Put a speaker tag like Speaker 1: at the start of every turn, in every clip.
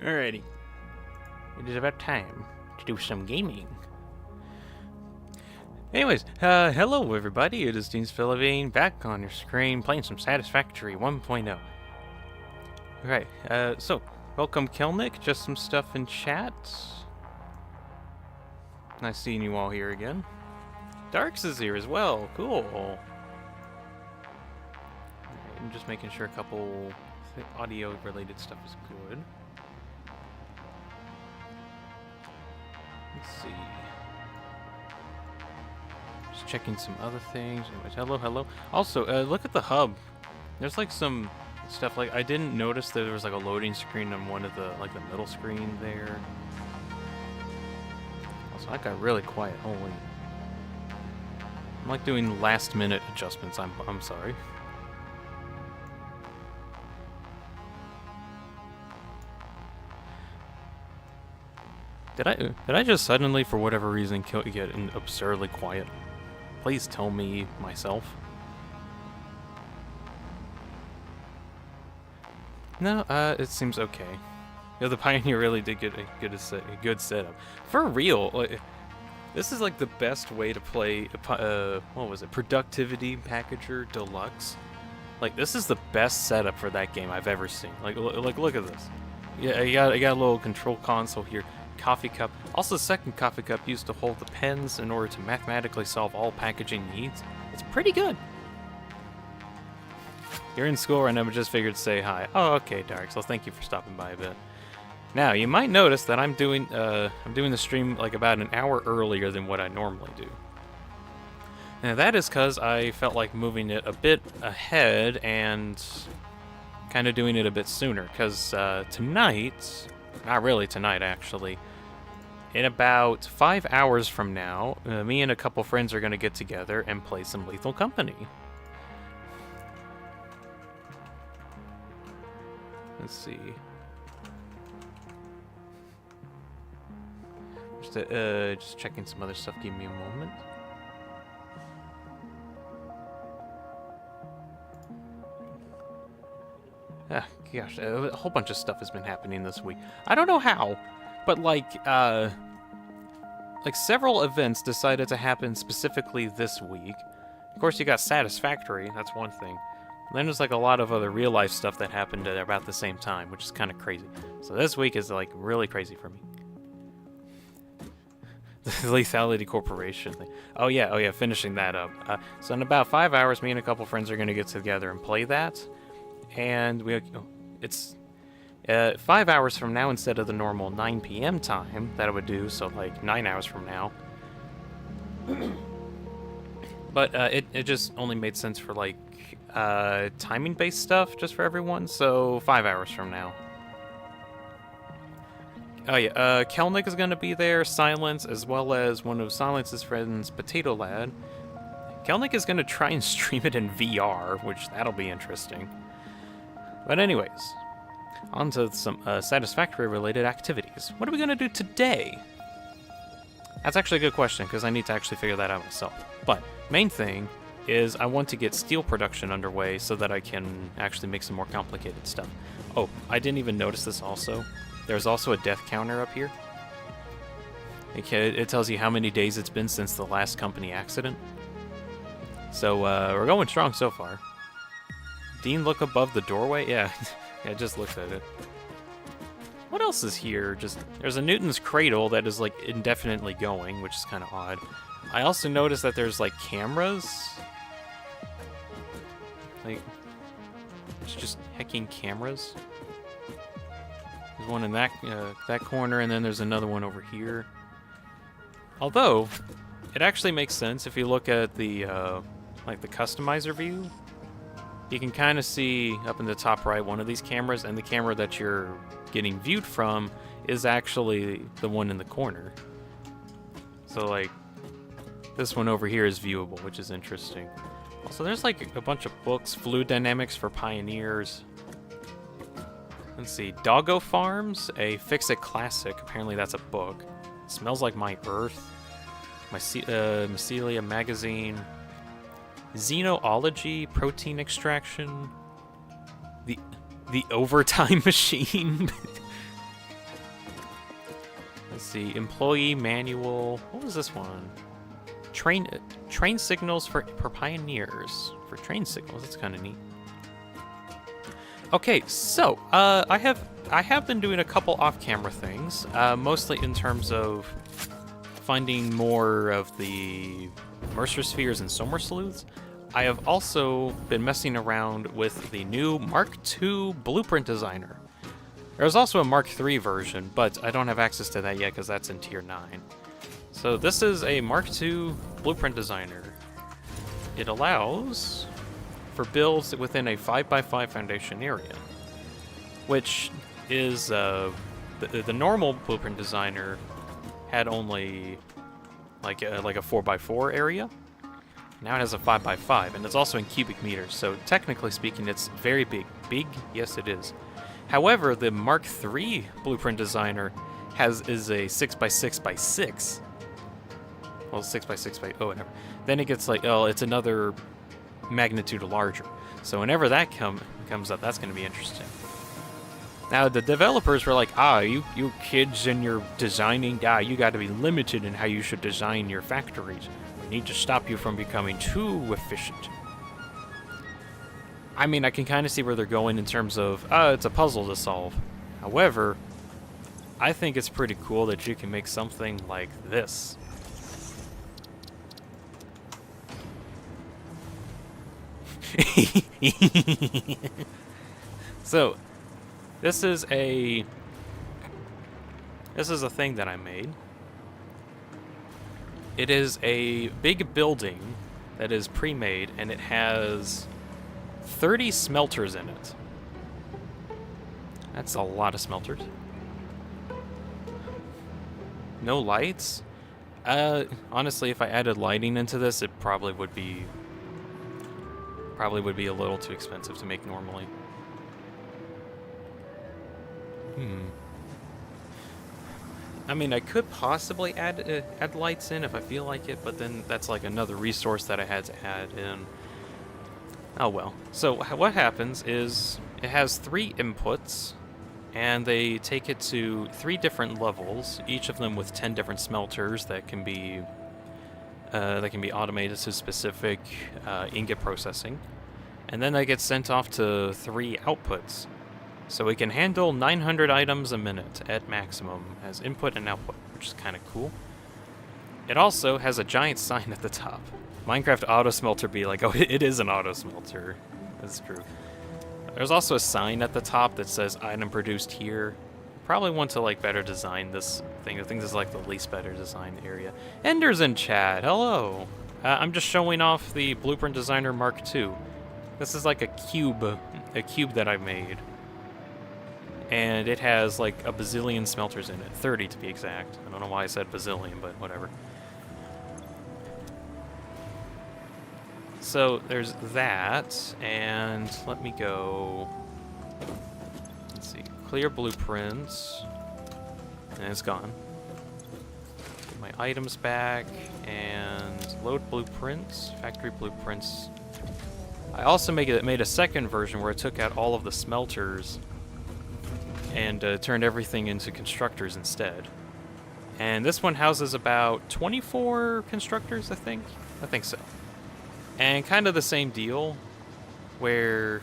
Speaker 1: Alrighty. It is about time to do some gaming. Anyways, hello everybody, it is DeanSpillaBean back on your screen playing some Satisfactory 1.0. Alright, so, welcome Kelnick, just some stuff in chat. Nice seeing you all here again. Darks is here as well, cool. Alright, I'm just making sure a couple audio related stuff is good. Let's see. Just checking some other things. Anyways, hello. Also, look at the hub. There's like some stuff like I didn't notice that there was like a loading screen on one of the the middle screen there. Also, that got really quiet. Holy. I'm like doing last minute adjustments. I'm sorry. Did I just suddenly, for whatever reason, get absurdly quiet? Please tell me myself. No, it seems okay. Yeah, the Pioneer really did get a good setup. For real, this is like the best way to play. What was it? Productivity Packager Deluxe. Like this is the best setup for that game I've ever seen. Like look at this. Yeah, I got a little control console here. Coffee cup. Also, the second coffee cup used to hold the pens in order to mathematically solve all packaging needs. It's pretty good. You're in school right now, but just figured to say hi. Oh, okay, Dark. So thank you for stopping by a bit. Now, you might notice that I'm doing the stream like about an hour earlier than what I normally do. Now that is because I felt like moving it a bit ahead and kind of doing it a bit sooner. Because tonight, not really tonight actually. In about 5 hours from now, me and a couple friends are going to get together and play some Lethal Company. Let's see. Just checking some other stuff. Give me a moment. Ah, gosh, a whole bunch of stuff has been happening this week. I don't know how, but like several events decided to happen specifically this week. Of course, you got Satisfactory, that's one thing. And then there's like a lot of other real life stuff that happened at about the same time, which is kind of crazy. So this week is like really crazy for me. The Lethality Corporation thing. Oh yeah, finishing that up. So in about 5 hours, me and a couple friends are going to get together and play that. And it's 5 hours from now instead of the normal 9 p.m. time that I would do, so like 9 hours from now. But it just only made sense for like timing-based stuff just for everyone, so 5 hours from now. Oh yeah, Kelnick is going to be there, Silence, as well as one of Silence's friends, Potato Lad. Kelnick is going to try and stream it in VR, which that'll be interesting. But anyways, on to some Satisfactory-related activities. What are we going to do today? That's actually a good question, because I need to actually figure that out myself. But main thing is I want to get steel production underway so that I can actually make some more complicated stuff. Oh, I didn't even notice this also. There's also a death counter up here. It tells you how many days it's been since the last company accident. So we're going strong so far. Dean, look above the doorway? Yeah, yeah, just looked at it. What else is here? There's a Newton's cradle that is like indefinitely going, which is kind of odd. I also noticed that there's like cameras. Like, it's just hecking cameras. There's one in that corner, and then there's another one over here. Although, it actually makes sense if you look at the like the customizer view. You can kind of see up in the top right one of these cameras, and the camera that you're getting viewed from is actually the one in the corner. So like, this one over here is viewable, which is interesting. Also, there's like a bunch of books, Fluid Dynamics for Pioneers. Let's see, Doggo Farms, a Fix-It Classic. Apparently that's a book. Smells Like My Earth. Mycelia Magazine. Xenology, Protein Extraction. The overtime machine. Let's see. Employee manual. What was this one? Train signals for pioneers. For train signals. That's kind of neat. Okay, so I have been doing a couple off-camera things, mostly in terms of finding more of the Mercer spheres and Somer sleuths. I have also been messing around with the new Mark II blueprint designer. There's also a Mark III version, but I don't have access to that yet because that's in Tier 9. So this is a Mark II blueprint designer. It allows for builds within a 5x5 foundation area, which is the normal blueprint designer had only like a 4x4 area. Now it has a 5x5, and it's also in cubic meters, so technically speaking, it's very big. Big? Yes, it is. However, the Mark III blueprint designer is a 6x6x6. Well, 6x6x, oh, whatever. Then it gets like, oh, it's another magnitude larger. So whenever that comes up, that's going to be interesting. Now, the developers were like, you kids and your designing, you got to be limited in how you should design your factories. We need to stop you from becoming too efficient. I mean, I can kind of see where they're going in terms of, it's a puzzle to solve. However, I think it's pretty cool that you can make something like this. So, this is a thing that I made. It is a big building that is pre-made, and it has 30 smelters in it. That's a lot of smelters. No lights? Honestly, if I added lighting into this, it probably would be a little too expensive to make normally. I mean, I could possibly add lights in if I feel like it, but then that's like another resource that I had to add in. Oh well. So what happens is it has 3 inputs, and they take it to 3 different levels, each of them with 10 different smelters that can be automated to specific ingot processing, and then they get sent off to 3 outputs. So we can handle 900 items a minute at maximum as input and output, which is kind of cool. It also has a giant sign at the top. Minecraft auto smelter be like, oh, it is an auto smelter. That's true. There's also a sign at the top that says item produced here. Probably want to like better design this thing. I think this is like the least better designed area. Ender's in chat. Hello. I'm just showing off the Blueprint Designer Mark II. This is like a cube that I made. And it has like a bazillion smelters in it, 30 to be exact. I don't know why I said bazillion, but whatever. So there's that, and let me go, let's see, clear blueprints, and it's gone. Get my items back, and load blueprints, factory blueprints. I also made a second version where I took out all of the smelters and turned everything into constructors instead. And this one houses about 24 constructors, I think so. And kind of the same deal, where...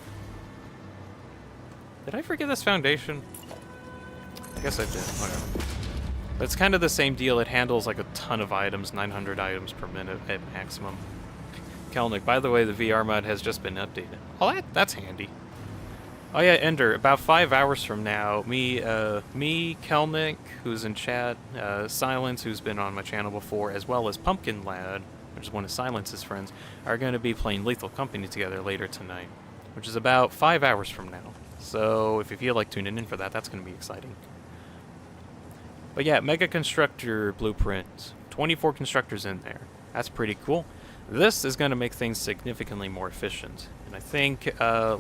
Speaker 1: Did I forget this foundation? I guess I did, whatever. But it's kind of the same deal, it handles like a ton of items, 900 items per minute at maximum. Kelnick, by the way, the VR mod has just been updated. Oh, that's handy. Oh yeah, Ender, about 5 hours from now, me, Kelnick, who's in chat, Silence, who's been on my channel before, as well as Pumpkin Lad, which is one of Silence's friends, are going to be playing Lethal Company together later tonight, which is about 5 hours from now. So if you feel like tuning in for that, that's going to be exciting. But yeah, Mega Constructor Blueprint, 24 constructors in there. That's pretty cool. This is going to make things significantly more efficient. And I think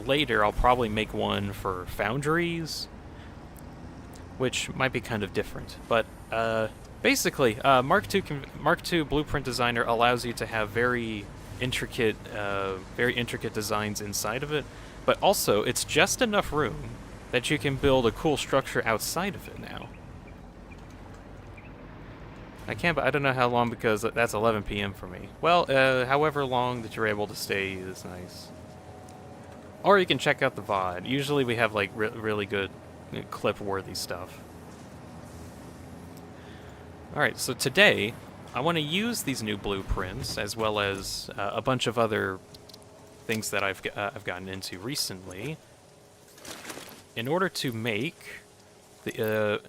Speaker 1: later I'll probably make one for foundries, which might be kind of different. But basically, Mark II Blueprint Designer allows you to have very intricate designs inside of it. But also, it's just enough room that you can build a cool structure outside of it now. I don't know how long, because that's 11 p.m. for me. Well, however long that you're able to stay is nice. Or you can check out the VOD. Usually we have like really good clip-worthy stuff. Alright, so today I want to use these new blueprints, as well as a bunch of other things that I've gotten into recently, in order to make a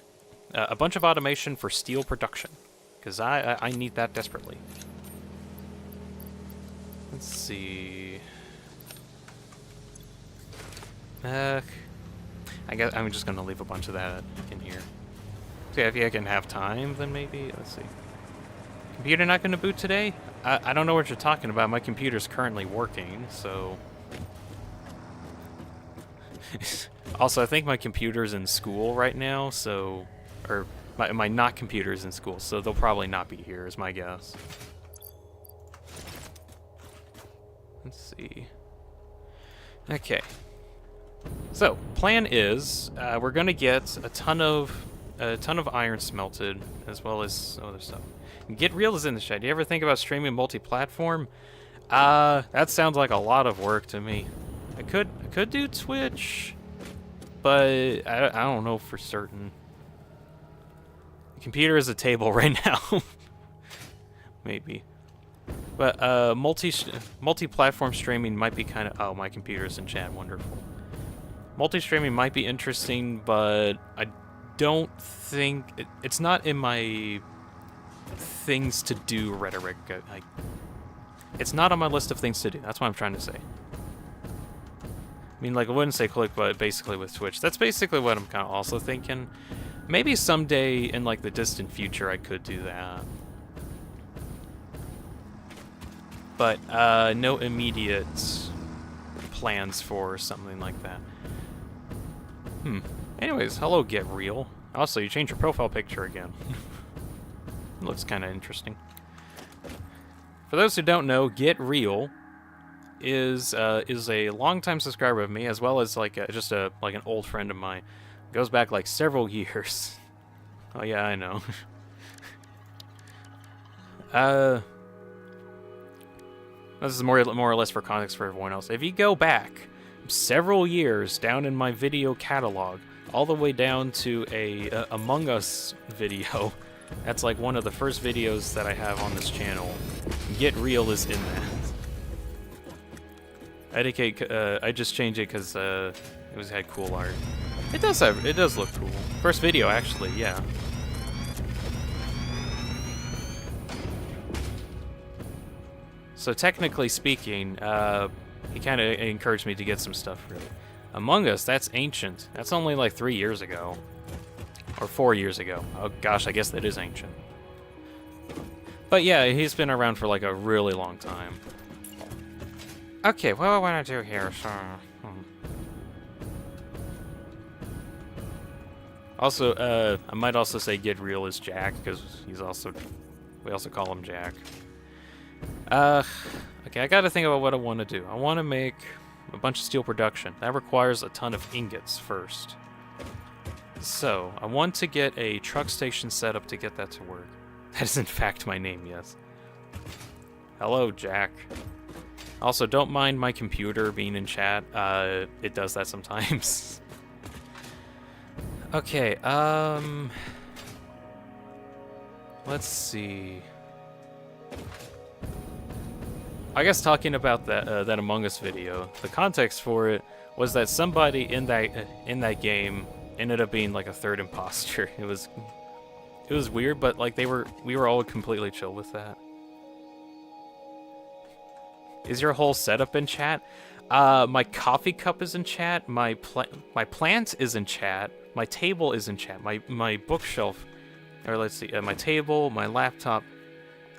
Speaker 1: bunch of automation for steel production. Because I need that desperately. Let's see. I guess I'm just gonna leave a bunch of that in here. So if I can have time, then maybe. Let's see. Computer not gonna boot today? I don't know what you're talking about. My computer's currently working, so. Also, I think my computer's in school right now, so, or my not computer's in school, so they'll probably not be here, is my guess. Let's see. Okay. So, plan is we're gonna get a ton of iron smelted, as well as other stuff. Get Real is in the chat. Do you ever think about streaming multi-platform? That sounds like a lot of work to me. I could do Twitch, but I don't know for certain. The computer is a table right now. Maybe. But multi-platform streaming might be kind of... Oh, my computer's in chat. Wonderful. Multi-streaming might be interesting, but I don't think... It's not in my things to do rhetoric. It's not on my list of things to do. That's what I'm trying to say. I mean, like, I wouldn't say click, but basically with Twitch. That's basically what I'm kind of also thinking. Maybe someday in, like, the distant future I could do that. But, no immediate plans for something like that. Anyways, hello, Get Real. Also, you changed your profile picture again. It looks kind of interesting. For those who don't know, Get Real is a longtime subscriber of me, as well as like just an old friend of mine. Goes back like several years. Oh yeah, I know. This is more or less for context for everyone else. If you go back several years down in my video catalog, all the way down to a Among Us video, that's like one of the first videos that I have on this channel. Get Real is in that. I just changed it because it had cool art. It does look cool. First video, actually, yeah. So technically speaking, he kind of encouraged me to get some stuff, really. Among Us, that's ancient. That's only like 3 years ago. Or 4 years ago. Oh gosh, I guess that is ancient. But yeah, he's been around for like a really long time. Okay, what do I want to do here? So, Also, I might also say Get Real is Jack, because we also call him Jack. Okay, I gotta think about what I want to do. I want to make a bunch of steel production. That requires a ton of ingots first. So, I want to get a truck station set up to get that to work. That is in fact my name, yes. Hello, Jack. Also, don't mind my computer being in chat. It does that sometimes. Okay, let's see. I guess talking about that Among Us video, the context for it was that somebody in that game ended up being like a third imposter. It was weird, but like we were all completely chill with that. Is your whole setup in chat? My coffee cup is in chat. My plant is in chat. My table is in chat. My bookshelf, or let's see, my table, my laptop.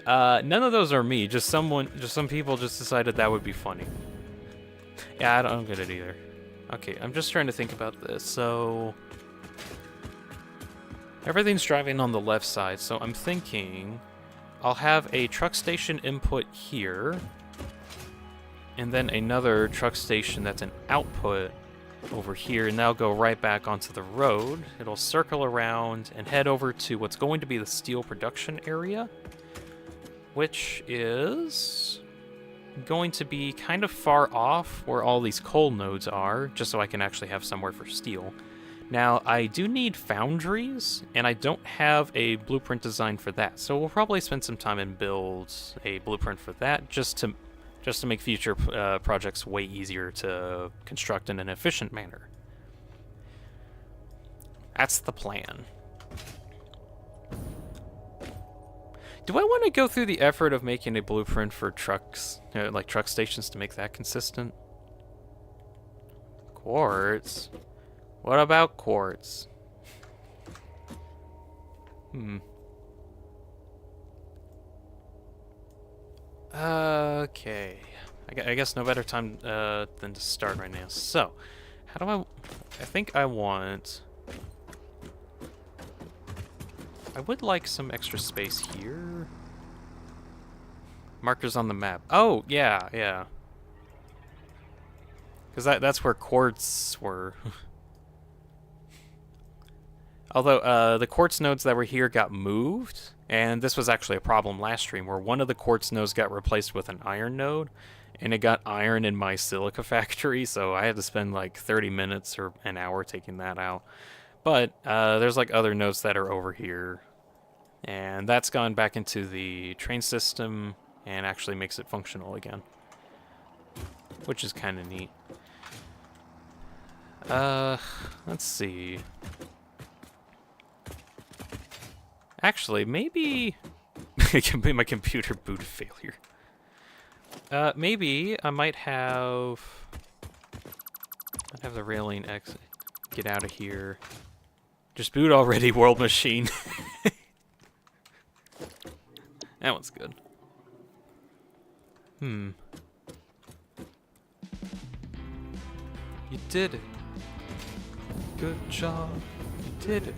Speaker 1: None of those are me. Just some people just decided that would be funny. Yeah, I don't get it either. Okay, I'm just trying to think about this. So everything's driving on the left side, so I'm thinking I'll have a truck station input here. and then another truck station that's an output over here, and that'll go right back onto the road. It'll circle around and head over to what's going to be the steel production area, which is going to be kind of far off where all these coal nodes are, just so I can actually have somewhere for steel. Now, I do need foundries, and I don't have a blueprint design for that, so we'll probably spend some time and build a blueprint for that, just to make future projects way easier to construct in an efficient manner. That's the plan. Do I want to go through the effort of making a blueprint for trucks, like truck stations, to make that consistent? Quartz? What about quartz? Okay. I guess no better time than to start right now. So, how do I think I want... I would like some extra space here. Markers on the map. Oh, yeah, yeah. Because that's where quartz were. Although, the quartz nodes that were here got moved, and this was actually a problem last stream, where one of the quartz nodes got replaced with an iron node, and it got iron in my silica factory, so I had to spend like 30 minutes or an hour taking that out. But there's like other nodes that are over here, and that's gone back into the train system and actually makes it functional again, which is kind of neat. Let's see. Actually, maybe my computer boot failure. Maybe I might have the railing exit. Get out of here. Just boot already, world machine. That one's good. You did it. Good job. You did it.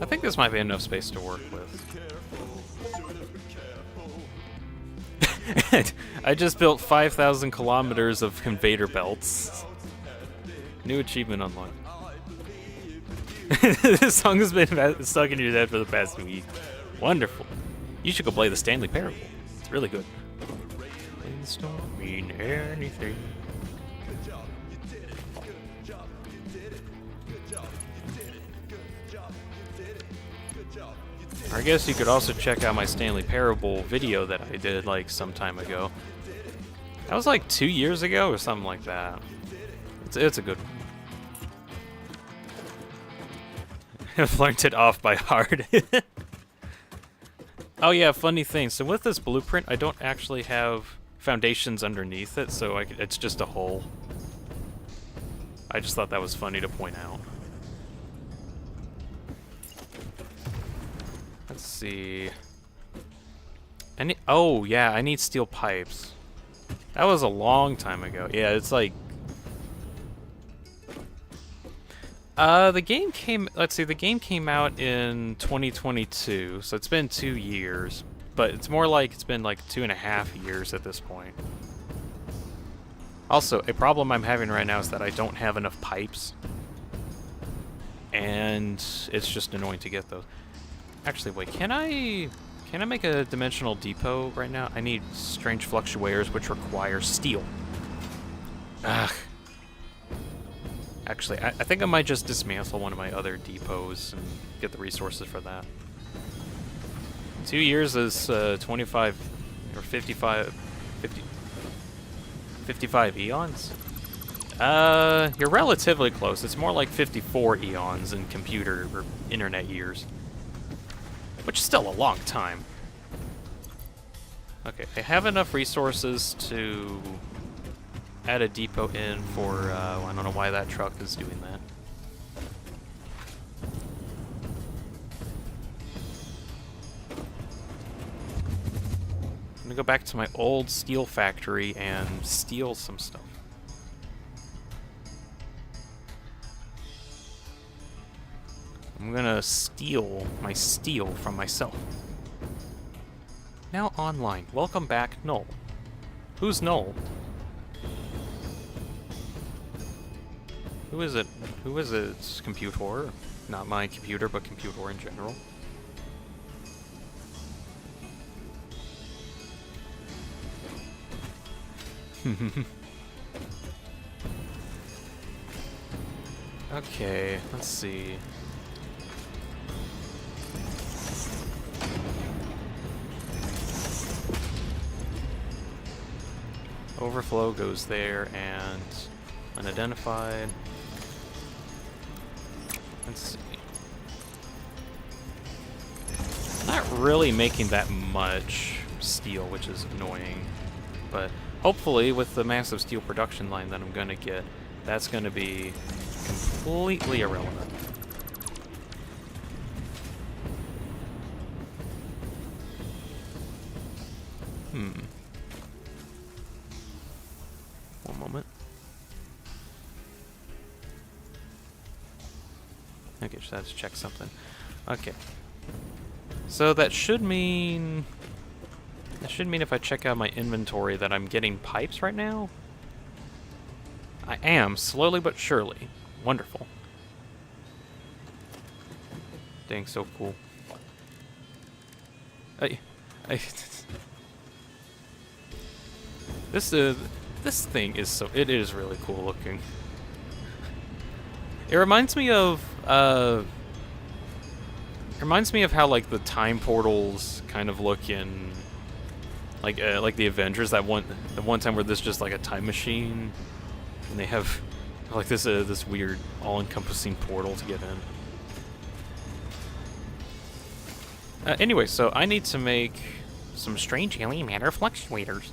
Speaker 1: I think this might be enough space to work with. I just built 5,000 kilometers of conveyor belts. New achievement unlocked. This song has been stuck in your head for the past week. Wonderful. You should go play the Stanley Parable. It's really good. Things don't mean anything. I guess you could also check out my Stanley Parable video that I did like some time ago. That was like 2 years ago or something like that. It's a good one. I've learned it off by heart. Oh yeah, funny thing. So with this blueprint, I don't actually have foundations underneath it, so it's just a hole. I just thought that was funny to point out. Let's see. Oh yeah, I need steel pipes. That was a long time ago. Yeah, it's like... the game came out in 2022, so it's been 2 years, but it's more like it's been like 2.5 years at this point. Also, a problem I'm having right now is that I don't have enough pipes, and it's just annoying to get those. Actually, wait, can I make a dimensional depot right now? I need strange fluctuators, which require steel. Ugh. Actually, I think I might just dismantle one of my other depots and get the resources for that. 2 years is 25 or 55 eons? You're relatively close. It's more like 54 eons in computer or internet years. Which is still a long time. Okay, I have enough resources to add a depot in for, I don't know why that truck is doing that. I'm gonna go back to my old steel factory and steal some stuff. I'm gonna steal my steel from myself. Now online. Welcome back, Null. Who's Null? Who is it? Who is it? It's computer. Not my computer, but computer in general. Okay, let's see. Overflow goes there, and unidentified. Let's see. Not really making that much steel, which is annoying, but hopefully with the massive steel production line that I'm gonna get, that's gonna be completely irrelevant. One moment. Okay, just had to check something. Okay. So that should mean... if I check out my inventory that I'm getting pipes right now? I am, slowly but surely. Wonderful. Dang, so cool. This thing is so... it is really cool looking. It reminds me of how like the time portals kind of look in like the Avengers. The one time where there's just like a time machine, and they have like this weird all-encompassing portal to get in. Anyway, so I need to make some strange alien matter fluctuators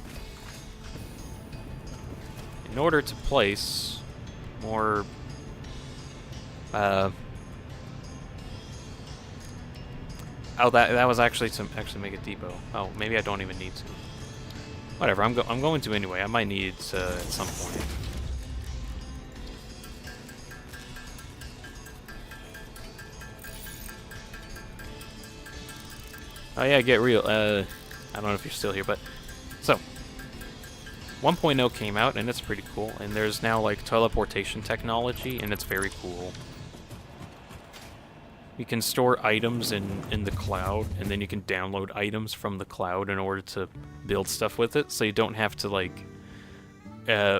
Speaker 1: in order to place more. Oh, that was actually to make a depot. Oh, maybe I don't even need to. Whatever, I'm going to anyway. I might need to at some point. Oh yeah, get real. I don't know if you're still here, but so 1.0 came out and it's pretty cool. And there's now like teleportation technology, and it's very cool. You can store items in the cloud, and then you can download items from the cloud in order to build stuff with it, so you don't have to, like,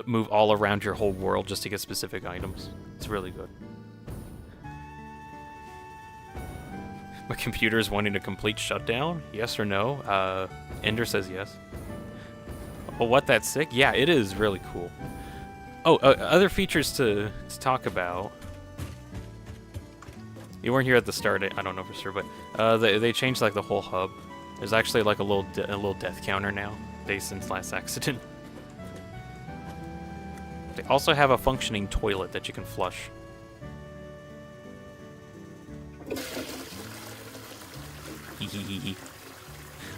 Speaker 1: move all around your whole world just to get specific items. It's really good. My computer's wanting a complete shutdown? Yes or no? Ender says yes. Oh, what, that's sick? Yeah, it is really cool. Oh, other features to talk about. You weren't here at the start. I don't know for sure, but they changed like the whole hub. There's actually like a little death counter now, days since last accident. They also have a functioning toilet that you can flush.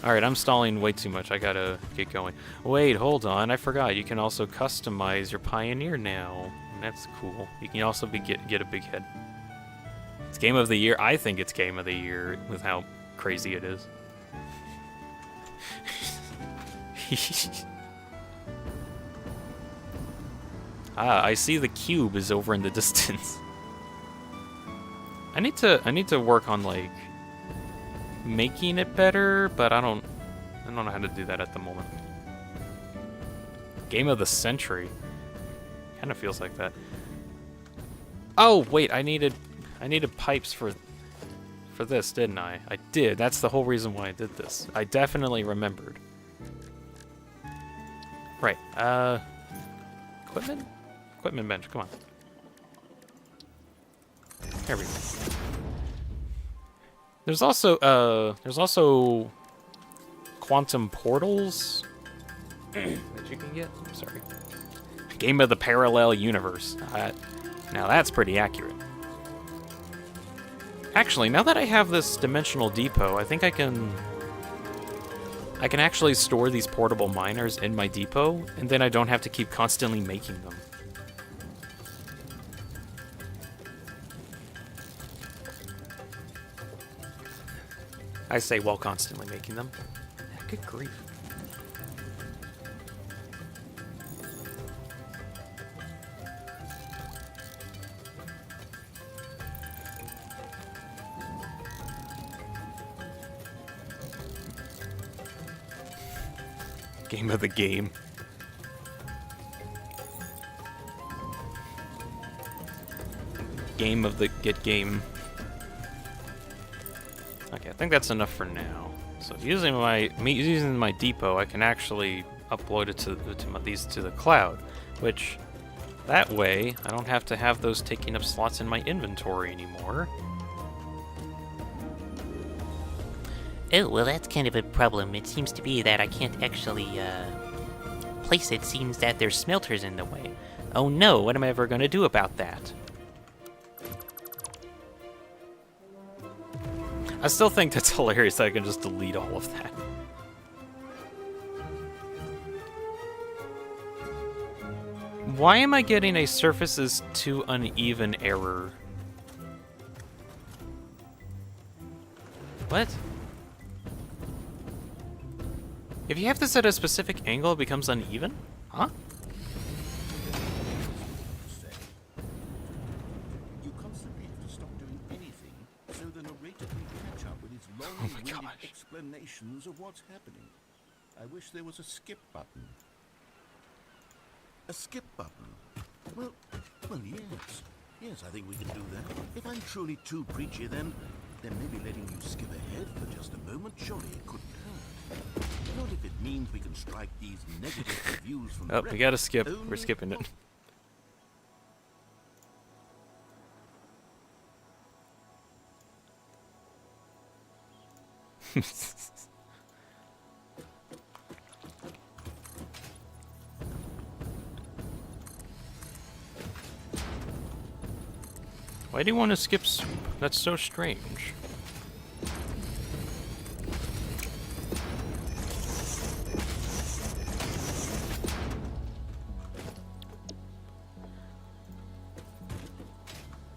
Speaker 1: Alright, I'm stalling way too much. I gotta get going. Wait, hold on. I forgot. You can also customize your Pioneer now. That's cool. You can also get a big head. It's Game of the Year. I think it's Game of the Year with how crazy it is. I see the cube is over in the distance. I need to work on like making it better, but I don't know how to do that at the moment. Game of the Century. Kind of feels like that. Oh, wait, I needed pipes for this, didn't I? I did. That's the whole reason why I did this. I definitely remembered. Right. Equipment? Equipment bench. Come on. There we go. There's also quantum portals that you can get. Sorry. Game of the Parallel Universe. Now that's pretty accurate. Actually, now that I have this dimensional depot, I think I can I can actually store these portable miners in my depot, and then I don't have to keep constantly making them. I say while constantly making them. Good grief. Game of the game. Game of the get game. Okay, I think that's enough for now. So using my depot, I can actually upload it to these to the cloud, which that way I don't have to have those taking up slots in my inventory anymore.
Speaker 2: Oh, well, that's kind of a problem. It seems to be that I can't actually, place it. Seems that there's smelters in the way. Oh no, what am I ever gonna do about that?
Speaker 1: I still think that's hilarious that I can just delete all of that. Why am I getting a surface is too uneven error? What? If you have this at a specific angle, it becomes uneven? Huh?
Speaker 3: You constantly have to stop doing anything so the narrator can catch up with his long-winded explanations of what's happening. I wish there was a skip button. A skip button? Well, yes. Yes, I think we can do that. If I'm truly too preachy, then maybe letting you skip ahead for just a moment, surely it couldn't hurt. Not if it means we can strike these negative reviews from
Speaker 1: Oh, we gotta skip. We're skipping it. Why do you want to skip? That's so strange.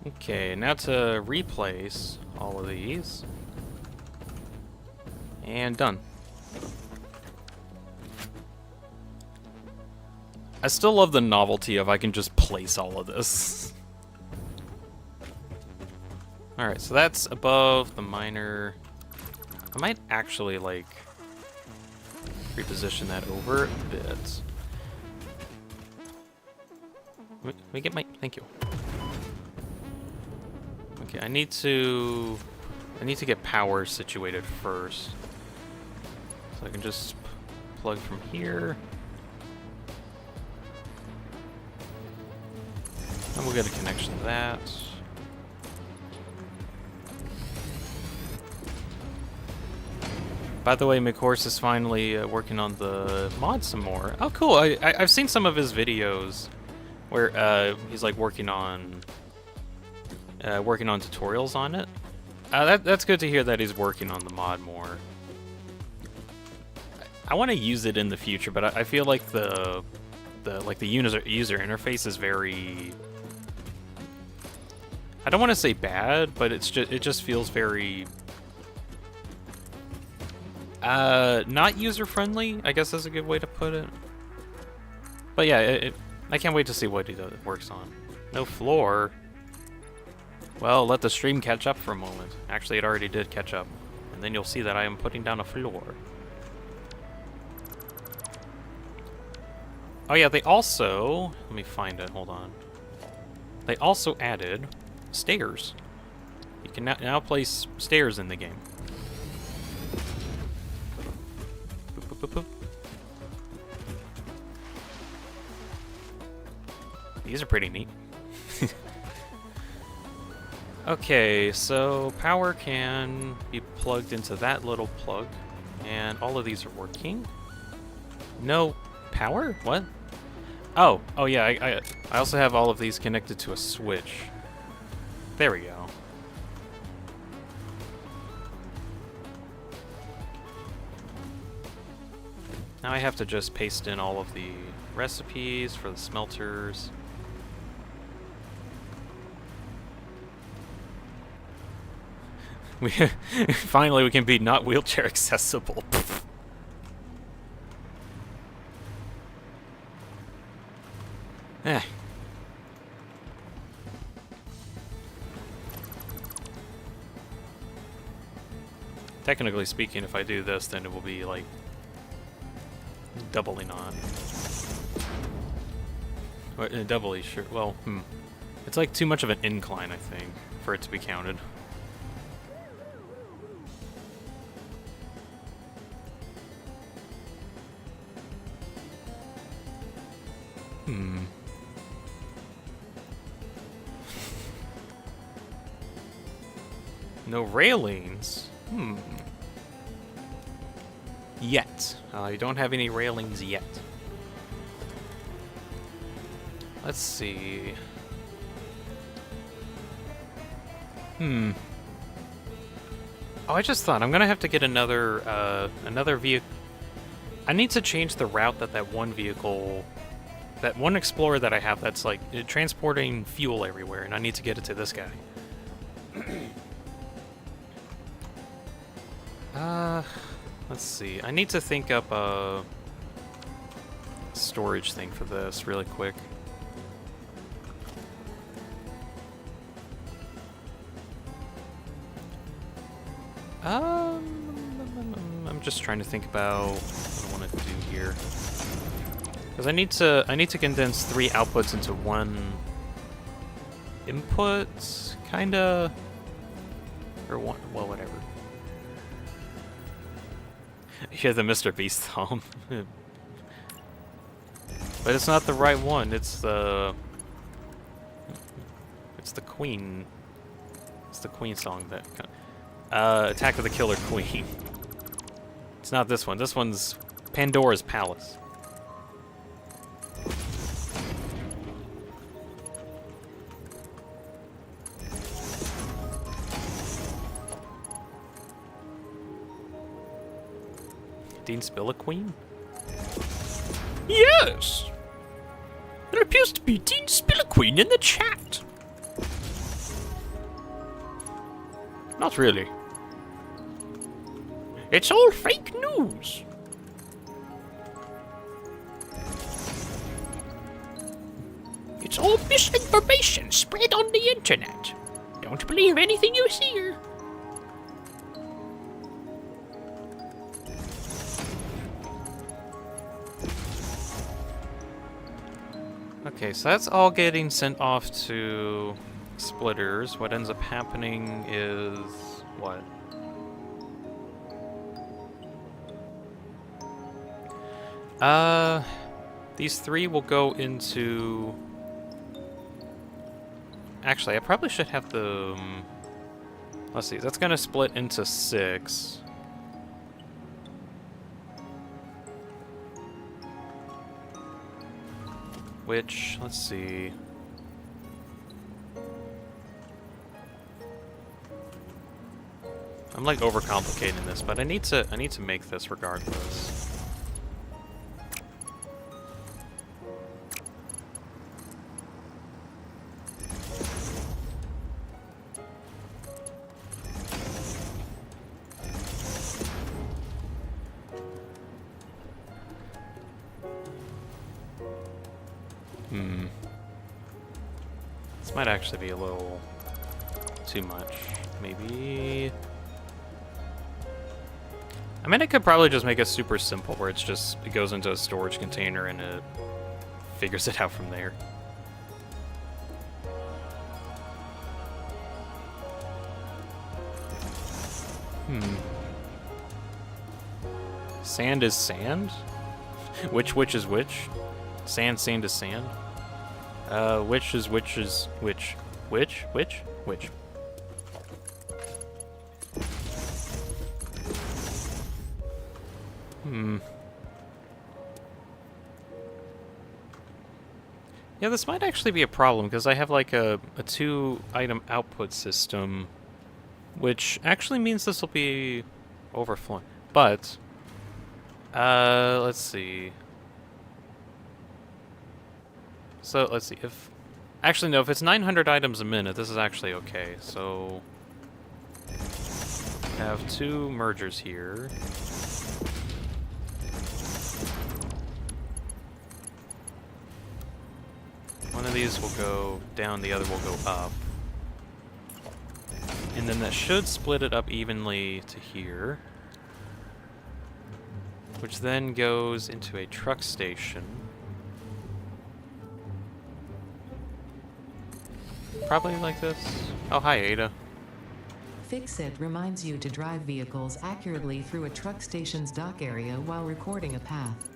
Speaker 1: Okay, now to replace all of these. And done. I still love the novelty of I can just place all of this. Alright, so that's above the miner. I might actually, like, reposition that over a bit. Let me get my... Thank you. Okay, I need to get power situated first. So I can just plug from here. And we'll get a connection to that. By the way, McHorse is finally working on the mod some more. Oh, cool! I've seen some of his videos where he's like working on tutorials on it. That's good to hear that he's working on the mod more. I want to use it in the future, but I feel like the user interface is very... I don't want to say bad, but it just feels very not user-friendly, I guess is a good way to put it. But yeah, I can't wait to see what he works on. No floor. Well, let the stream catch up for a moment. Actually, it already did catch up. And then you'll see that I am putting down a floor. Oh yeah, they also... Let me find it, hold on. They also added stairs. You can now place stairs in the game. Boop, boop, boop, boop. These are pretty neat. Okay, so power can be plugged into that little plug, and all of these are working. No power? What? Oh yeah, I also have all of these connected to a switch. There we go. Now I have to just paste in all of the recipes for the smelters. We finally we can be not wheelchair accessible. Eh. Technically speaking, if I do this, then it will be like doubly not. Or, doubly sure. Well, it's like too much of an incline, I think, for it to be counted. No railings? Yet. You don't have any railings yet. Let's see. Oh, I just thought I'm gonna have to get another vehicle. I need to change the route that one vehicle, that one Explorer that I have that's like transporting fuel everywhere, and I need to get it to this guy. Let's see. I need to think up a storage thing for this really quick. I'm just trying to think about what I want to do here. Because I need to condense 3 outputs into 1 input, kinda, or one. Well, whatever. Yeah, the Mr. Beast thumb. But it's not the right one. It's the Queen. It's the Queen song that. Attack of the Killer Queen. It's not this one. This one's Pandora's Palace. DeanSpillaBean? Yes! There appears to be DeanSpillaBean in the chat. Not really. It's all fake news. It's all misinformation spread on the internet. Don't believe anything you hear. Okay, so that's all getting sent off to splitters. What ends up happening is what? These 3 will go into... Actually, I probably should have the... Let's see, that's gonna split into 6. Which, let's see... I'm like overcomplicating this, but I need to make this regardless. This might actually be a little too much. Maybe... I mean, I could probably just make it super simple where it's just, it goes into a storage container and it figures it out from there. Sand is sand? Which is which? Sand is sand? Which is which is which? Which? Yeah, this might actually be a problem, because I have like a 2-item output system, which actually means this will be overflowing. But Let's see. So, let's see. Actually, no, if it's 900 items a minute, this is actually okay. So, have 2 mergers here. One of these will go down, the other will go up. And then that should split it up evenly to here. Which then goes into a truck station. Probably like this. Oh, hi, Ada.
Speaker 4: Fixit reminds you to drive vehicles accurately through a truck station's dock area while recording a path.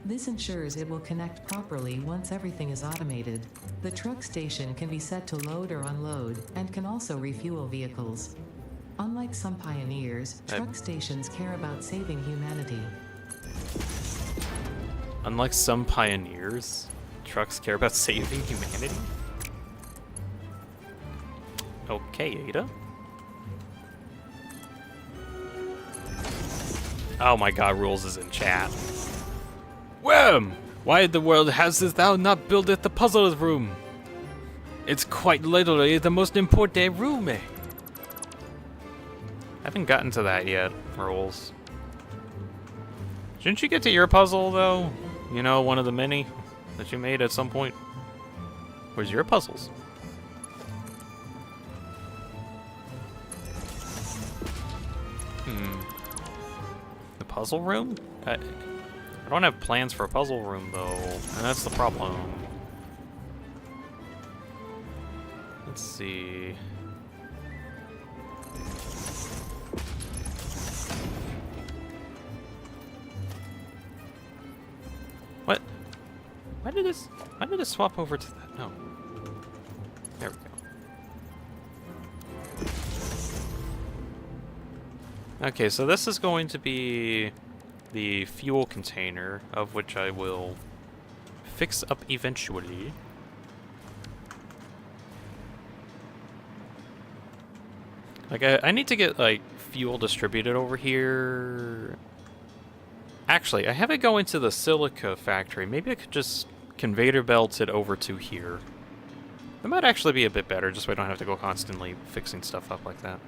Speaker 4: This ensures it will connect properly once everything is automated. The truck station can be set to load or unload, and can also refuel vehicles. Unlike some pioneers, truck stations care about saving humanity.
Speaker 1: Unlike some pioneers, trucks care about saving humanity? Okay, Ada. Oh my god, Rules is in chat. Worm! Why in the world hast thou not builded the puzzle room? It's quite literally the most important room, eh? I haven't gotten to that yet, Rules. Shouldn't you get to your puzzle, though? You know, one of the many that you made at some point. Where's your puzzles? The puzzle room? I don't have plans for a puzzle room, though, and that's the problem. Let's see. What? Why did this swap over to that? No. There we go. Okay, so this is going to be the fuel container, of which I will fix up eventually. Like, I need to get, like, fuel distributed over here. Actually, I have it go into the silica factory. Maybe I could just conveyor belt it over to here. That might actually be a bit better, just so I don't have to go constantly fixing stuff up like that.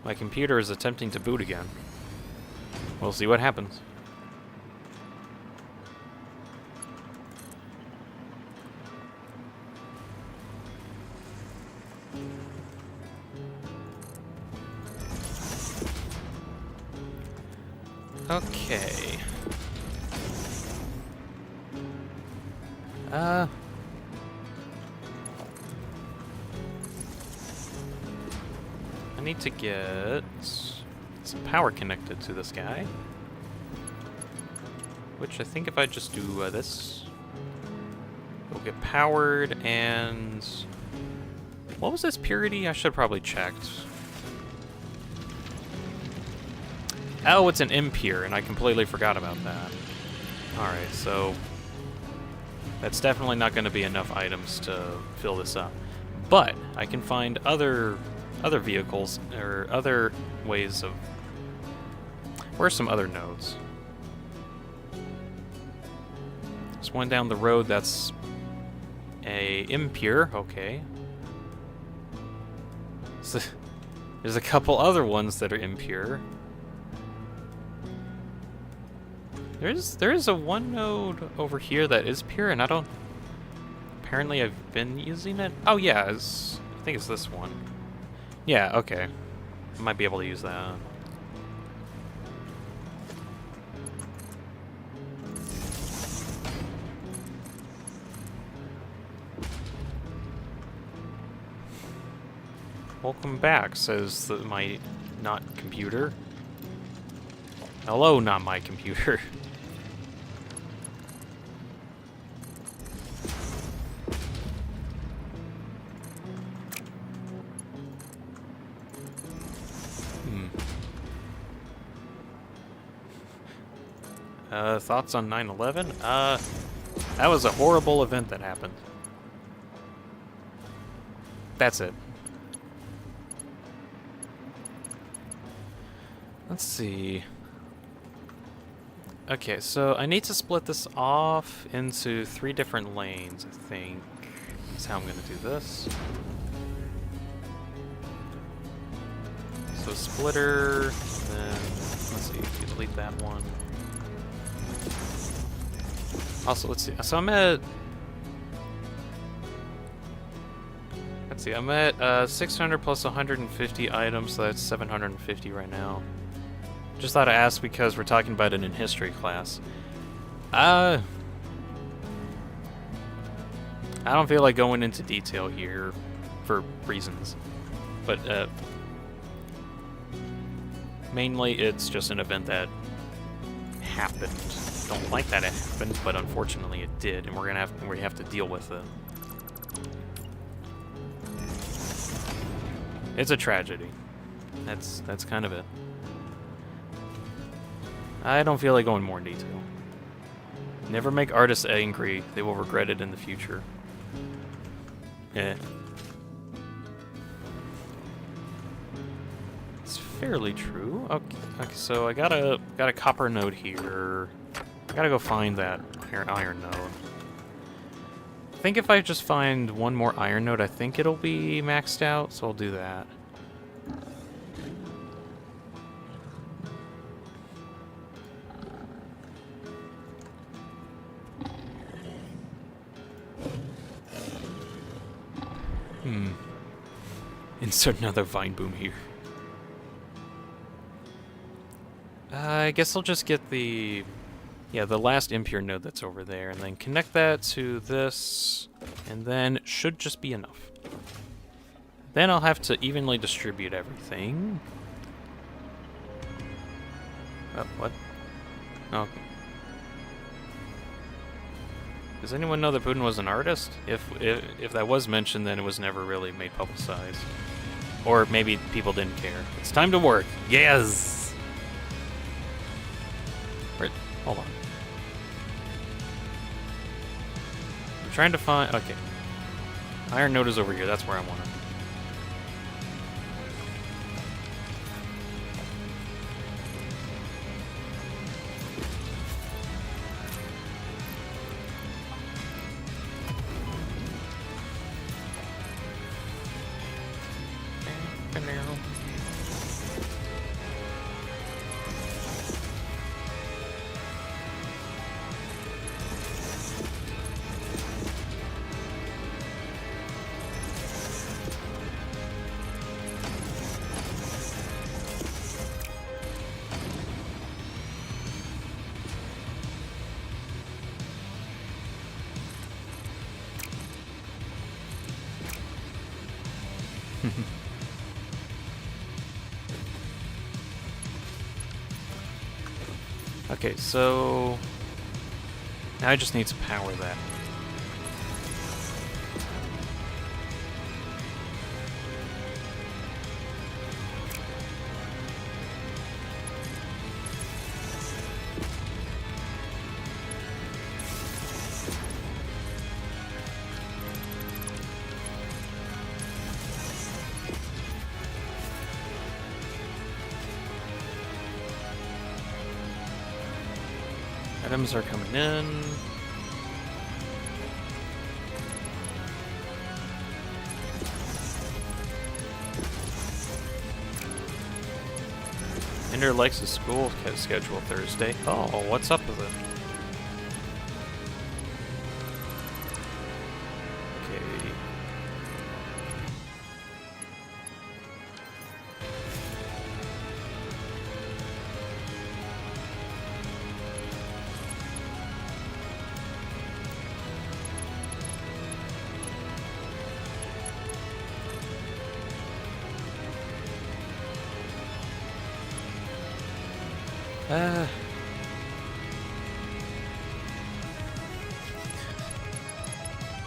Speaker 1: My computer is attempting to boot again. We'll see what happens. Okay. I need to get some power connected to this guy. Which I think if I just do this, it'll get powered. And what was this purity? I should have probably checked. Oh, it's an impure, and I completely forgot about that. Alright, so that's definitely not going to be enough items to fill this up. But I can find other vehicles, or other ways of... Where's some other nodes? There's one down the road that's a impure, okay. So, there's a couple other ones that are impure. There is a one node over here that is pure, and I don't... Apparently I've been using it. Oh yeah, I think it's this one. Yeah, okay. I might be able to use that. Welcome back, says my not computer. Hello, not my computer. Thoughts on 9/11? That was a horrible event that happened. That's it. Let's see. Okay, so I need to split this off into 3 different lanes, I think. That's how I'm going to do this. So splitter, then, let's see, if you delete that one. Also, let's see, so I'm at... Let's see, I'm at 600 plus 150 items, so that's 750 right now. Just thought I'd ask because we're talking about it in history class. I don't feel like going into detail here for reasons. But, mainly it's just an event that happened. Don't like that it happened, but unfortunately it did, and we have to deal with it. It's a tragedy. That's kind of it. I don't feel like going more in detail. Never make artists angry. They will regret it in the future. It's fairly true. Okay, so I got a copper node here. I gotta go find that iron node. I think if I just find one more iron node, I think it'll be maxed out, so I'll do that. Insert another vine boom here. I guess I'll just get the last impure node that's over there, and then connect that to this, and then it should just be enough. Then I'll have to evenly distribute everything. Oh, what? Okay. Does anyone know that Putin was an artist? If that was mentioned, then it was never really made publicized. Or maybe people didn't care. It's time to work. Yes! Wait, hold on. I'm trying to find... Okay. Iron node is over here. That's where I want it. Okay, so now I just need to power that. Items are coming in. Ender likes his school schedule Thursday. Oh, what's up with it? Okay.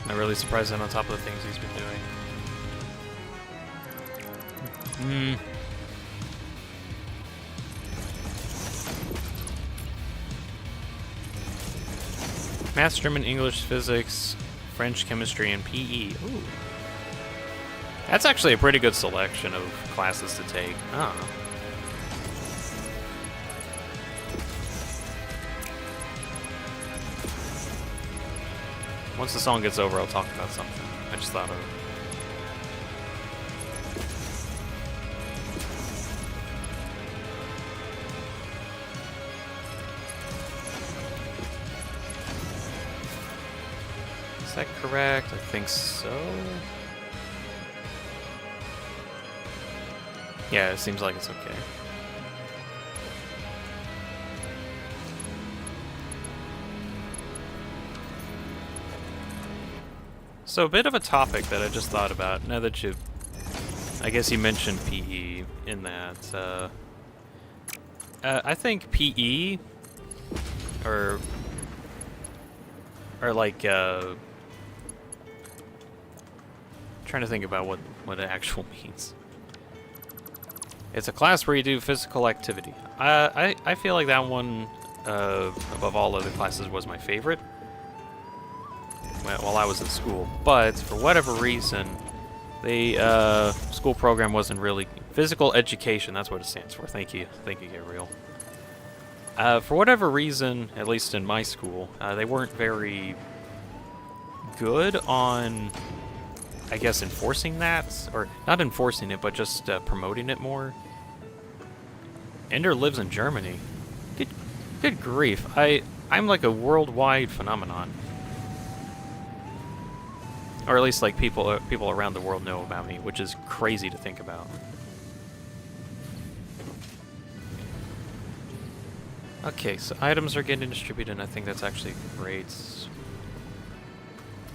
Speaker 1: Not really surprised that on top of the things he's been doing. Math, German, English, Physics, French, Chemistry, and PE. Ooh. That's actually a pretty good selection of classes to take. Oh. Once the song gets over, I'll talk about something I just thought of. Is that correct? I think so. Yeah, it seems like it's okay. So a bit of a topic that I just thought about, now that I guess you mentioned PE in that. I think PE, or like, trying to think about what it actually means. It's a class where you do physical activity. I feel like that one, above all other classes, was my favorite while I was in school. But for whatever reason, the school program wasn't really physical education. That's what it stands for. Thank you, Gabriel. For whatever reason, at least in my school, they weren't very good on, I guess, enforcing that, or not enforcing it, but just promoting it more. Ender lives in Germany. Good grief! I'm like a worldwide phenomenon, or at least like people around the world know about me, which is crazy to think about. Okay, so items are getting distributed, and I think that's actually great.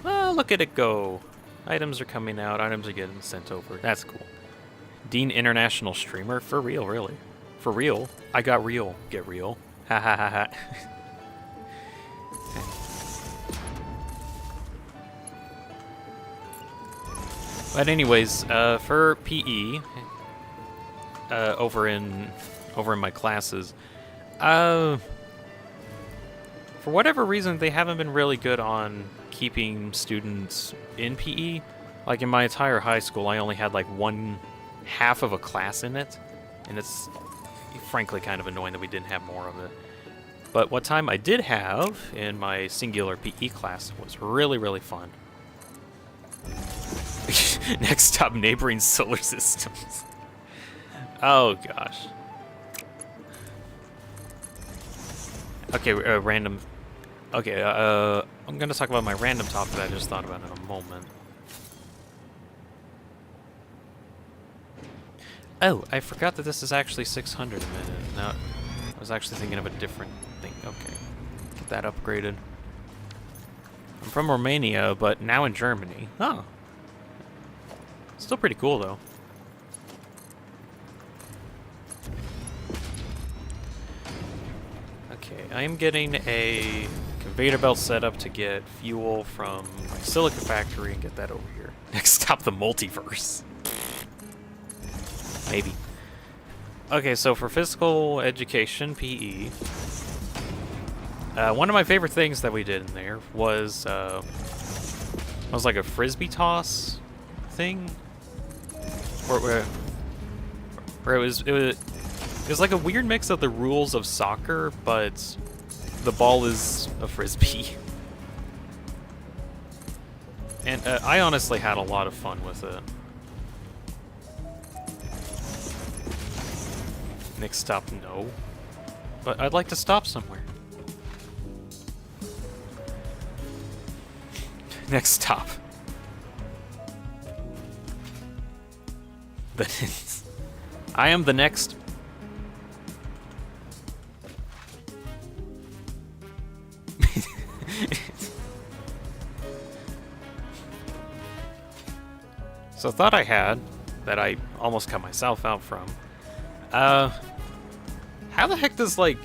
Speaker 1: Well, look at it go! Items are coming out, items are getting sent over. That's cool. Dean International Streamer? For real, really. For real? I got real. Get real. Ha ha ha ha. But anyways, for PE, over in my classes, for whatever reason, they haven't been really good on keeping students in PE. Like in my entire high school, I only had like one half of a class in it, and it's frankly kind of annoying that we didn't have more of it. But what time I did have in my singular PE class was really, really fun. Next stop, neighboring solar systems. Oh gosh. Okay, random. Okay, I'm gonna talk about my random topic that I just thought about in a moment. Oh, I forgot that this is actually 600 a minute. No, I was actually thinking of a different thing. Okay, get that upgraded. I'm from Romania, but now in Germany. Oh. Still pretty cool, though. Okay, I am getting a conveyor belt set up to get fuel from my silica factory and get that over here. Next stop, the multiverse. Maybe. Okay, so for physical education, PE, one of my favorite things that we did in there was like a frisbee toss thing, where it was like a weird mix of the rules of soccer, but the ball is a frisbee. And I honestly had a lot of fun with it. Next stop, no. But I'd like to stop somewhere. Next stop. I am the next. So thought I had, that I almost cut myself out from. How the heck does, like,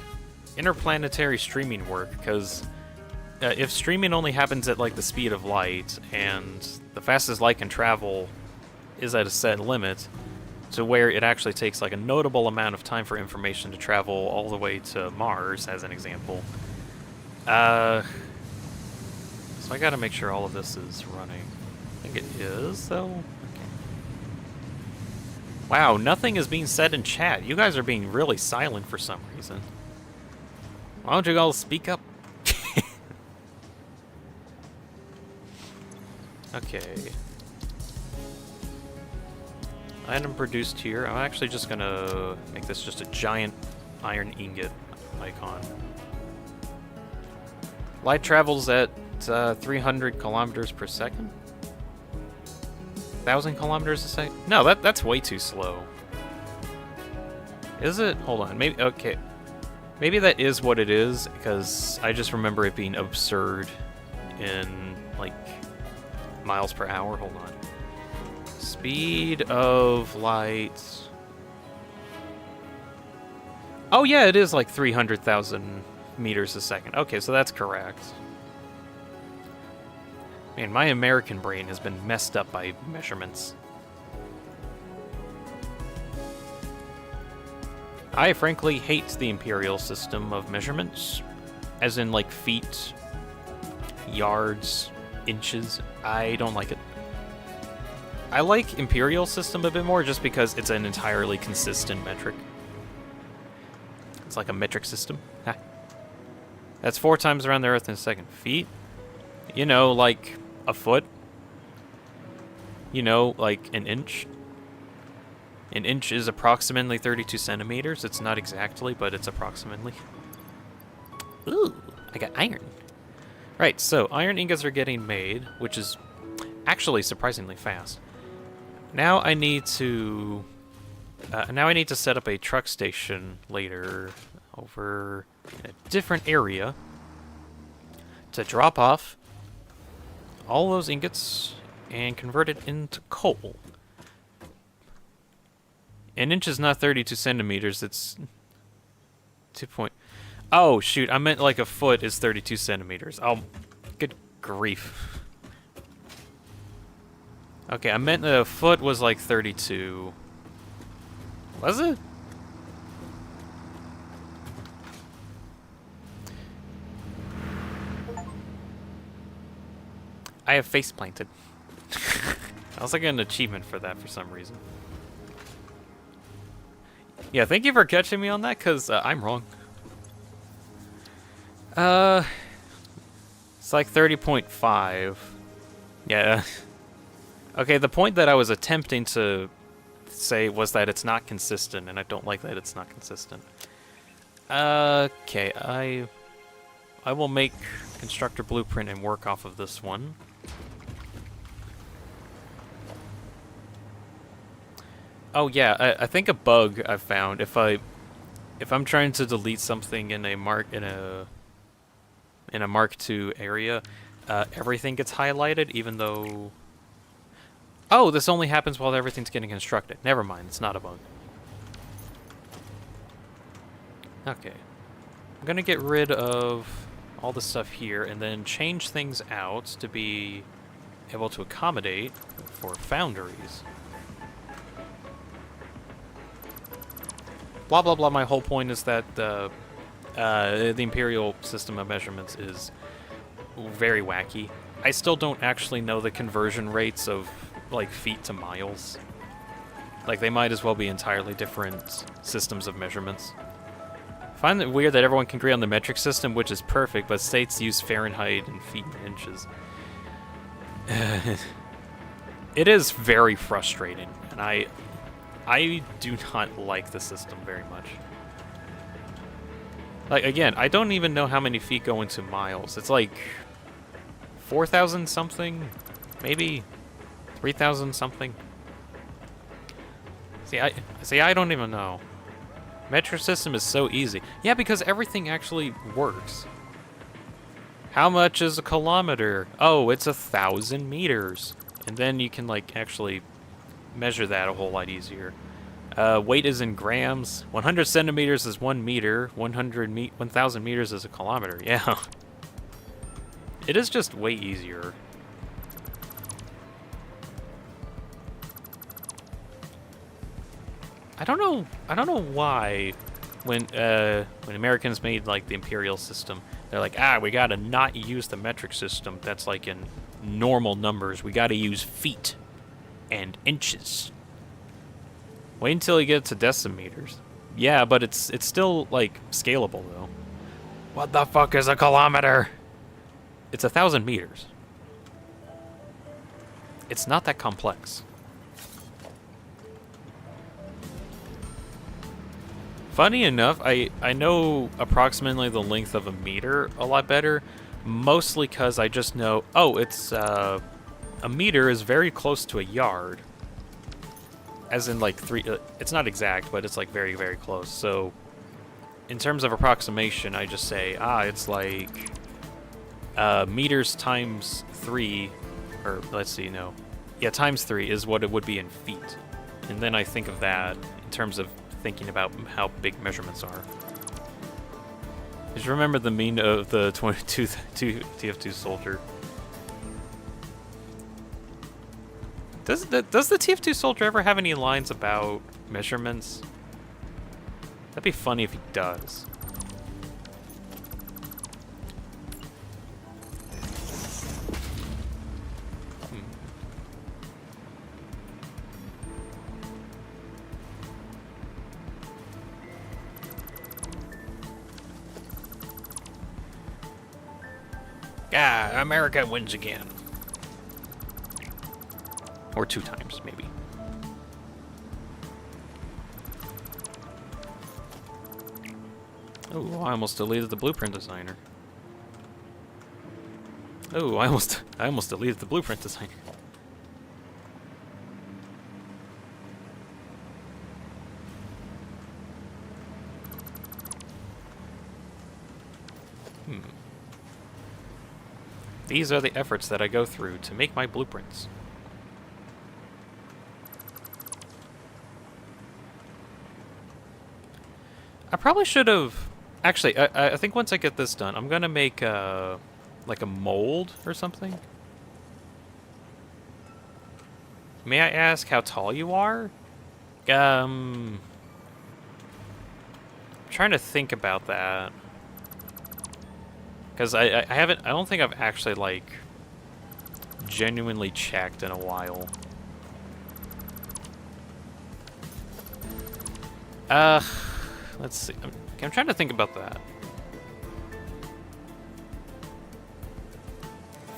Speaker 1: interplanetary streaming work? Because if streaming only happens at, like, the speed of light, and the fastest light can travel is at a set limit, to where it actually takes, like, a notable amount of time for information to travel all the way to Mars, as an example. So I gotta make sure all of this is running. I think it is, though. Wow, nothing is being said in chat. You guys are being really silent for some reason. Why don't you all speak up? Okay. Item produced here. I'm actually just gonna make this just a giant iron ingot icon. Light travels at 300 kilometers per second? 1,000 kilometers a second? No, that's way too slow. Is it? Hold on. Maybe, okay. Maybe that is what it is, because I just remember it being absurd in, like, miles per hour. Hold on. Speed of light. Oh, yeah, it is like 300,000 meters a second. Okay, so that's correct. Man, my American brain has been messed up by measurements. I frankly hate the imperial system of measurements, as in like feet, yards, inches. I don't like it. I like imperial system a bit more just because it's an entirely consistent metric. It's like a metric system. Ha. That's 4 times around the Earth in a second. Feet? You know, like a foot. You know, like an inch. An inch is approximately 32 centimeters. It's not exactly, but it's approximately.
Speaker 2: Ooh, I got iron.
Speaker 1: Right, so iron ingots are getting made, which is actually surprisingly fast. Now I need to set up a truck station later over in a different area to drop off all those ingots and convert it into coal. An inch is not 32 centimeters, it's 2 point... Oh, shoot, I meant like a foot is 32 centimeters. Oh, good grief. Okay, I meant a foot was like 32. Was it? I have face planted. I was like an achievement for that for some reason. Yeah, thank you for catching me on that, because I'm wrong. It's like 30.5. Yeah. Okay, the point that I was attempting to say was that it's not consistent, and I don't like that it's not consistent. Okay, I will make constructor blueprint and work off of this one. Oh yeah, I think a bug I've found if I'm trying to delete something in a Mark II area, everything gets highlighted even though. Oh, this only happens while everything's getting constructed. Never mind, it's not a bug. Okay, I'm gonna get rid of all the stuff here and then change things out to be able to accommodate for foundries. Blah, blah, blah. My whole point is that the imperial system of measurements is very wacky. I still don't actually know the conversion rates of, like, feet to miles. Like, they might as well be entirely different systems of measurements. I find it weird that everyone can agree on the metric system, which is perfect, but states use Fahrenheit and feet and inches. It is very frustrating, and I do not like the system very much. Like, again, I don't even know how many feet go into miles. It's like 4,000 something? Maybe 3,000 something? See, I don't even know. Metric system is so easy. Yeah, because everything actually works. How much is a kilometer? Oh, it's 1,000 meters. And then you can, like, actually measure that a whole lot easier. Weight is in grams. 100 centimeters is 1 meter. 1,000 meters is a kilometer. Yeah. It is just way easier. I don't know why when Americans made like the imperial system, they're like, we gotta not use the metric system that's like in normal numbers. We gotta use feet and inches. Wait until you get to decimeters. Yeah, but it's still like scalable though. What the fuck is a kilometer? It's 1,000 meters. It's not that complex. Funny enough, I know approximately the length of a meter a lot better, mostly because I just know, oh, it's a meter is very close to a yard. As in, like, it's not exact, but it's, like, very, very close. So, in terms of approximation, I just say, it's, like, meters times 3, or, let's see, no. Yeah, times 3 is what it would be in feet. And then I think of that in terms of thinking about how big measurements are. Just remember the meme of the 22 TF2 soldier. Does the TF2 soldier ever have any lines about measurements? That'd be funny if he does. America wins again. Or 2 times, maybe. Oh, I almost deleted the blueprint designer. Oh, I almost deleted the blueprint designer. These are the efforts that I go through to make my blueprints. I probably should have... Actually, I think once I get this done, I'm going to make like a mold or something. May I ask how tall you are? I'm trying to think about that. Because I don't think I've actually, like, genuinely checked in a while. Let's see. I'm trying to think about that.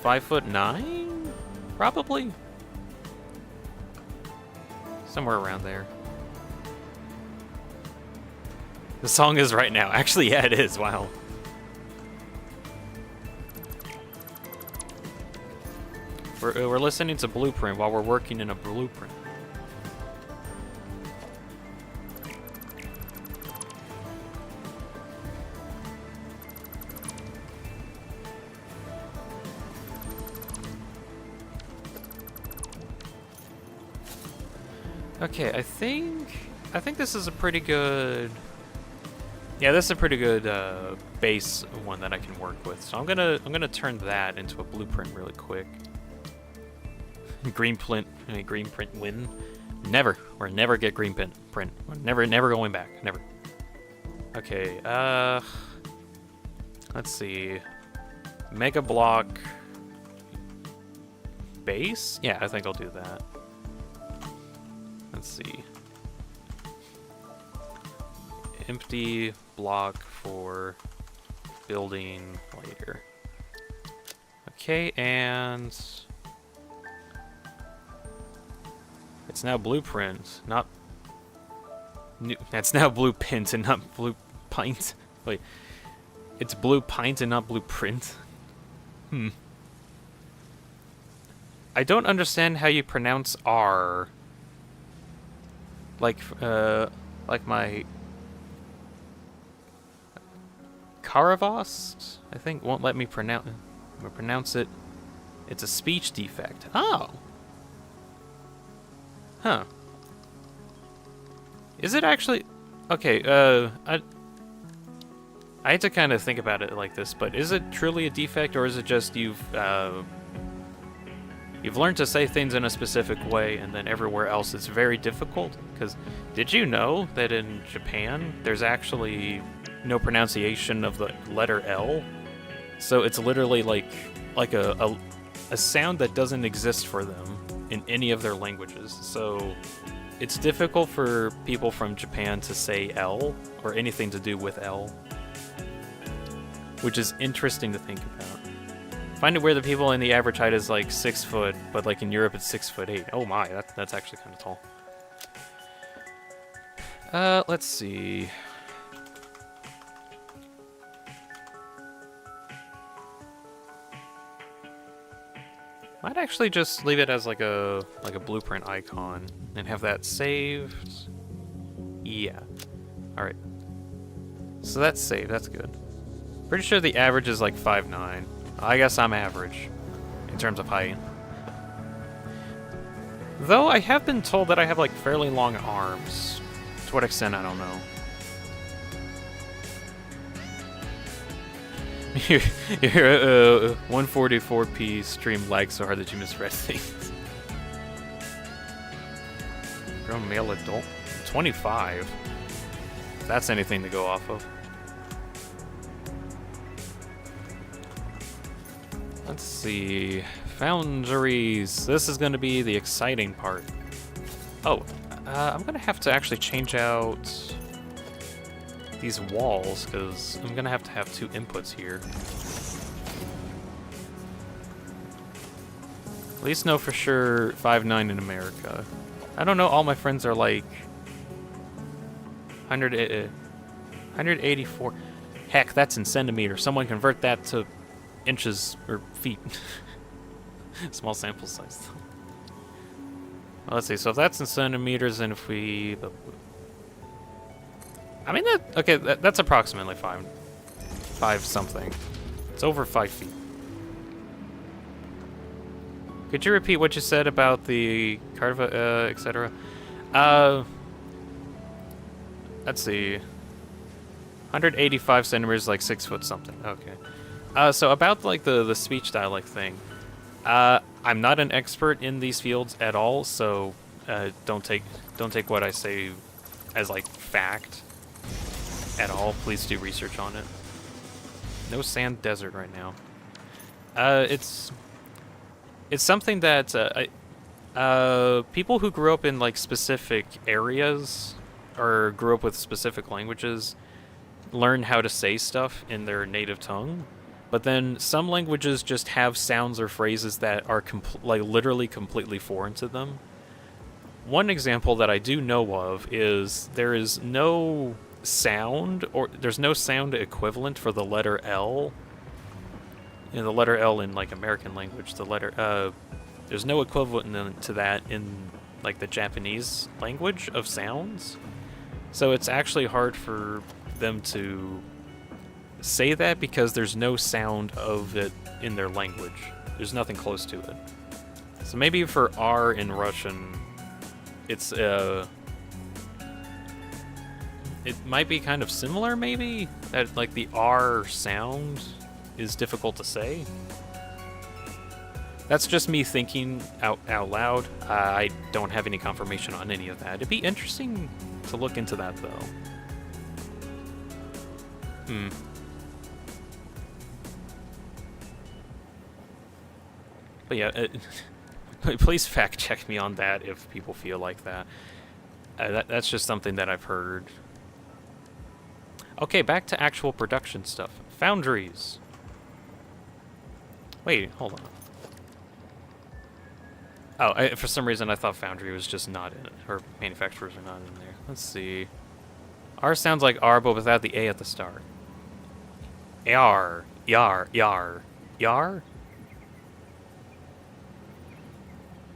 Speaker 1: 5'9"? Probably. Somewhere around there. The song is right now. Actually, yeah, it is. Wow. We're listening to Blueprint while we're working in a blueprint. Okay, I think this is a pretty good... Yeah, this is a pretty good base one that I can work with. So I'm gonna turn that into a blueprint really quick. Green print win. Never. We'll never get green print. We're never going back. Never. Okay, let's see. Mega block base? Yeah, I think I'll do that. Let's see. Empty block for building later. Okay, and it's now blueprint, not new. That's now blue pint and not blue pint. Wait, it's blue pint and not blueprint. I don't understand how you pronounce R. Like my Caravast, I think, won't let me pronounce it. It's a speech defect. Oh. Huh. Is it actually... Okay, I had to kind of think about it like this, but is it truly a defect, or is it just you've learned to say things in a specific way, and then everywhere else it's very difficult? Because did you know that in Japan, there's actually no pronunciation of the letter L? So it's literally like a sound that doesn't exist for them in any of their languages. So it's difficult for people from Japan to say L or anything to do with L, which is interesting to think about. Find it where the people in the average height is like 6 foot, but like in Europe it's 6'8". Oh my, that's actually kind of tall. Let's see. Might actually just leave it as like a blueprint icon and have that saved. Yeah. All right. So that's saved. That's good. Pretty sure the average is like 5'9". I guess I'm average in terms of height. Though I have been told that I have like fairly long arms. To what extent, I don't know. Your 144p stream lags so hard that you misread things. Grown male adult. 25. If that's anything to go off of. Let's see. Foundries. This is going to be the exciting part. Oh, I'm going to have to actually change out these walls, because I'm going to have 2 inputs here. At least know for sure 5'9" in America. I don't know, all my friends are like 184. Heck, that's in centimeters. Someone convert that to inches or feet. Small sample size. Well, let's see, so if that's in centimeters, and if we... I mean, that's approximately 5 something. It's over 5 feet. Could you repeat what you said about the Carva, etc.? Let's see. 185 centimeters, like 6 foot something. Okay. So about like the speech dialect thing. I'm not an expert in these fields at all, so don't take what I say as like fact at all. Please do research on it. No sand desert right now. It's something that people who grew up in like specific areas or grew up with specific languages learn how to say stuff in their native tongue. But then some languages just have sounds or phrases that are like literally completely foreign to them. One example that I do know of is there is no sound, or there's no sound equivalent for the letter L. You know, the letter L in like American language, the letter there's no equivalent to that in like the Japanese language of sounds. So it's actually hard for them to say that because there's no sound of it in their language. There's nothing close to it. So maybe for R in Russian, it's it might be kind of similar, maybe, that like the R sound is difficult to say. That's just me thinking out loud. I don't have any confirmation on any of that. It'd be interesting to look into that, though. But yeah, please fact check me on that if people feel like that. That's just something that I've heard. Okay, back to actual production stuff. Foundries. Wait, hold on. Oh, for some reason I thought Foundry was just not in it, or manufacturers are not in there. Let's see. R sounds like R, but without the A at the start. Yar, yar, yar, yar?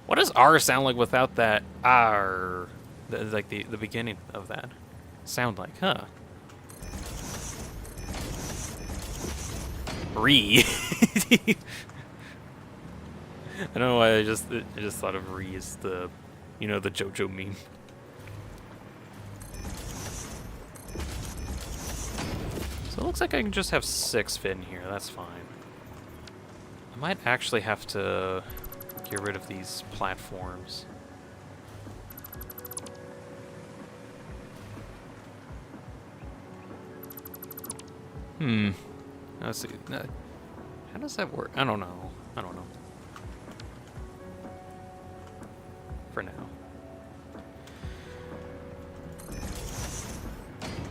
Speaker 1: What does R sound like without that R? Like the beginning of that sound like, huh? Re. I don't know why I just thought of Re as the, you know, the JoJo meme. So it looks like I can just have 6 fit in here. That's fine. I might actually have to get rid of these platforms. Let's see. How does that work? I don't know. For now.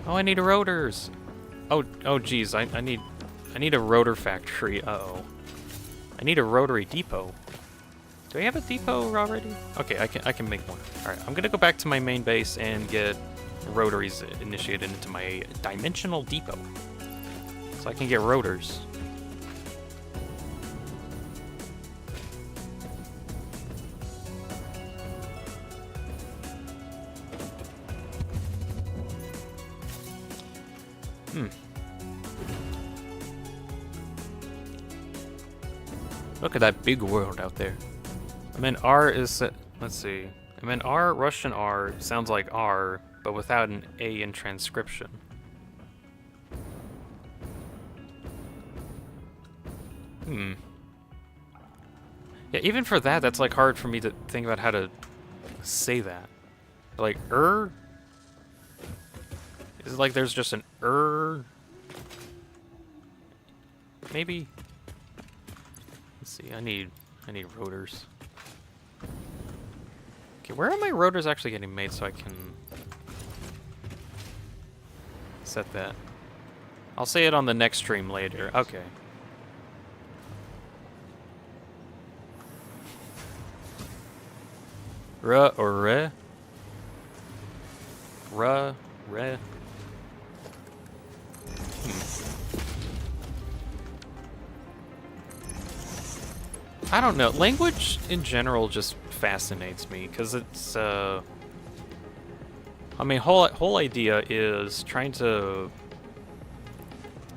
Speaker 1: Oh, I need rotors. Oh, geez. I need a rotor factory. Uh-oh. I need a rotary depot. Do I have a depot already? Okay, I can make one. Alright, I'm gonna go back to my main base and get rotaries initiated into my dimensional depot. So I can get rotors. Look at that big world out there. I mean, R is... let's see. I mean, R, Russian R, sounds like R, but without an A in transcription. Yeah, even for that, that's like hard for me to think about how to say that. Like, Is it like there's just an Maybe? Let's see, I need rotors. Okay, where are my rotors actually getting made so I can set that? I'll say it on the next stream later. Okay. Ruh or re? Ruh, re. I don't know. Language in general just fascinates me because it's. I mean, whole idea is trying to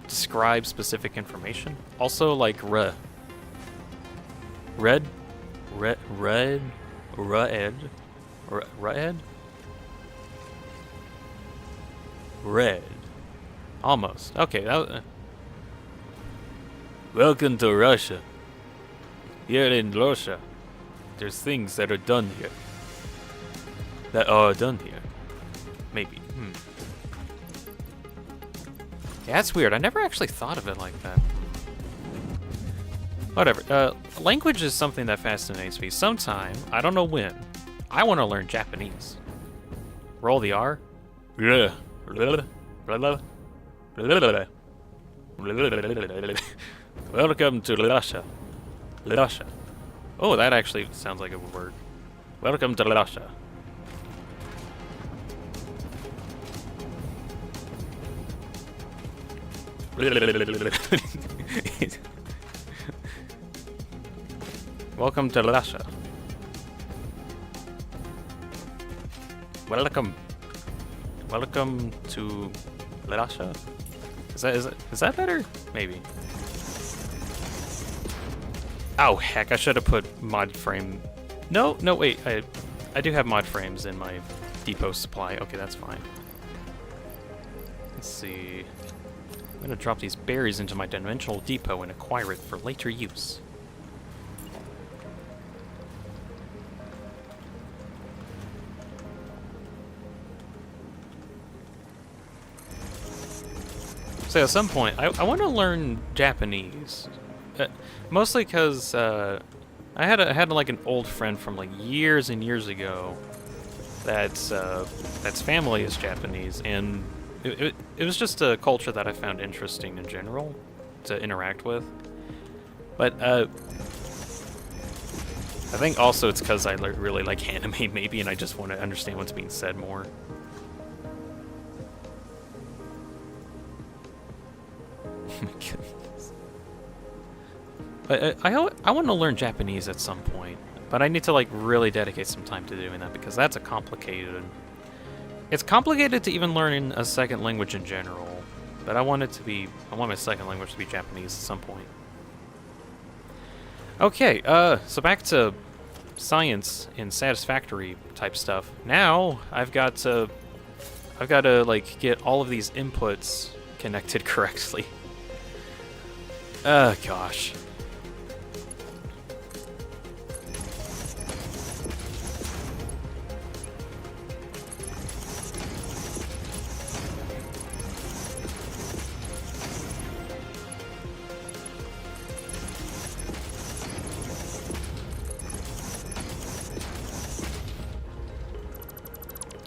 Speaker 1: describe specific information. Also, like red, almost. Okay. Welcome to Russia. Here in Russia, there's things that are done here. Maybe. Yeah, that's weird. I never actually thought of it like that. Whatever. Language is something that fascinates me. Sometime, I don't know when, I want to learn Japanese. Roll the R. Welcome to Russia. Russia. Oh, that actually sounds like a word. Welcome to Russia. Welcome to Russia. Welcome to Russia. Is that better? Maybe. Oh, heck, I should have put mod frame. No, wait, I do have mod frames in my depot supply. Okay, that's fine. Let's see. I'm gonna drop these berries into my dimensional depot and acquire it for later use. So at some point, I want to learn Japanese. Mostly because I had like an old friend from like years and years ago that's family is Japanese, and it was just a culture that I found interesting in general to interact with. But I think also it's because I really like anime maybe, and I just want to understand what's being said more. Oh my goodness. I want to learn Japanese at some point, but I need to like really dedicate some time to doing that because that's it's complicated to even learn a second language in general, but I want my second language to be Japanese at some point. Okay, so back to science and Satisfactory type stuff. Now I've got to like get all of these inputs connected correctly. Gosh.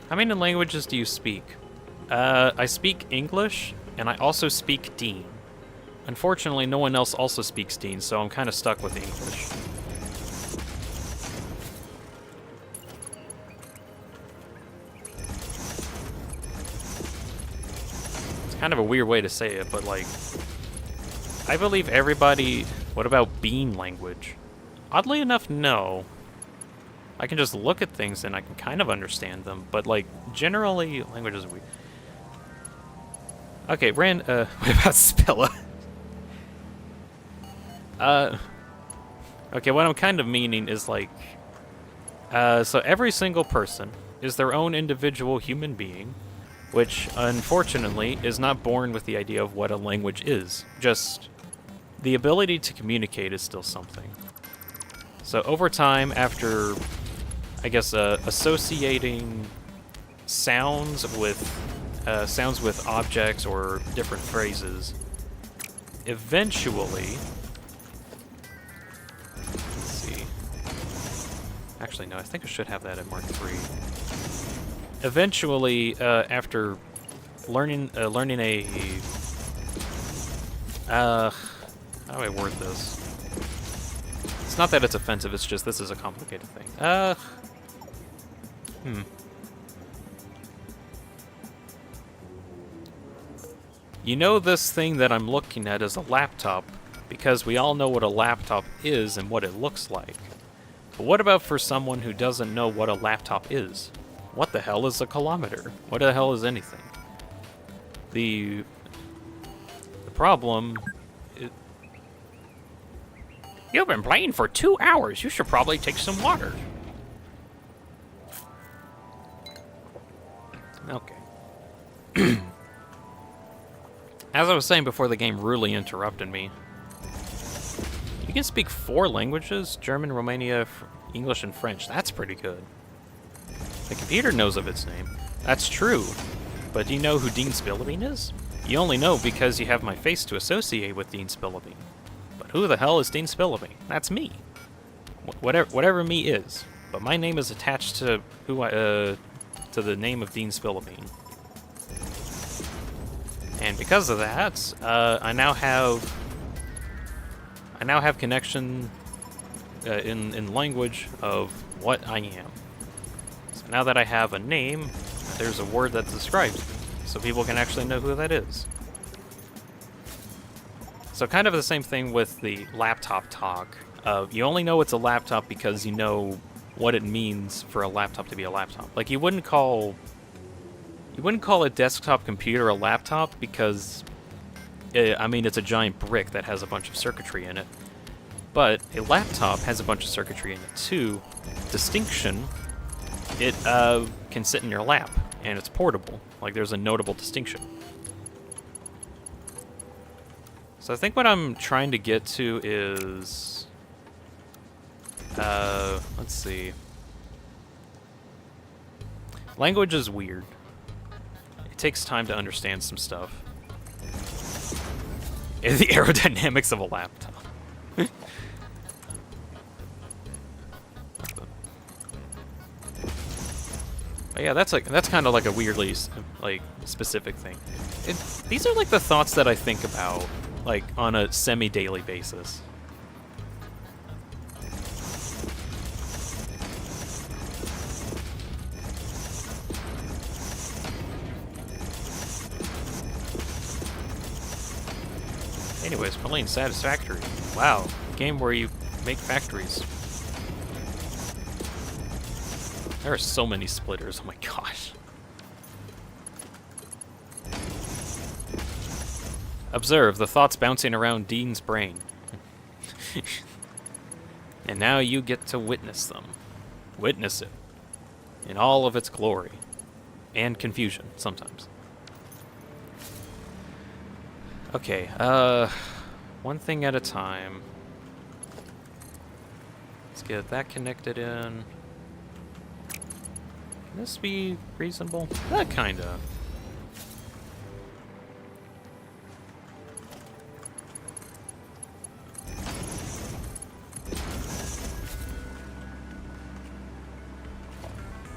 Speaker 1: How many languages do you speak? I speak English, and I also speak Dean. Unfortunately, no one else also speaks Dean, so I'm kind of stuck with English. It's kind of a weird way to say it, but like, I believe everybody... What about Bean language? Oddly enough, no. I can just look at things and I can kind of understand them, but like, generally, language is weird. Okay, what about Spilla? Okay, what I'm kind of meaning is like, so every single person is their own individual human being, which unfortunately is not born with the idea of what a language is. Just the ability to communicate is still something. So over time, after, I guess, associating sounds with objects or different phrases, eventually, let's see. Actually, no, I think I should have that at Mark III. Eventually, after learning a, how do I word this? It's not that it's offensive, it's just this is a complicated thing. You know, this thing that I'm looking at is a laptop, because we all know what a laptop is and what it looks like. But what about for someone who doesn't know what a laptop is? What the hell is a kilometer? What the hell is anything? The problem... You've been playing for 2 hours. You should probably take some water. Okay. As I was saying before the game rudely interrupted me, you can speak 4 languages: German, Romania, English, and French. That's pretty good. The computer knows of its name. That's true. But do you know who DeanSpillaBean is? You only know because you have my face to associate with DeanSpillaBean. But who the hell is DeanSpillaBean? That's me. Whatever me is. But my name is attached to to the name of DeanSpillaBean. And because of that, I now have connection in language of what I am. So now that I have a name, there's a word that describes me, so people can actually know who that is. So kind of the same thing with the laptop talk. You only know it's a laptop because you know what it means for a laptop to be a laptop. Like, you wouldn't call a desktop computer a laptop because, I mean, it's a giant brick that has a bunch of circuitry in it. But a laptop has a bunch of circuitry in it too. Distinction, it can sit in your lap, and it's portable. Like, there's a notable distinction. So I think what I'm trying to get to is, let's see. Language is weird. It takes time to understand some stuff. And the aerodynamics of a laptop. But yeah, that's kind of like a weirdly specific thing. These are like the thoughts that I think about like on a semi-daily basis. Anyways, playing Satisfactory. Wow, a game where you make factories. There are so many splitters, oh my gosh. Observe the thoughts bouncing around Dean's brain. And now you get to witness them. Witness it. In all of its glory. And confusion, sometimes. Okay, one thing at a time. Let's get that connected in. Can this be reasonable? Kinda.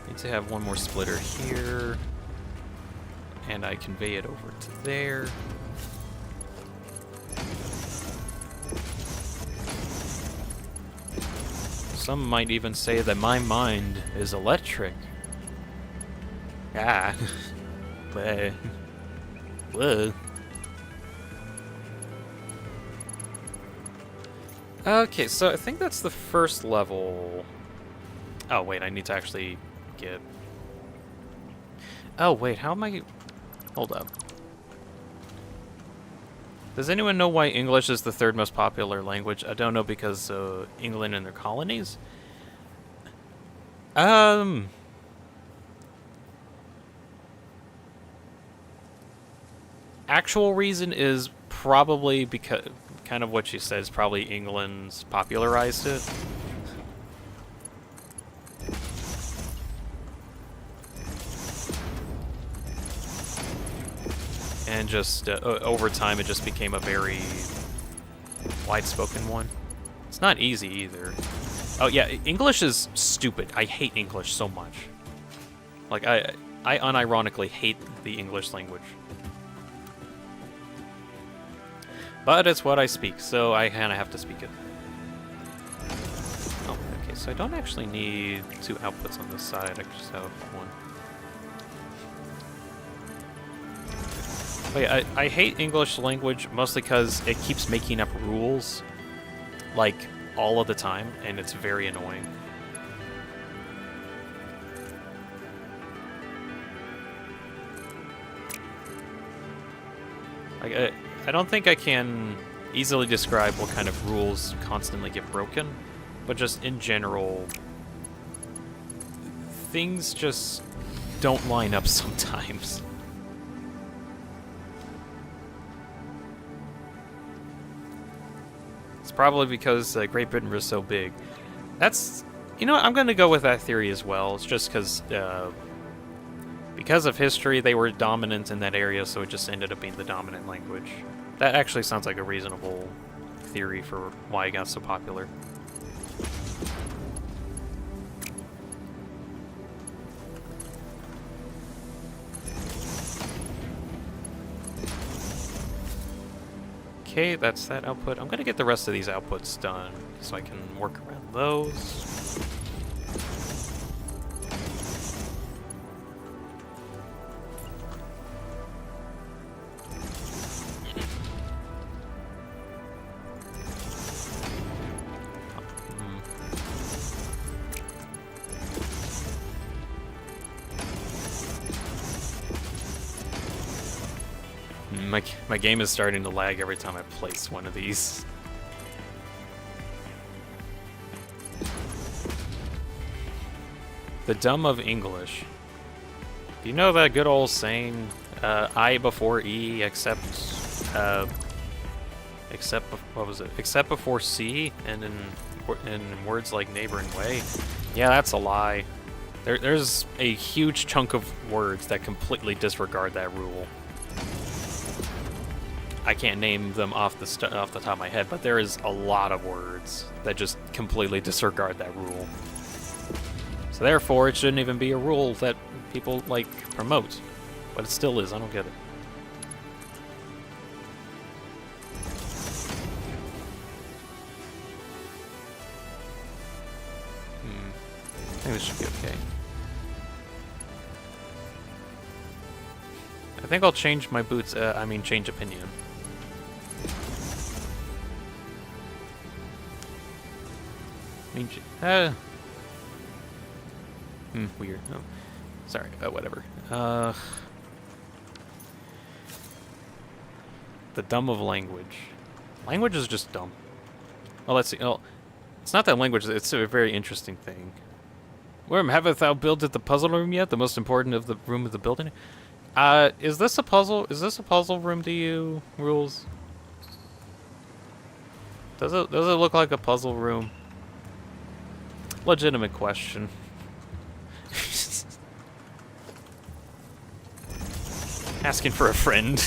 Speaker 1: Need to have one more splitter here. And I convey it over to there. some might even say that my mind is electric. Ah. Bleh. Whoa. Okay, so I think that's the first level. Oh, wait, I need to actually get... Oh, wait, how am I... Hold up. Does anyone know why English is the third most popular language? I don't know, because England and their colonies? Actual reason is probably because... Kind of what she says, probably England's popularized it. And just, over time, it just became a very wide-spoken one. It's not easy, either. Oh, yeah, English is stupid. I hate English so much. Like, I unironically hate the English language. But it's what I speak, so I kind of have to speak it. Oh, okay, so I don't actually need 2 outputs on this side, I just have 1. Wait, I hate English language mostly because it keeps making up rules, like, all of the time, and it's very annoying. Like, I don't think I can easily describe what kind of rules constantly get broken, but just in general, things just don't line up sometimes. It's probably because Great Britain was so big. That's, you know what, I'm going to go with that theory as well. It's just because of history, they were dominant in that area, so it just ended up being the dominant language. That actually sounds like a reasonable theory for why it got so popular. Okay, that's that output. I'm gonna get the rest of these outputs done so I can work around those. My game is starting to lag every time I place one of these. The dumb of English. You know that good old saying, I before E, except what was it? Except before C, and in words like neighbor and way. Yeah, that's a lie. There's a huge chunk of words that completely disregard that rule. I can't name them off the top of my head, but there is a lot of words that just completely disregard that rule. So therefore, it shouldn't even be a rule that people, like, promote. But it still is, I don't get it. I think this should be okay. I think I'll change my boots, change opinion. Weird. Oh, sorry. Whatever. The dumb of language. Language is just dumb. Oh, let's see. Oh, it's not that language. It's a very interesting thing. Worm, haveth thou builded the puzzle room yet? The most important of the room of the building. Is this a puzzle? Is this a puzzle room to you, Rules? Does it look like a puzzle room? Legitimate question. Asking for a friend.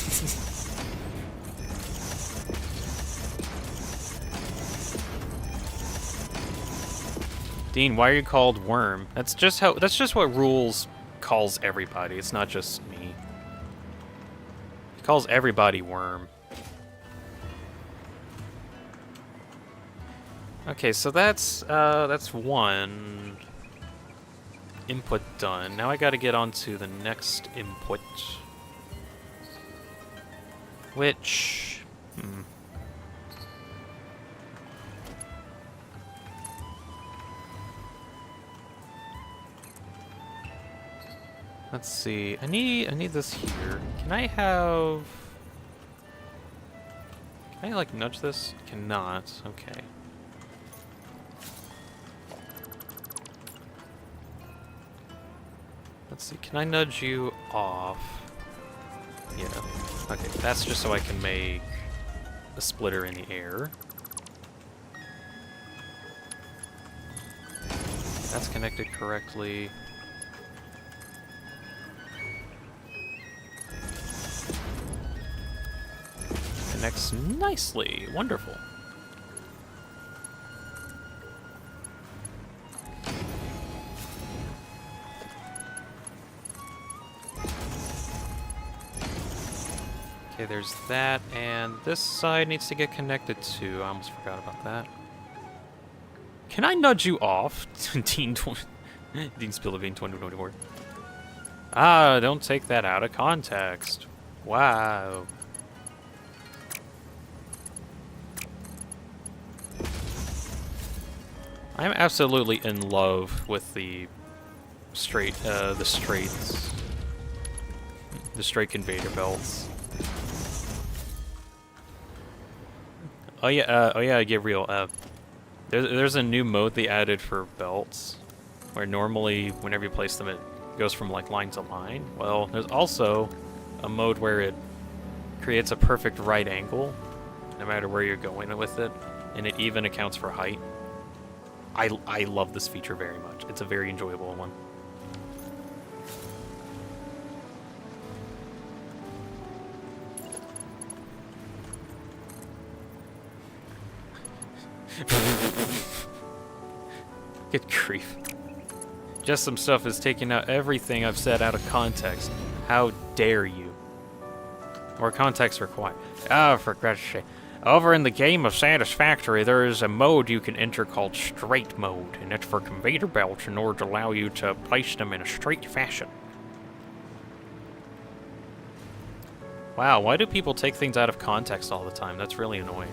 Speaker 1: Dean, why are you called Worm? That's just what Rules calls everybody. It's not just me. He calls everybody Worm. Okay, so that's one input done. Now I gotta get on to the next input. Which... Let's see. I need this here. Can I have... Can I, like, nudge this? Cannot. Okay. Let's see. Can I nudge you off? Yeah. Okay, that's just so I can make a splitter in the air. That's connected correctly. Connects nicely. Wonderful. Okay, there's that, and this side needs to get connected too. I almost forgot about that. Can I nudge you off, DeanSpillaBean 2024? Ah, don't take that out of context. Wow. I'm absolutely in love with the straight conveyor belts. Oh yeah, get real. There's a new mode they added for belts, where normally whenever you place them, it goes from like line to line. Well, there's also a mode where it creates a perfect right angle, no matter where you're going with it, and it even accounts for height. I love this feature very much. It's a very enjoyable one. Good grief. Just some stuff is taking out everything I've said out of context. How dare you? More context required. Ah, for God's sake. Over in the game of Satisfactory, there is a mode you can enter called Straight Mode, and it's for conveyor belts in order to allow you to place them in a straight fashion. Wow, why do people take things out of context all the time? That's really annoying.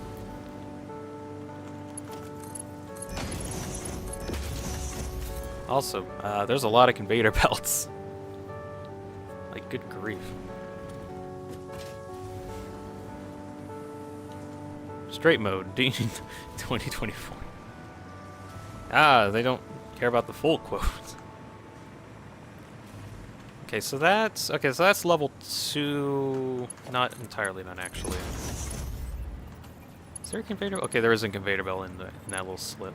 Speaker 1: Also, there's a lot of conveyor belts. Like, good grief. Straight mode, Dean 2024. Ah, they don't care about the full quote. Okay, so that's level 2. Not entirely done, actually. Is there a conveyor belt? Okay, there is a conveyor belt in that little slip.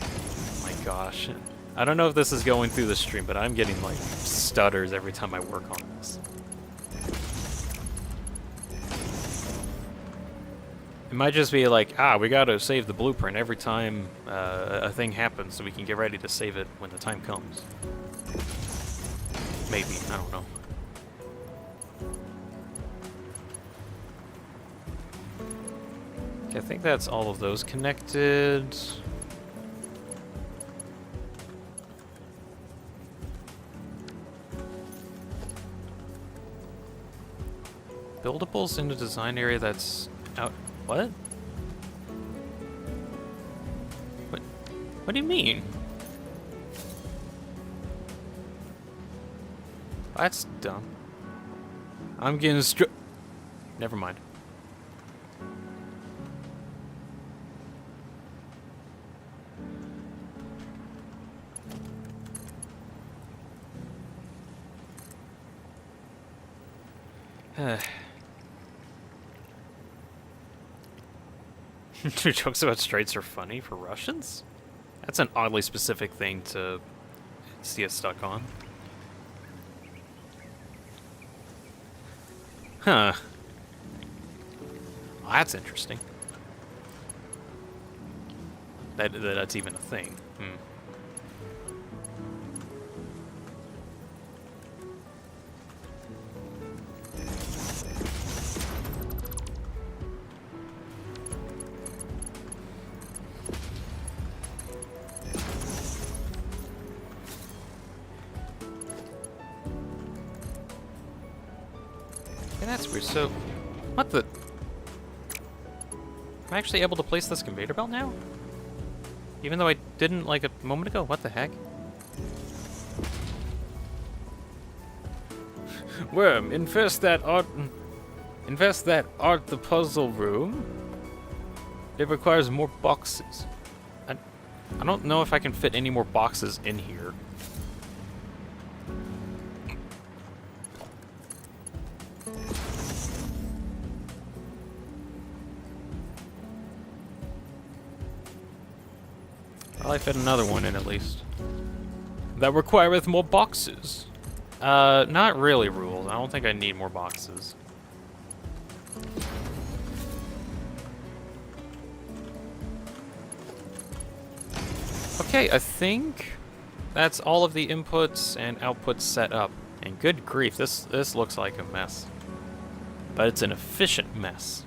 Speaker 1: Oh my gosh. I don't know if this is going through the stream, but I'm getting like stutters every time I work on this. It might just be like, we gotta save the blueprint every time a thing happens so we can get ready to save it when the time comes. Maybe, I don't know. Okay, I think that's all of those connected. Buildables in the design area that's out. What? What do you mean? That's dumb. I'm getting Never mind. Jokes about straights are funny for Russians? That's an oddly specific thing to see us stuck on. Huh. Well, that's interesting. That's even a thing. that's weird. So, what the? Am I actually able to place this conveyor belt now? Even though I didn't like a moment ago? What the heck? Worm, invest that art the puzzle room. It requires more boxes. I don't know if I can fit any more boxes in here. I'll fit another one in at least. That requireth more boxes. Not really, rules. I don't think I need more boxes. Okay, I think that's all of the inputs and outputs set up. And good grief, this looks like a mess. But it's an efficient mess.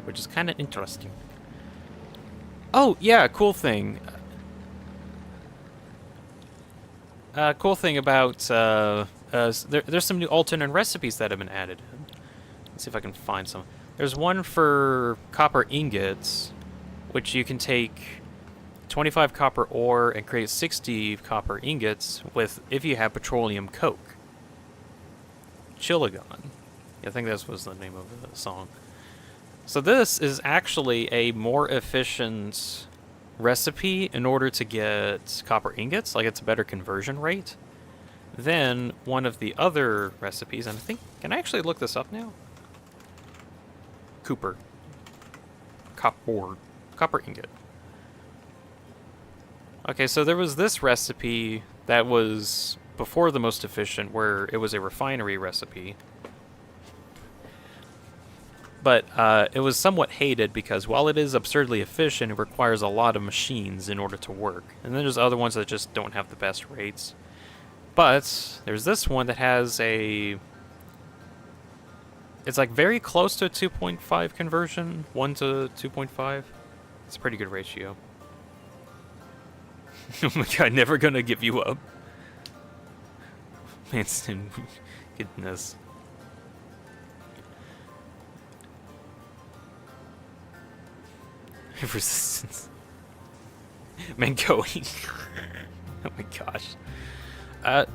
Speaker 1: Which is kind of interesting. Oh, yeah, cool thing. Cool thing about, there's some new alternate recipes that have been added. Let's see if I can find some. There's one for copper ingots, which you can take 25 copper ore and create 60 copper ingots with, if you have petroleum coke. Chillagon. Yeah, I think that was the name of the song. So this is actually a more efficient recipe in order to get copper ingots, like it's a better conversion rate than one of the other recipes. And I think, can I actually look this up now? Copper ingot. Okay, so there was this recipe that was before the most efficient, where it was a refinery recipe. But it was somewhat hated because while it is absurdly efficient, it requires a lot of machines in order to work. And then there's other ones that just don't have the best rates. But there's this one that has a... It's like very close to a 2.5 conversion. 1 to 2.5. It's a pretty good ratio. Oh my god, never gonna give you up. Man, goodness. Resistance. Man, going. Oh my gosh.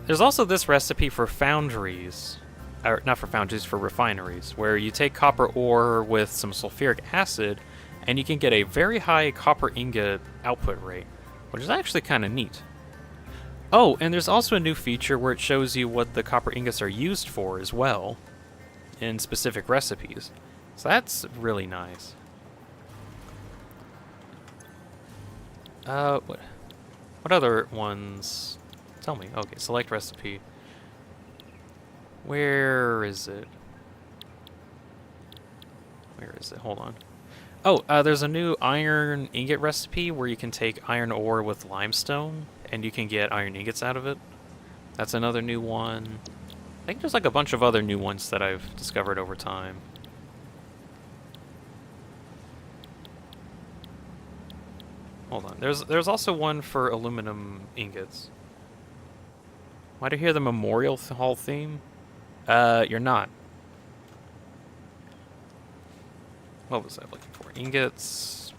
Speaker 1: There's also this recipe for foundries. Or not for foundries, for refineries, where you take copper ore with some sulfuric acid, and you can get a very high copper ingot output rate, which is actually kind of neat. Oh, and there's also a new feature where it shows you what the copper ingots are used for as well, in specific recipes. So that's really nice. What other ones? Tell me. Okay, select recipe. Where is it? Where is it? Hold on. Oh, there's a new iron ingot recipe where you can take iron ore with limestone, and you can get iron ingots out of it. That's another new one. I think there's like a bunch of other new ones that I've discovered over time. Hold on. There's also one for aluminum ingots. Why do you hear the Memorial Hall theme? You're not. What was I looking for? Ingots.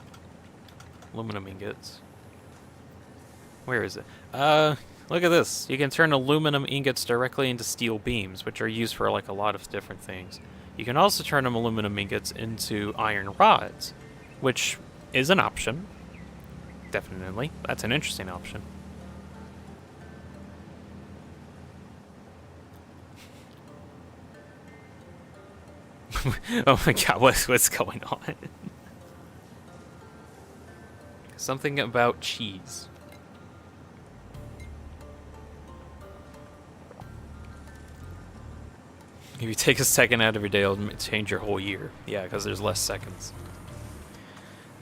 Speaker 1: Aluminum ingots. Where is it? Look at this. You can turn aluminum ingots directly into steel beams, which are used for like a lot of different things. You can also turn them aluminum ingots into iron rods, which is an option. Definitely. That's an interesting option. Oh my god, what's going on? Something about cheese. If you take a second out of your day, it'll change your whole year. Yeah, because there's less seconds.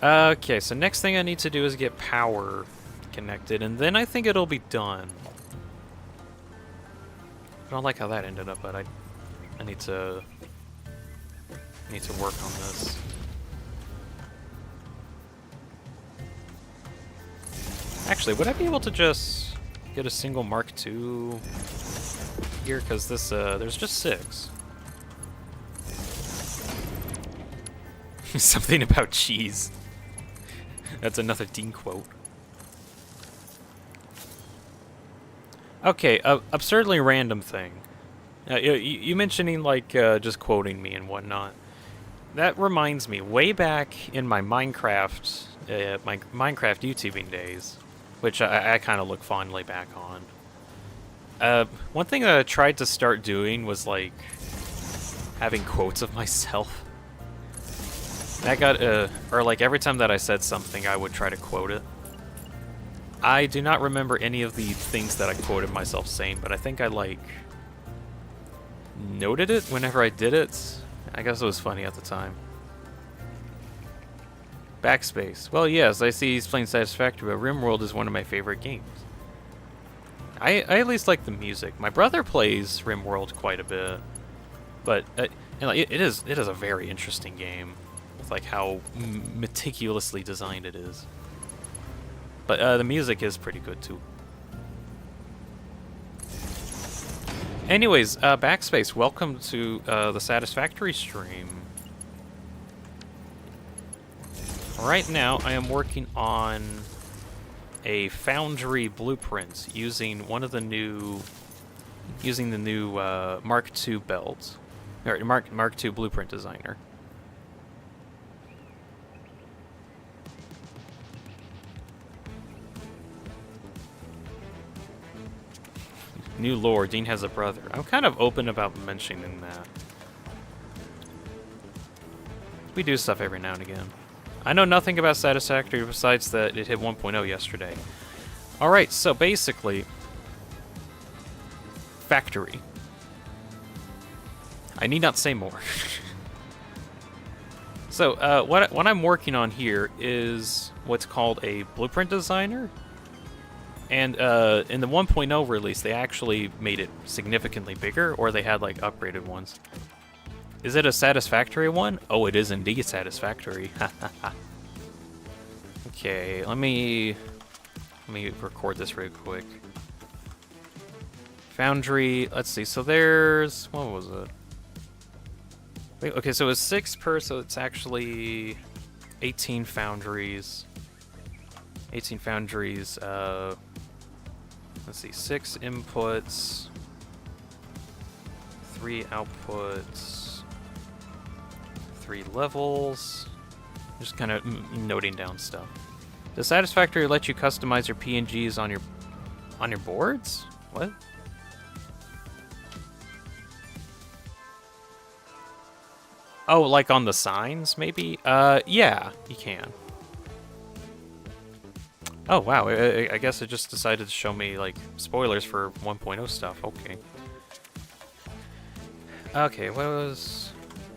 Speaker 1: Okay, so next thing I need to do is get power connected, and then I think it'll be done. I don't like how that ended up, but I need to work on this. Actually, would I be able to just get a single Mark II here? Because this, there's just 6. Something about cheese. That's another Dean quote. Okay, absurdly random thing. You mentioning, like, just quoting me and whatnot. That reminds me, way back in my Minecraft YouTubing days, which I kind of look fondly back on. One thing that I tried to start doing was, like, having quotes of myself. That got, or like every time that I said something, I would try to quote it. I do not remember any of the things that I quoted myself saying, but I think I, like, noted it whenever I did it. I guess it was funny at the time. Backspace. Well, yes, I see he's playing Satisfactory, but RimWorld is one of my favorite games. I at least like the music. My brother plays RimWorld quite a bit, but you know, it is a very interesting game. Like how meticulously designed it is. But the music is pretty good too. Anyways, Backspace, welcome to the Satisfactory stream. Right now, I am working on a Foundry blueprint using the new Mark II belt, or Mark II blueprint designer. New lore, Dean has a brother. I'm kind of open about mentioning that. We do stuff every now and again. I know nothing about Satisfactory besides that it hit 1.0 yesterday. Alright, so basically... Factory. I need not say more. So, what I'm working on here is what's called a blueprint designer. And in the 1.0 release, they actually made it significantly bigger, or they had, like, upgraded ones. Is it a Satisfactory one? Oh, it is indeed Satisfactory. Okay, let me record this real quick. Foundry, let's see, so there's... what was it? Wait, okay, so it's 6 per, so it's actually 18 foundries. 18 foundries, let's see, 6 inputs, 3 outputs, 3 levels. Just kind of noting down stuff. Does Satisfactory let you customize your PNGs on your boards? What? Oh, like on the signs, maybe? Yeah, you can. Oh, wow, I guess it just decided to show me, like, spoilers for 1.0 stuff. Okay. Okay, what was...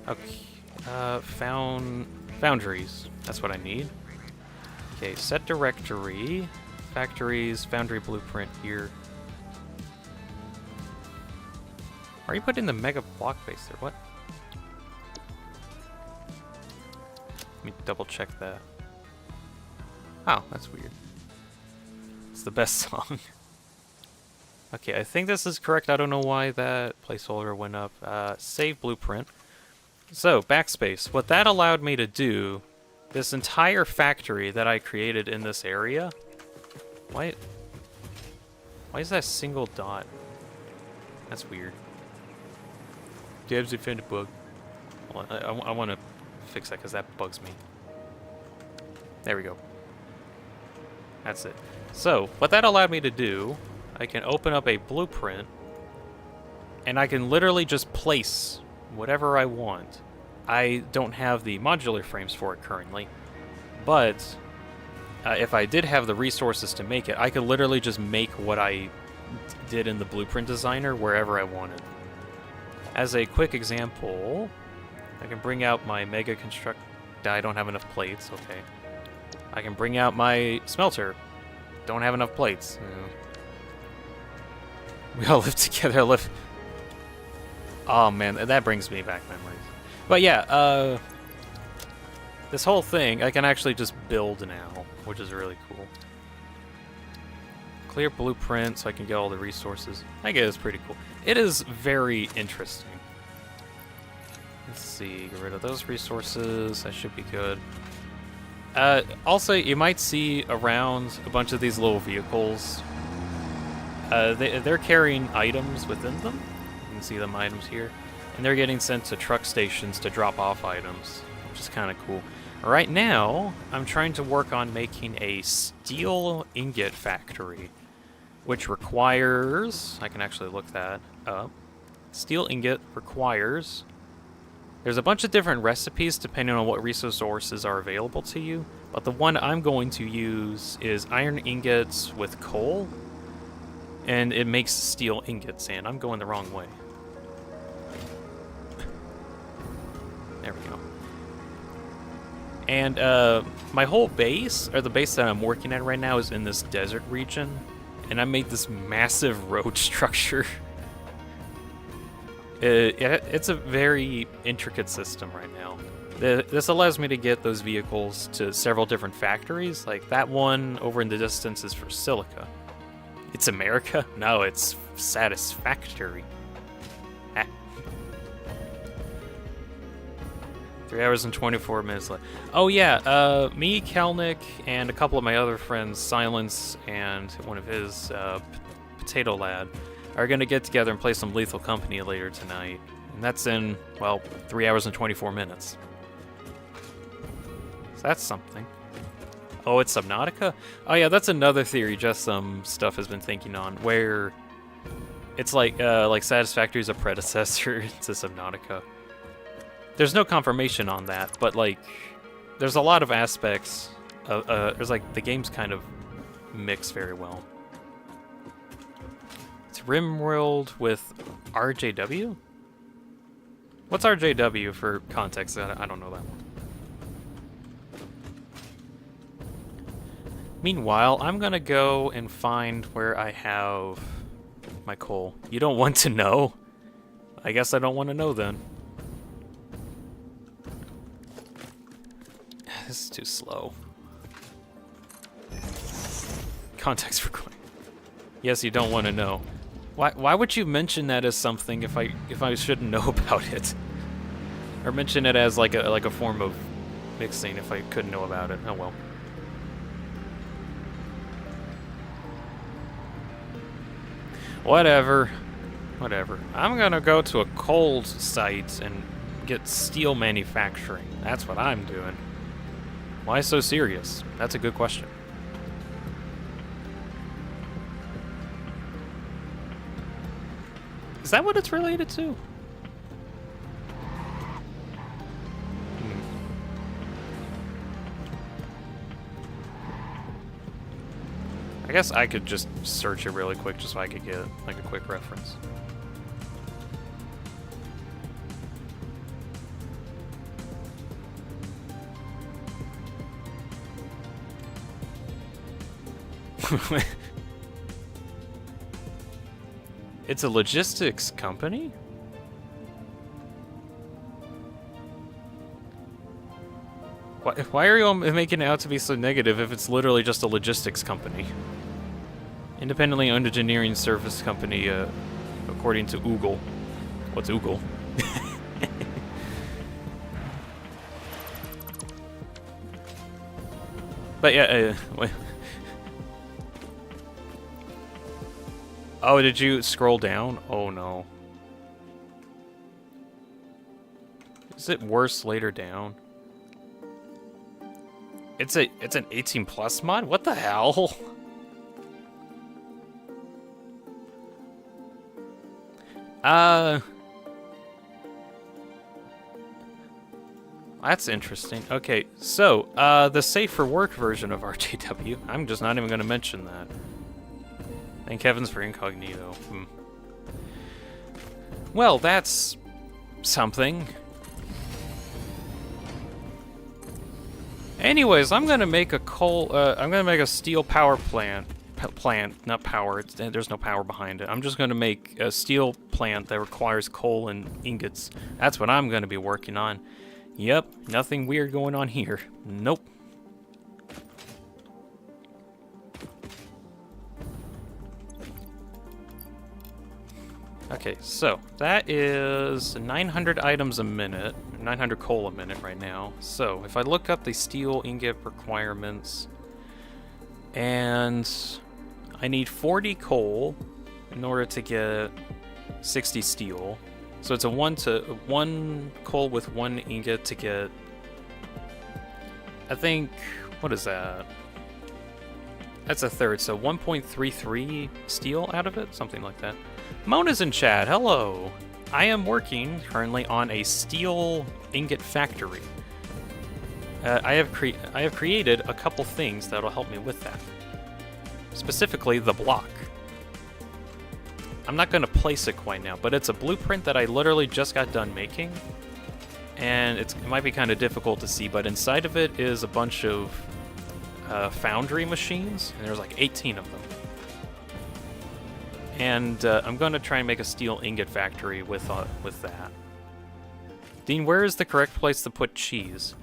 Speaker 1: okay, foundries. That's what I need. Okay, set directory. Factories, foundry blueprint here. Are you putting the mega block base there? What? Let me double check that. Oh, that's weird. It's the best song. Okay, I think this is correct. I don't know why that placeholder went up. Save blueprint. So, backspace. What that allowed me to do, this entire factory that I created in this area... Why is that a single dot? That's weird. Devs found a bug. Hold on, I want to fix that because that bugs me. There we go. That's it. So, what that allowed me to do, I can open up a blueprint, and I can literally just place whatever I want. I don't have the modular frames for it currently, but if I did have the resources to make it, I could literally just make what I did in the blueprint designer wherever I wanted. As a quick example, I can bring out my mega construct... I don't have enough plates, okay. I can bring out my smelter. Don't have enough plates. We all live together, Oh man, that brings me back memories. But yeah, this whole thing, I can actually just build now, which is really cool. Clear blueprint so I can get all the resources. I guess it's pretty cool. It is very interesting. Let's see, get rid of those resources. That should be good. Also, you might see around a bunch of these little vehicles. They're carrying items within them. You can see them items here. And they're getting sent to truck stations to drop off items, which is kind of cool. Right now, I'm trying to work on making a steel ingot factory, which requires... I can actually look that up. Steel ingot requires... There's a bunch of different recipes depending on what resource sources are available to you, but the one I'm going to use is iron ingots with coal, and it makes steel ingots, and I'm going the wrong way. There we go. And my whole base, or the base that I'm working at right now, is in this desert region, and I made this massive road structure. It's a very intricate system right now. This allows me to get those vehicles to several different factories. Like that one over in the distance is for silica. It's America? No, it's Satisfactory. 3 hours and 24 minutes left. Oh yeah, me, Kelnick, and a couple of my other friends, Silence and one of his, Potato Lad, are going to get together and play some Lethal Company later tonight. And that's in, well, 3 hours and 24 minutes. So that's something. Oh, it's Subnautica? Oh yeah, that's another theory just some stuff has been thinking on, where it's like Satisfactory is a predecessor to Subnautica. There's no confirmation on that, but like, there's a lot of aspects of, there's like, the games kind of mix very well. It's RimWorld with RJW? What's RJW for context? I don't know that one. Meanwhile, I'm gonna go and find where I have my coal. You don't want to know? I guess I don't want to know then. This is too slow. Context recording. Yes, you don't want to know. Why would you mention that as something if I shouldn't know about it? Or mention it as like a form of mixing if I couldn't know about it. Oh well. Whatever. I'm gonna go to a coal site and get steel manufacturing. That's what I'm doing. Why so serious? That's a good question. Is that what it's related to? I guess I could just search it really quick just so I could get like a quick reference. It's a logistics company? Why are you all making it out to be so negative if it's literally just a logistics company? Independently owned engineering service company, according to Oogle. What's Oogle? But yeah, wait. Oh, did you scroll down? Oh no. Is it worse later down? It's an 18+ mod? What the hell? That's interesting. Okay, so, the safe for work version of RJW, I'm just not even gonna mention that. Thank heavens for incognito. Well, that's something. Anyways, I'm gonna make a I'm gonna make a steel power plant. Not power. There's no power behind it. I'm just gonna make a steel plant that requires coal and ingots. That's what I'm gonna be working on. Yep, nothing weird going on here. Nope. Okay, so that is 900 items a minute, 900 coal a minute right now. So if I look up the steel ingot requirements, and I need 40 coal in order to get 60 steel. So it's a one coal with 1 ingot to get, I think, what is that? That's a third, so 1.33 steel out of it, something like that. Mona's in chat, hello! I am working currently on a steel ingot factory. I have created a couple things that'll help me with that. Specifically, the block. I'm not going to place it quite now, but it's a blueprint that I literally just got done making. And it might be kind of difficult to see, but inside of it is a bunch of foundry machines, and there's like 18 of them. And I'm going to try and make a steel ingot factory with that. Dean, where is the correct place to put cheese?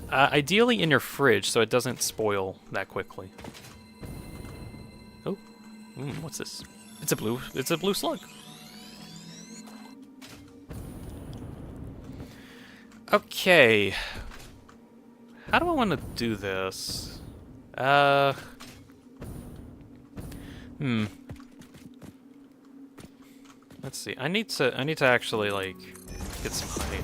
Speaker 1: Ideally in your fridge, so it doesn't spoil that quickly. Oh, what's this? It's a blue slug. Okay. How do I want to do this? Let's see. I need to actually like get some height.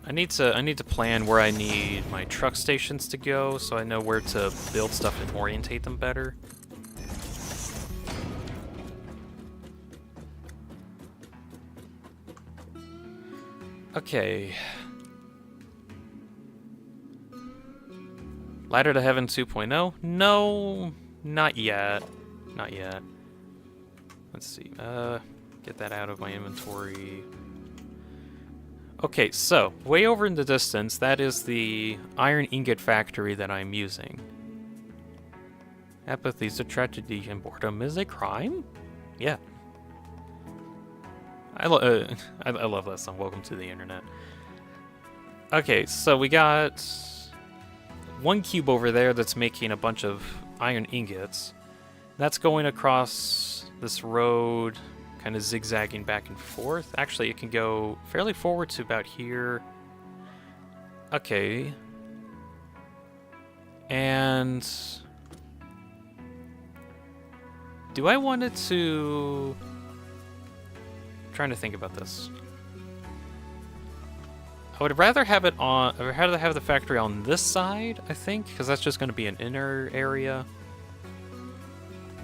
Speaker 1: I need to plan where I need my truck stations to go, so I know where to build stuff and orientate them better. Okay. Ladder to Heaven 2.0? No, not yet. Not yet. Let's see. Get that out of my inventory. Okay, so, way over in the distance, that is the iron ingot factory that I'm using. Apathy is a tragedy and boredom is a crime? Yeah. I love that song, Welcome to the Internet. Okay, so we got one cube over there that's making a bunch of iron ingots. That's going across this road, kind of zigzagging back and forth. Actually, it can go fairly forward to about here. Okay. And do I want it to... I'm trying to think about this. I would rather have it on... I would rather have the factory on this side, I think, because that's just going to be an inner area.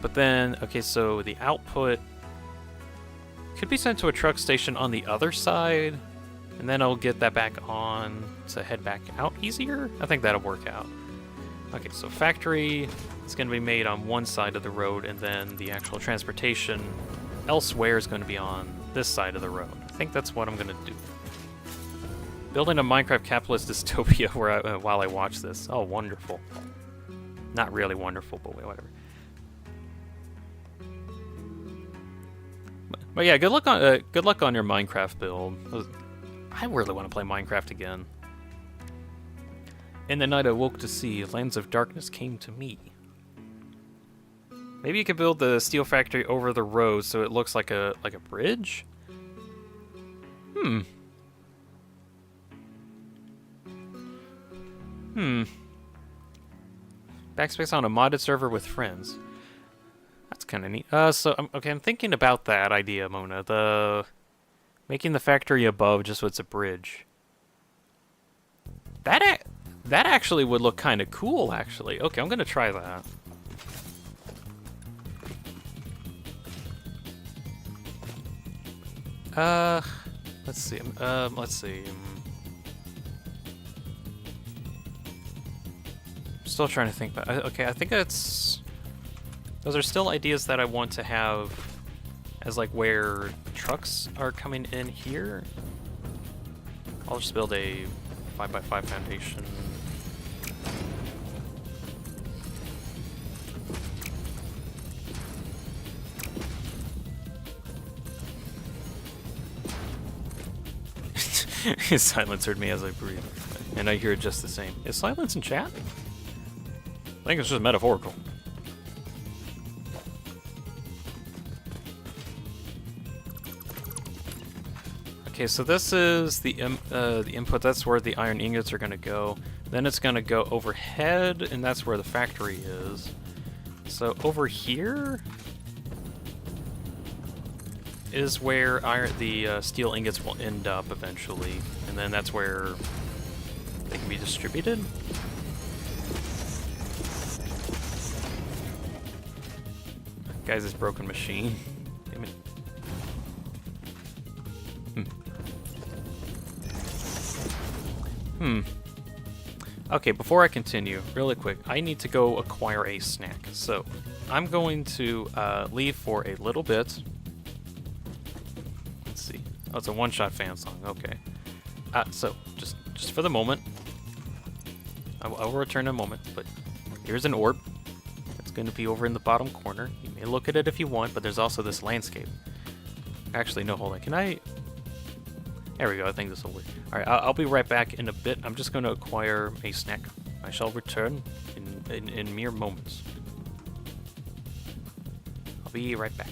Speaker 1: But then, okay, so the output could be sent to a truck station on the other side, and then I'll get that back on to head back out easier. I think that'll work out. Okay, so factory is going to be made on one side of the road, and then the actual transportation elsewhere is going to be on this side of the road. I think that's what I'm going to do. Building a Minecraft capitalist dystopia while I watch this. Oh, wonderful. Not really wonderful, but whatever. But yeah, good luck on your Minecraft build. I really want to play Minecraft again. In the night I woke to see lands of darkness came to me. Maybe you could build the steel factory over the road so it looks like a bridge? Backspace on a modded server with friends. That's kind of neat. Okay, I'm thinking about that idea, Mona. Making the factory above just so it's a bridge. That actually would look kind of cool, actually. Okay, I'm gonna try that. Let's see. Still trying to think about. Okay, I think those are still ideas that I want to have as like where trucks are coming in here. I'll just build a 5x5 foundation. Silence heard me as I breathe, and I hear it just the same. Is silence in chat? I think it's just metaphorical. Okay, so this is the input. That's where the iron ingots are going to go. Then it's going to go overhead, and that's where the factory is. So over here is where the steel ingots will end up eventually, and then that's where they can be distributed. Guys, this broken machine. Damn it. Okay, before I continue, really quick, I need to go acquire a snack. So, I'm going to leave for a little bit. Let's see. Oh, it's a one-shot fan song. Okay. So, just for the moment, I will return in a moment, but here's an orb. It's going to be over in the bottom corner. You may look at it if you want, but there's also this landscape. Actually, no, hold on. Can I... There we go, I think this will work. Alright, I'll be right back in a bit. I'm just going to acquire a snack. I shall return in mere moments. I'll be right back.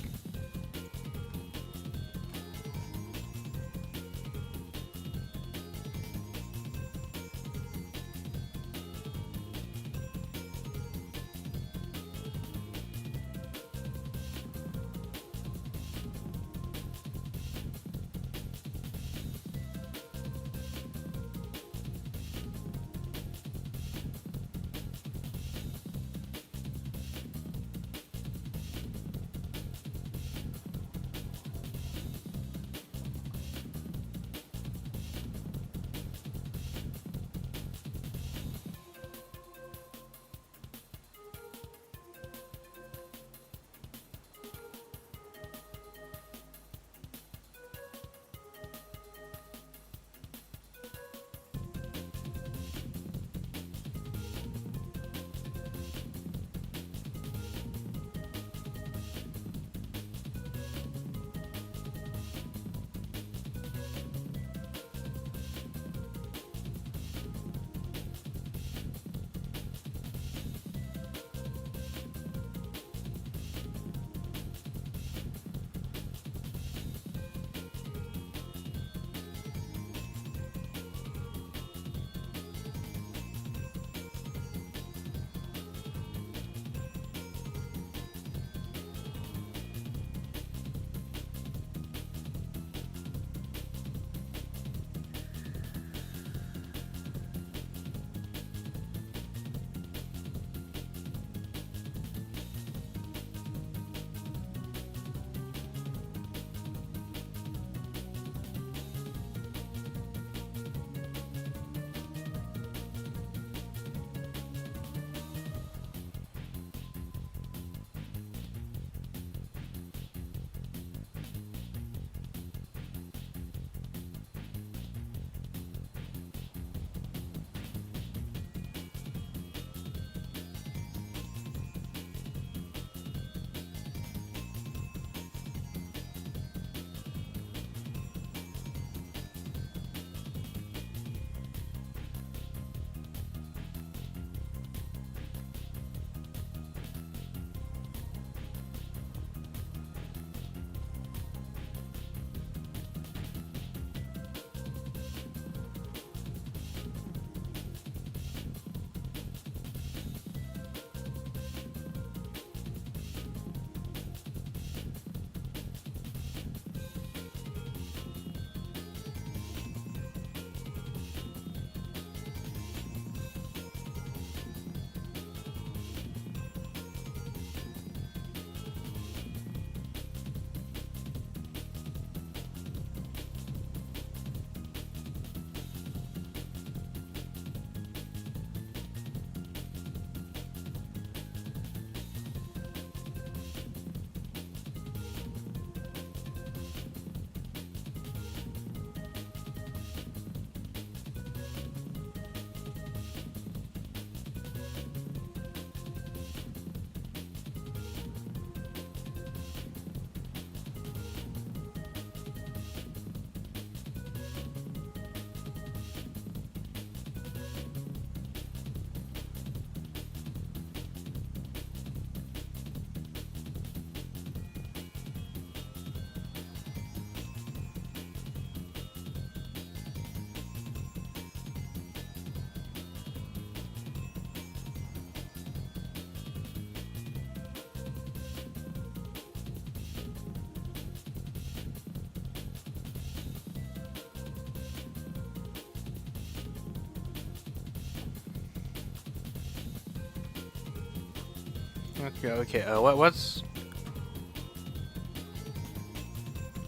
Speaker 1: Okay. What's?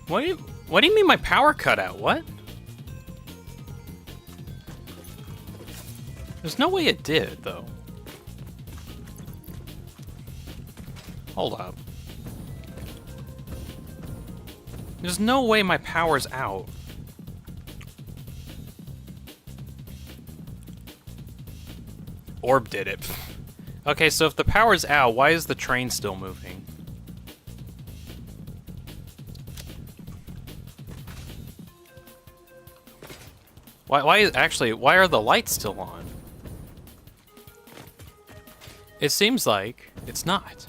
Speaker 1: What do you mean my power cut out? What? There's no way it did, though. Hold up. There's no way my power's out. Orb did it. Okay, so if the power's out, why is the train still moving? Why are the lights still on? It seems like it's not.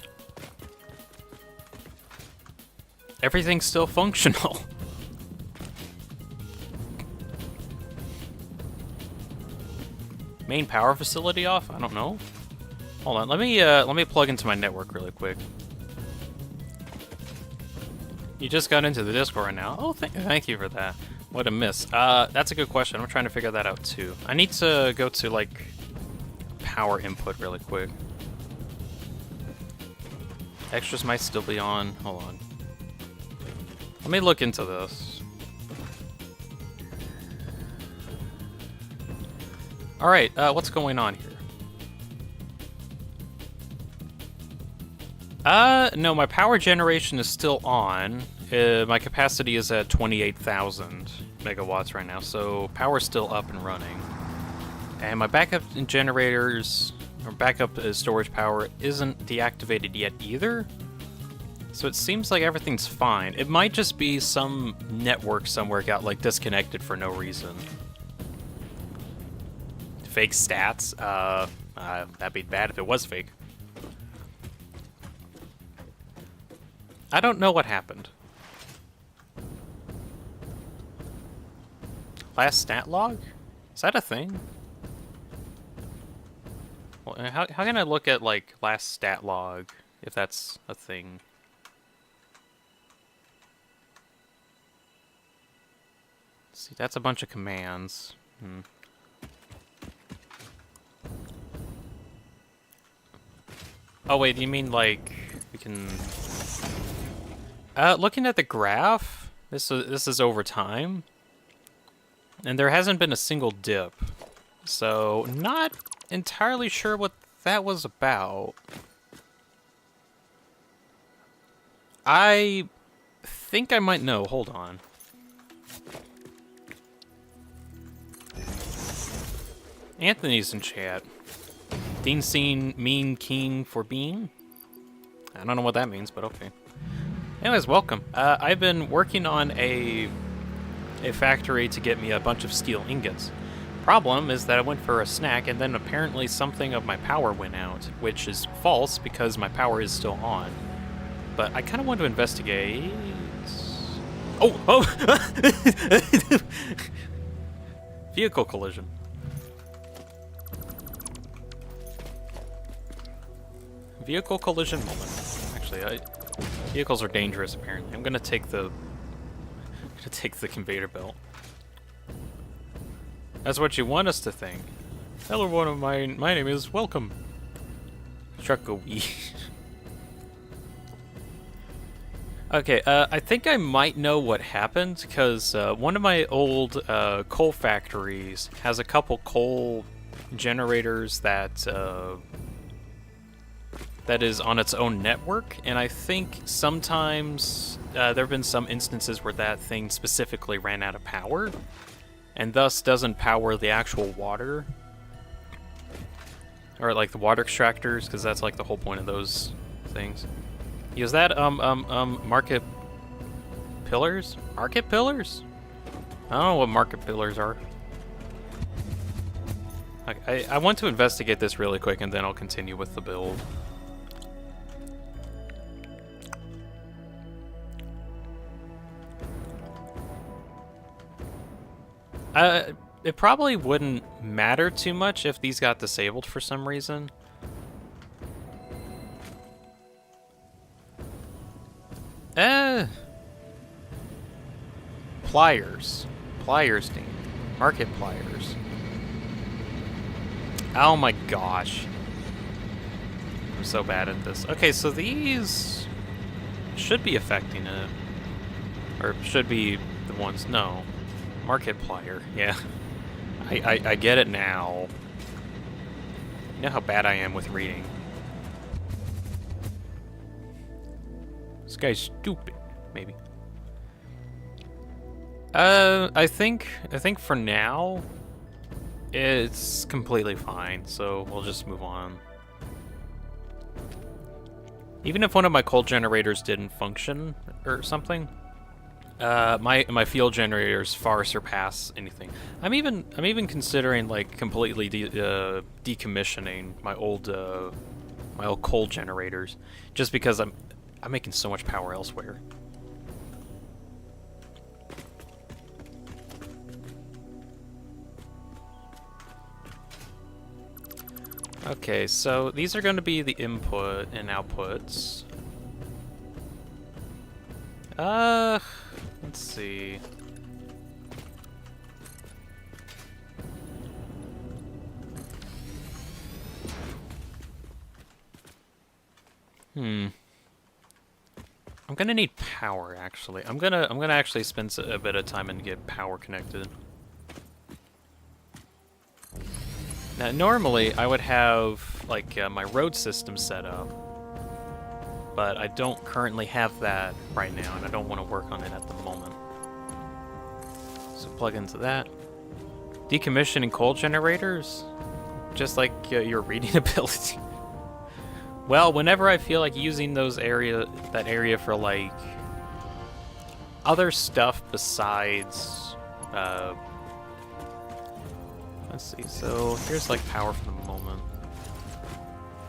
Speaker 1: Everything's still functional. Main power facility off? I don't know. Hold on, let me plug into my network really quick. You just got into the Discord right now. Oh, thank you for that. What a miss. That's a good question. I'm trying to figure that out too. I need to go to like power input really quick. Extras might still be on. Hold on. Let me look into this. Alright, what's going on here? No, my power generation is still on. My capacity is at 28,000 megawatts right now, so power's still up and running. And my backup generators, or backup storage power, isn't deactivated yet either. So it seems like everything's fine. It might just be some network somewhere got like disconnected for no reason. Fake stats? That'd be bad if it was fake. I don't know what happened. Last stat log? Is that a thing? Well, how can I look at like last stat log if that's a thing? See, that's a bunch of commands. Oh wait, you mean like we can? Looking at the graph, this is over time, and there hasn't been a single dip, so not entirely sure what that was about. I think I might know. Hold on. Anthony's in chat. DeanSpillaBean King for Bean? I don't know what that means, but okay. Anyways, welcome. I've been working on a factory to get me a bunch of steel ingots. Problem is that I went for a snack and then apparently something of my power went out, which is false because my power is still on. But I kind of want to investigate... Oh! Vehicle collision. Vehicle collision moment. Actually, vehicles are dangerous. Apparently, I'm gonna take the conveyor belt. That's what you want us to think. Hello, everyone. My name is Welcome. Truckawee. Okay, I think I might know what happened because one of my old coal factories has a couple coal generators that is on its own network, and I think sometimes there have been some instances where that thing specifically ran out of power, and thus doesn't power the actual water, or like the water extractors, because that's like the whole point of those things. Is that market pillars? Market pillars? I don't know what market pillars are. I want to investigate this really quick, and then I'll continue with the build. It probably wouldn't matter too much if these got disabled for some reason. Pliers. Pliers, Dean. Market pliers. Oh my gosh. I'm so bad at this. Okay, so these should be affecting it. Or should be the ones, no. Markiplier, yeah. I get it now. You know how bad I am with reading. This guy's stupid, maybe. I think for now, it's completely fine, so we'll just move on. Even if one of my coal generators didn't function or something, my fuel generators far surpass anything. I'm even considering like completely decommissioning my old coal generators, just because I'm making so much power elsewhere. Okay, so these are going to be the input and outputs. Let's see. I'm gonna need power, actually. I'm gonna actually spend a bit of time and get power connected. Now, normally I would have like my road system set up, but I don't currently have that right now, and I don't want to work on it at the moment. So plug into that. Decommissioning coal generators, just like your reading ability. Well, whenever I feel like using that area for like other stuff besides, let's see. So here's like power for the moment.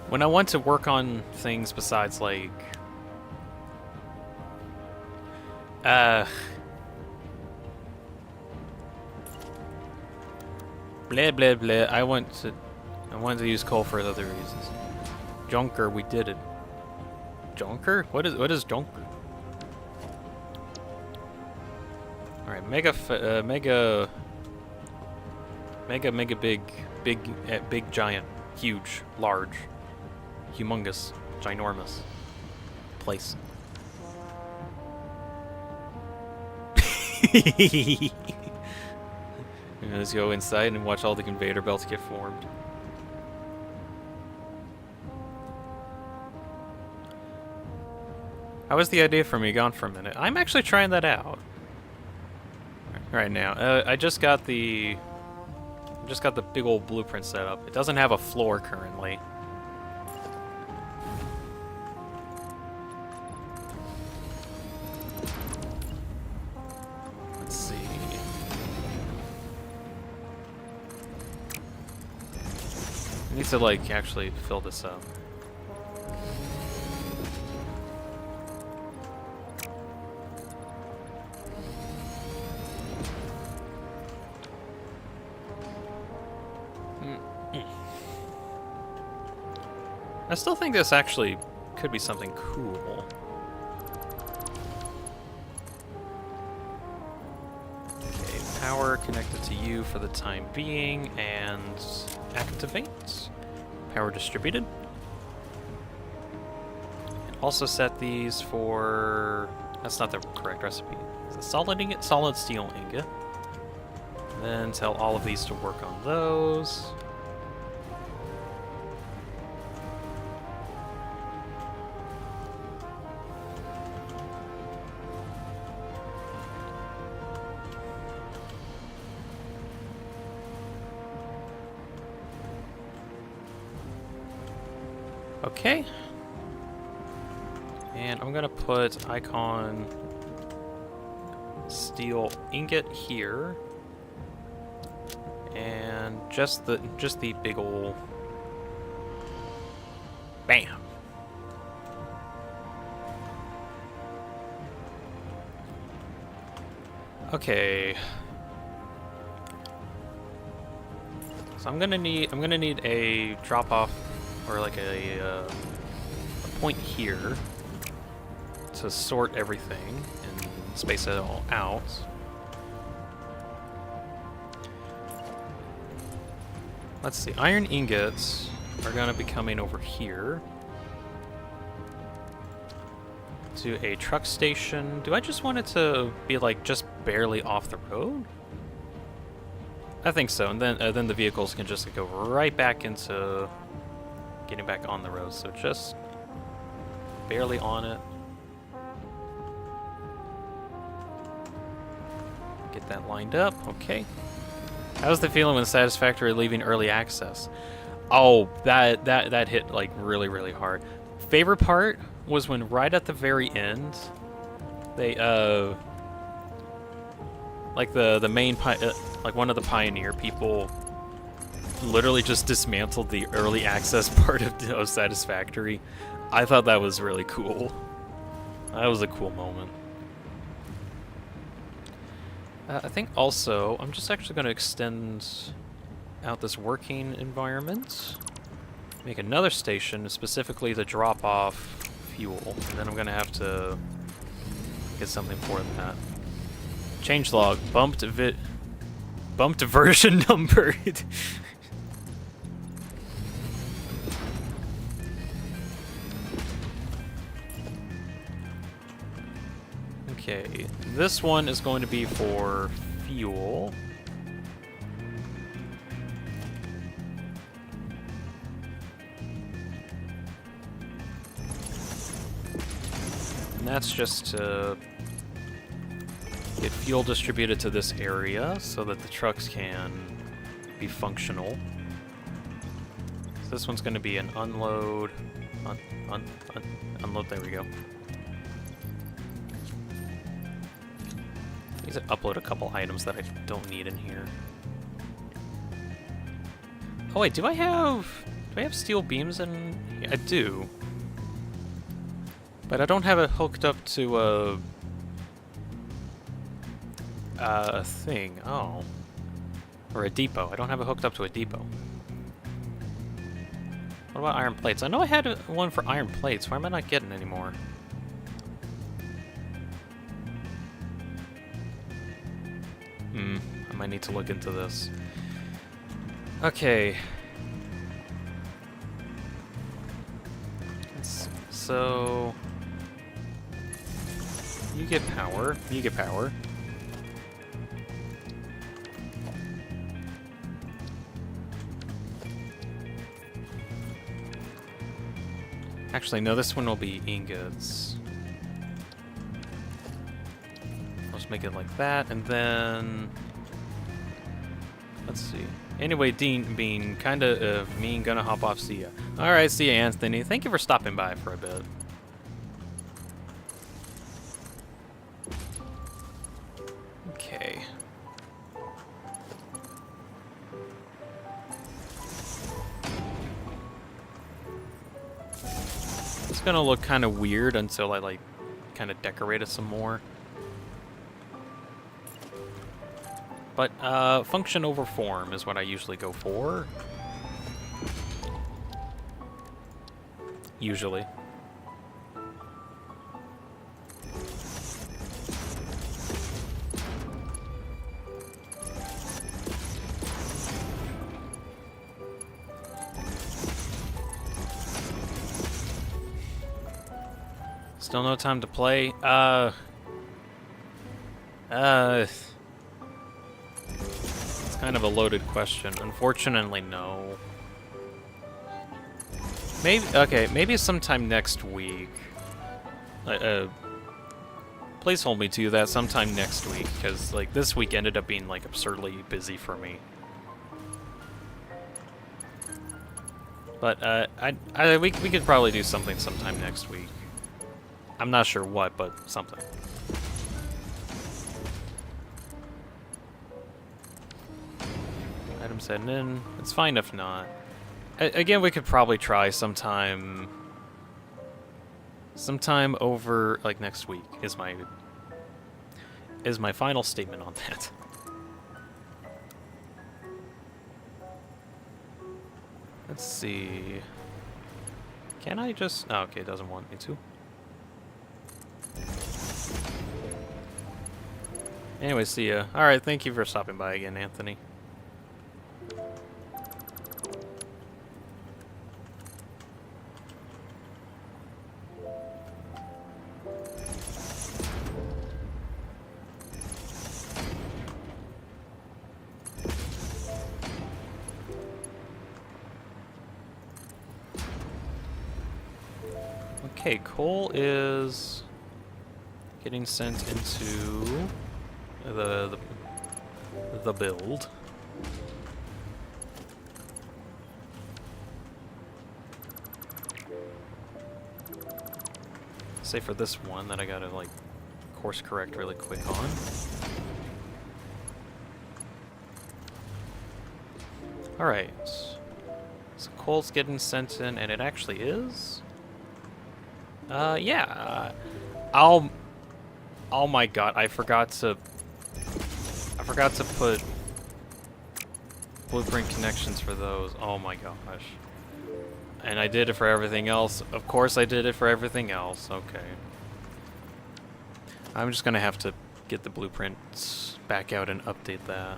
Speaker 1: When I want to work on things besides like, blah blah blah. I wanted to use coal for other reasons. Junker, we did it. Junker? What is Junker? All right, mega big giant, huge, large, humongous, ginormous place. Let's go inside and watch all the conveyor belts get formed. How was the idea for me gone for a minute? I'm actually trying that out right now. I just got the big old blueprint set up. It doesn't have a floor currently. Let's see. I need to like actually fill this up. I still think this actually could be something cool. Okay, power connected to you for the time being, and activate. Power distributed. And also set these for... That's not the correct recipe. It's a solid ingot, solid steel ingot. Then tell all of these to work on those. Okay, and I'm gonna put icon steel ingot here, and just the big ol' bam. Okay, so I'm gonna need a drop off. Or like a point here to sort everything and space it all out. Let's see, iron ingots are gonna be coming over here. to a truck station. Do I just want it to be like just barely off the road? I think so, and then the vehicles can just go right back into getting back on the road. So just barely on it. Get that lined up. Okay. How's the feeling when Satisfactory leaving early access? Oh, that hit like really hard. Favorite part was when right at the very end, they like the main like one of the pioneer people literally just dismantled the early access part of Satisfactory. I thought that was really cool. That was a cool moment. I think also, I'm just actually going to extend out this working environment. Make another station specifically to drop off fuel. And then I'm going to have to get something for that. Changelog, bumped version number. Okay, this one is going to be for fuel. And that's just to get fuel distributed to this area so that the trucks can be functional. So this one's going to be an unload, unload, there we go. I need to upload a couple items that I don't need in here. Oh wait, do I have steel beams in? Yeah, I do. But I don't have it hooked up to a thing. Oh. Or a depot. I don't have it hooked up to a depot. What about iron plates? I know I had one for iron plates. Why am I not getting any more? I might need to look into this. Okay. So... You get power. You get power. Actually, no, this one will be ingots. Let's make it like that, and then... Let's see. Anyway, DeanSpillaBean, kinda mean, gonna hop off, see ya. Alright, see ya, Anthony. Thank you for stopping by for a bit. Okay. It's gonna look kind of weird until I, like, kind of decorate it some more. But, function over form is what I usually go for. Usually. Still no time to play? It's kind of a loaded question. Unfortunately, no. Maybe sometime next week. Please hold me to that sometime next week, because like this week ended up being like absurdly busy for me. But we could probably do something sometime next week. I'm not sure what, but something. Items heading in. It's fine if not. Again, we could probably try sometime over like next week is my final statement on that. Let's see. Can I just... Oh, okay, it doesn't want me to. Anyway, see ya. Alright, thank you for stopping by again, Anthony. Okay, coal is getting sent into the build. Say for this one that I gotta like course correct really quick on. Alright. So coal's getting sent in, and it actually is? Yeah. Oh my god, I forgot to put blueprint connections for those. Oh my gosh. And I did it for everything else. Of course I did it for everything else. Okay. I'm just gonna have to get the blueprints back out and update that.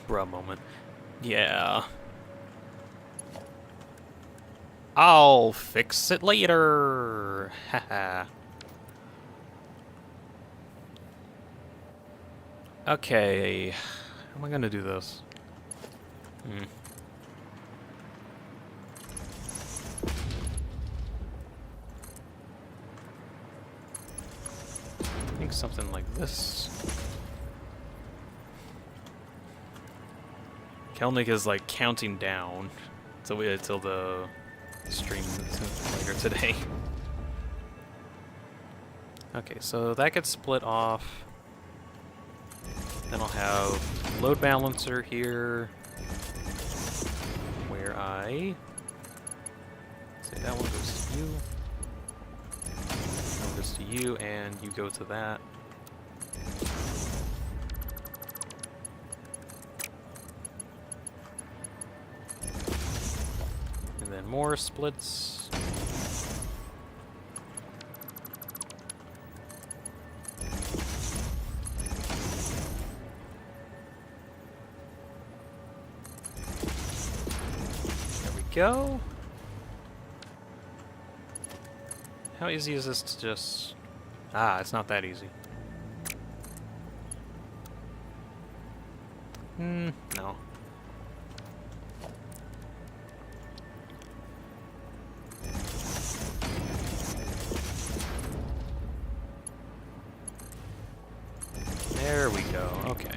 Speaker 1: Bruh moment. Yeah. I'll fix it later. Haha. Okay. How am I gonna do this? I think something like this. Kelnick is like counting down until the stream later today. Okay, so that gets split off. Then I'll have load balancer here, where I say that one goes to you, that one goes to you, and you go to that. And then more splits. Go. How easy is this to just... Ah, it's not that easy. No. There we go, okay.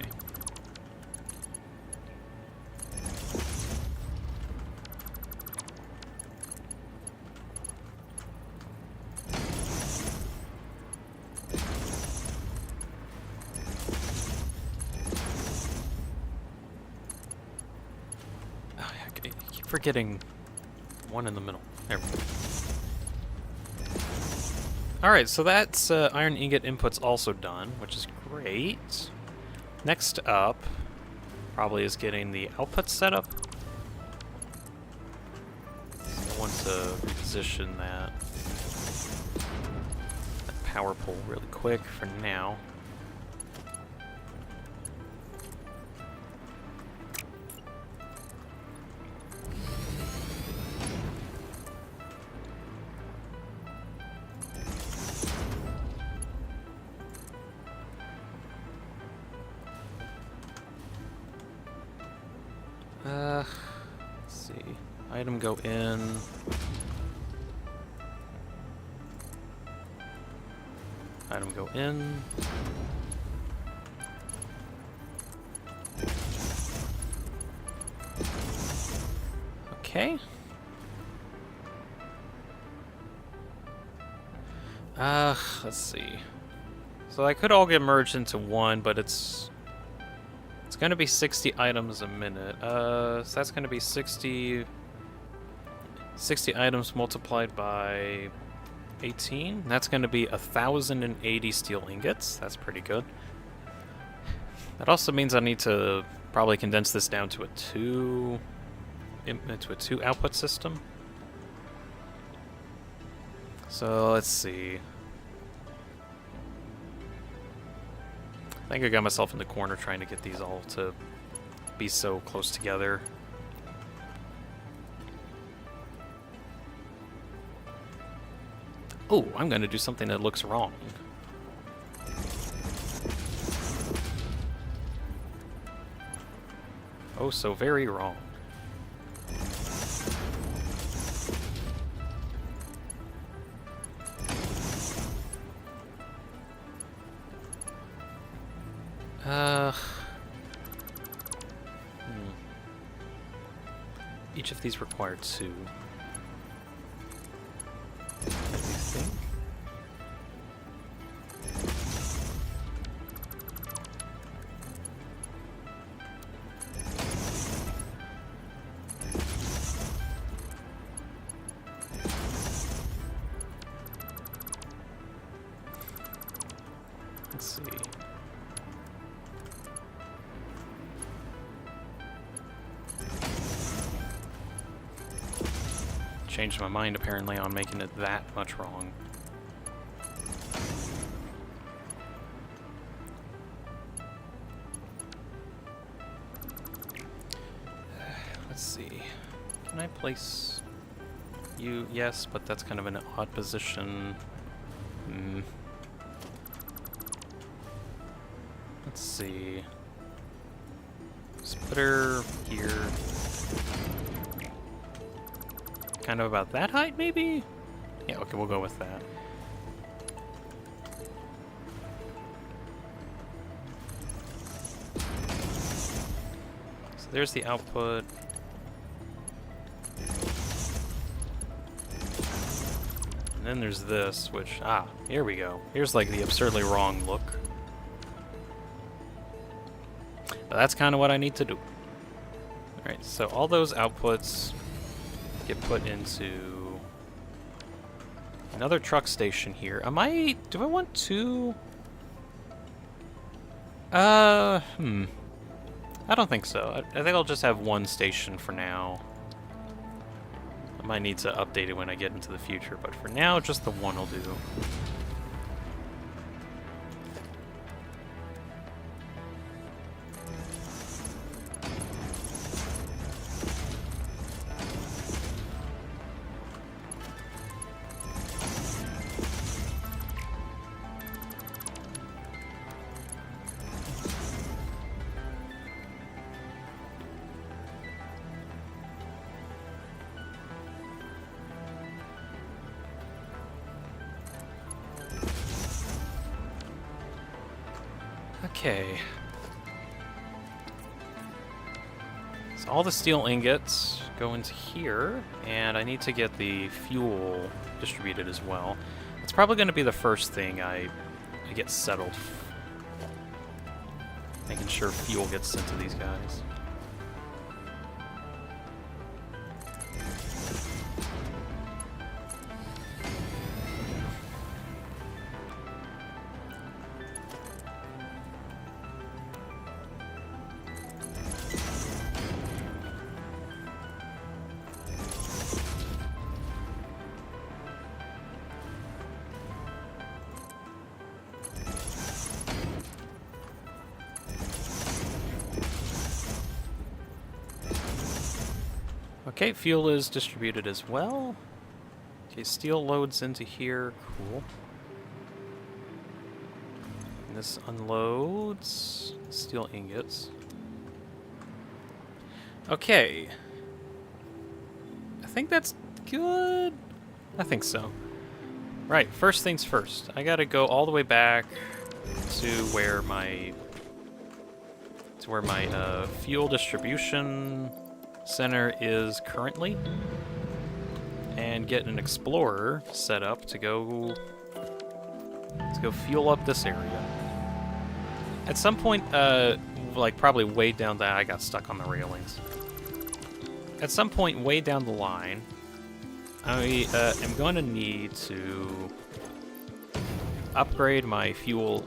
Speaker 1: Forgetting one in the middle. There we go. Alright, so that's iron ingot inputs also done, which is great. Next up, probably is getting the output set up. So I want to reposition that power pole really quick for now. Let's see. Item go in. Item go in. Okay. Let's see. So I could all get merged into one, but it's gonna be 60 items a minute. So that's gonna be 60 items multiplied by 18. That's gonna be 1,080 steel ingots. That's pretty good. That also means I need to probably condense this down to a two output system. So let's see. I think I got myself in the corner trying to get these all to be so close together. Oh, I'm going to do something that looks wrong. Oh, so very wrong. each of these require 2. I do think. Let's see. Changed my mind apparently on making it that much wrong. Let's see. Can I place you? Yes, but that's kind of an odd position. Let's see. Splitter here. Kind of about that height, maybe? Yeah, okay, we'll go with that. So there's the output. And then there's this, which, here we go. Here's like the absurdly wrong look. But that's kind of what I need to do. Alright, so all those outputs get put into another truck station here. Do I want 2? I don't think so. I think I'll just have 1 station for now. I might need to update it when I get into the future, but for now, just the 1 will do. Okay. So all the steel ingots go into here, and I need to get the fuel distributed as well. It's probably going to be the first thing I get settled. Making sure fuel gets sent to these guys. Okay, fuel is distributed as well. Okay, steel loads into here. Cool. And this unloads steel ingots. Okay. I think that's good. I think so. Right, first things first. I gotta go all the way back to where my fuel distribution center is currently, and get an explorer set up to go fuel up this area. At some point, like probably way down the, I got stuck on the railings. At some point way down the line, I am going to need to upgrade my fuel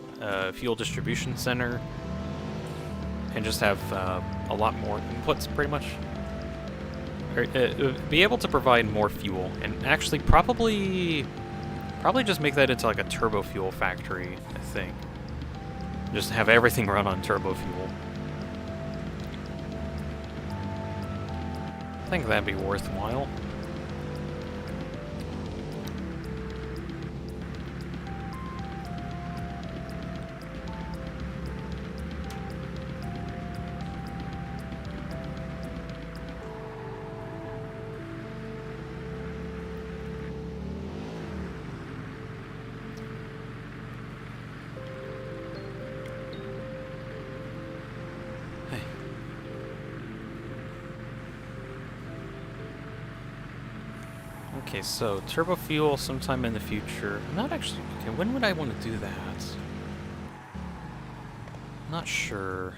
Speaker 1: distribution center and just have a lot more inputs, pretty much. Be able to provide more fuel, and actually probably just make that into like a turbo fuel factory, I think. Just have everything run on turbo fuel. I think that'd be worthwhile. Okay, so turbo fuel sometime in the future. I'm not actually... Okay, when would I want to do that? Not sure.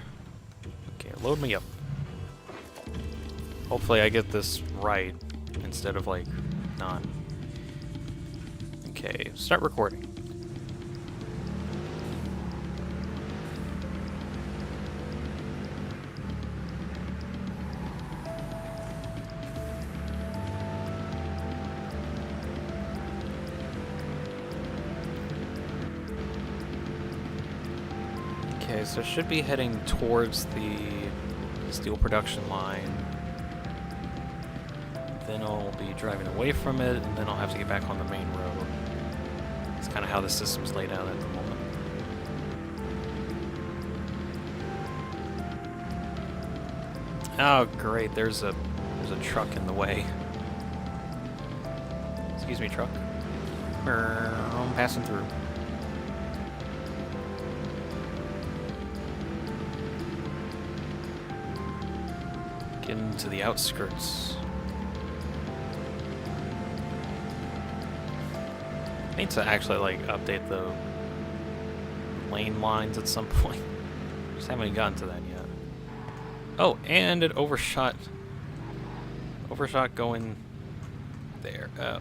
Speaker 1: Okay, load me up. Hopefully I get this right instead of, like, not. Okay, start recording. Okay, so it should be heading towards the steel production line. Then I'll be driving away from it, and then I'll have to get back on the main road. It's kind of how the system's laid out at the moment. Oh, great! There's a truck in the way. Excuse me, truck. I'm passing through. Getting to the outskirts. I need to actually, like, update the lane lines at some point. Just haven't gotten to that yet. Oh, and it overshot going there. Oh.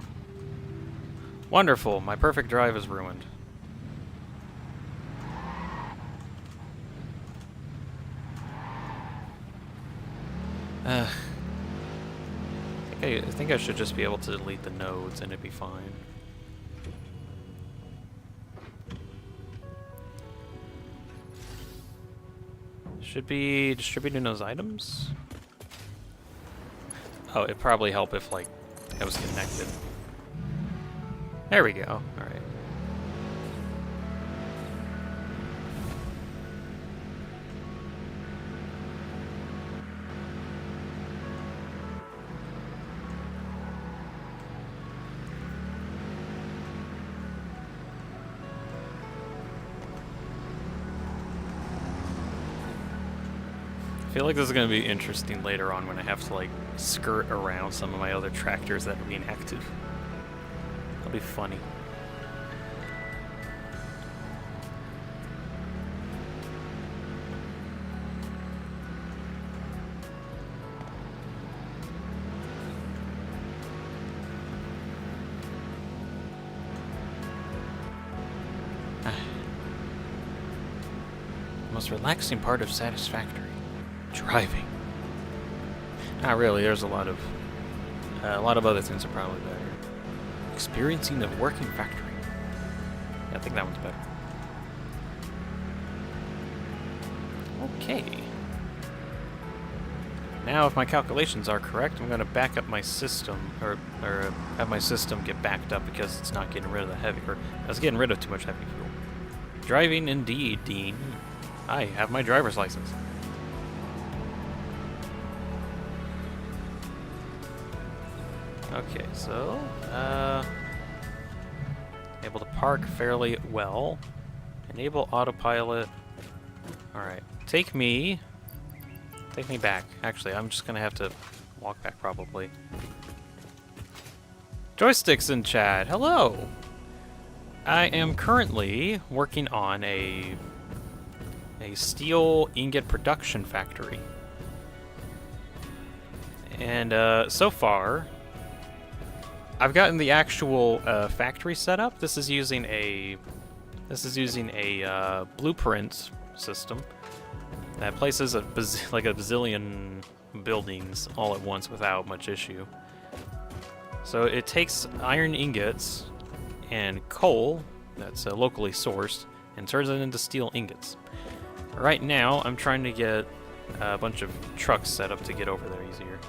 Speaker 1: Wonderful, my perfect drive is ruined. I think I should just be able to delete the nodes and it'd be fine. Should be distributing those items. Oh, it'd probably help if, like, it was connected. There we go. Alright. I feel like this is going to be interesting later on when I have to, like, skirt around some of my other tractors that are being active. That'll be funny. The most relaxing part of Satisfactory. Driving. Not really. There's a lot of other things are probably better. Experiencing a working factory. I think that one's better. Okay. Now, if my calculations are correct, I'm going to back up my system, or have my system get backed up because it's not getting rid of the heavy, or it's getting rid of too much heavy fuel. Driving indeed, Dean. I have my driver's license. Okay, so, able to park fairly well. Enable autopilot. Alright, take me back. Actually, I'm just gonna have to walk back probably. Joysticks in chat, hello! I am currently working on a steel ingot production factory. And, so far, I've gotten the actual factory set up. This is using a blueprint system that places like a bazillion buildings all at once without much issue. So it takes iron ingots and coal that's locally sourced and turns it into steel ingots. Right now, I'm trying to get a bunch of trucks set up to get over there easier.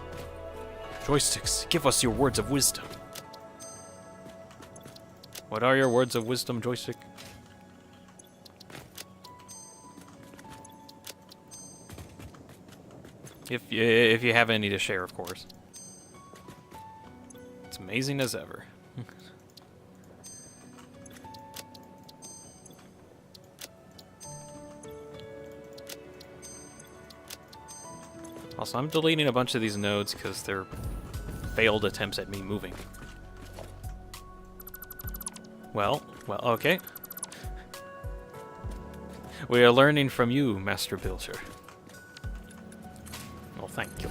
Speaker 1: Joysticks, give us your words of wisdom. What are your words of wisdom, Joystick? If you have any to share, of course. It's amazing as ever. Also, I'm deleting a bunch of these nodes because they're failed attempts at me moving. Well, okay. We are learning from you, Master Builder. Well, thank you.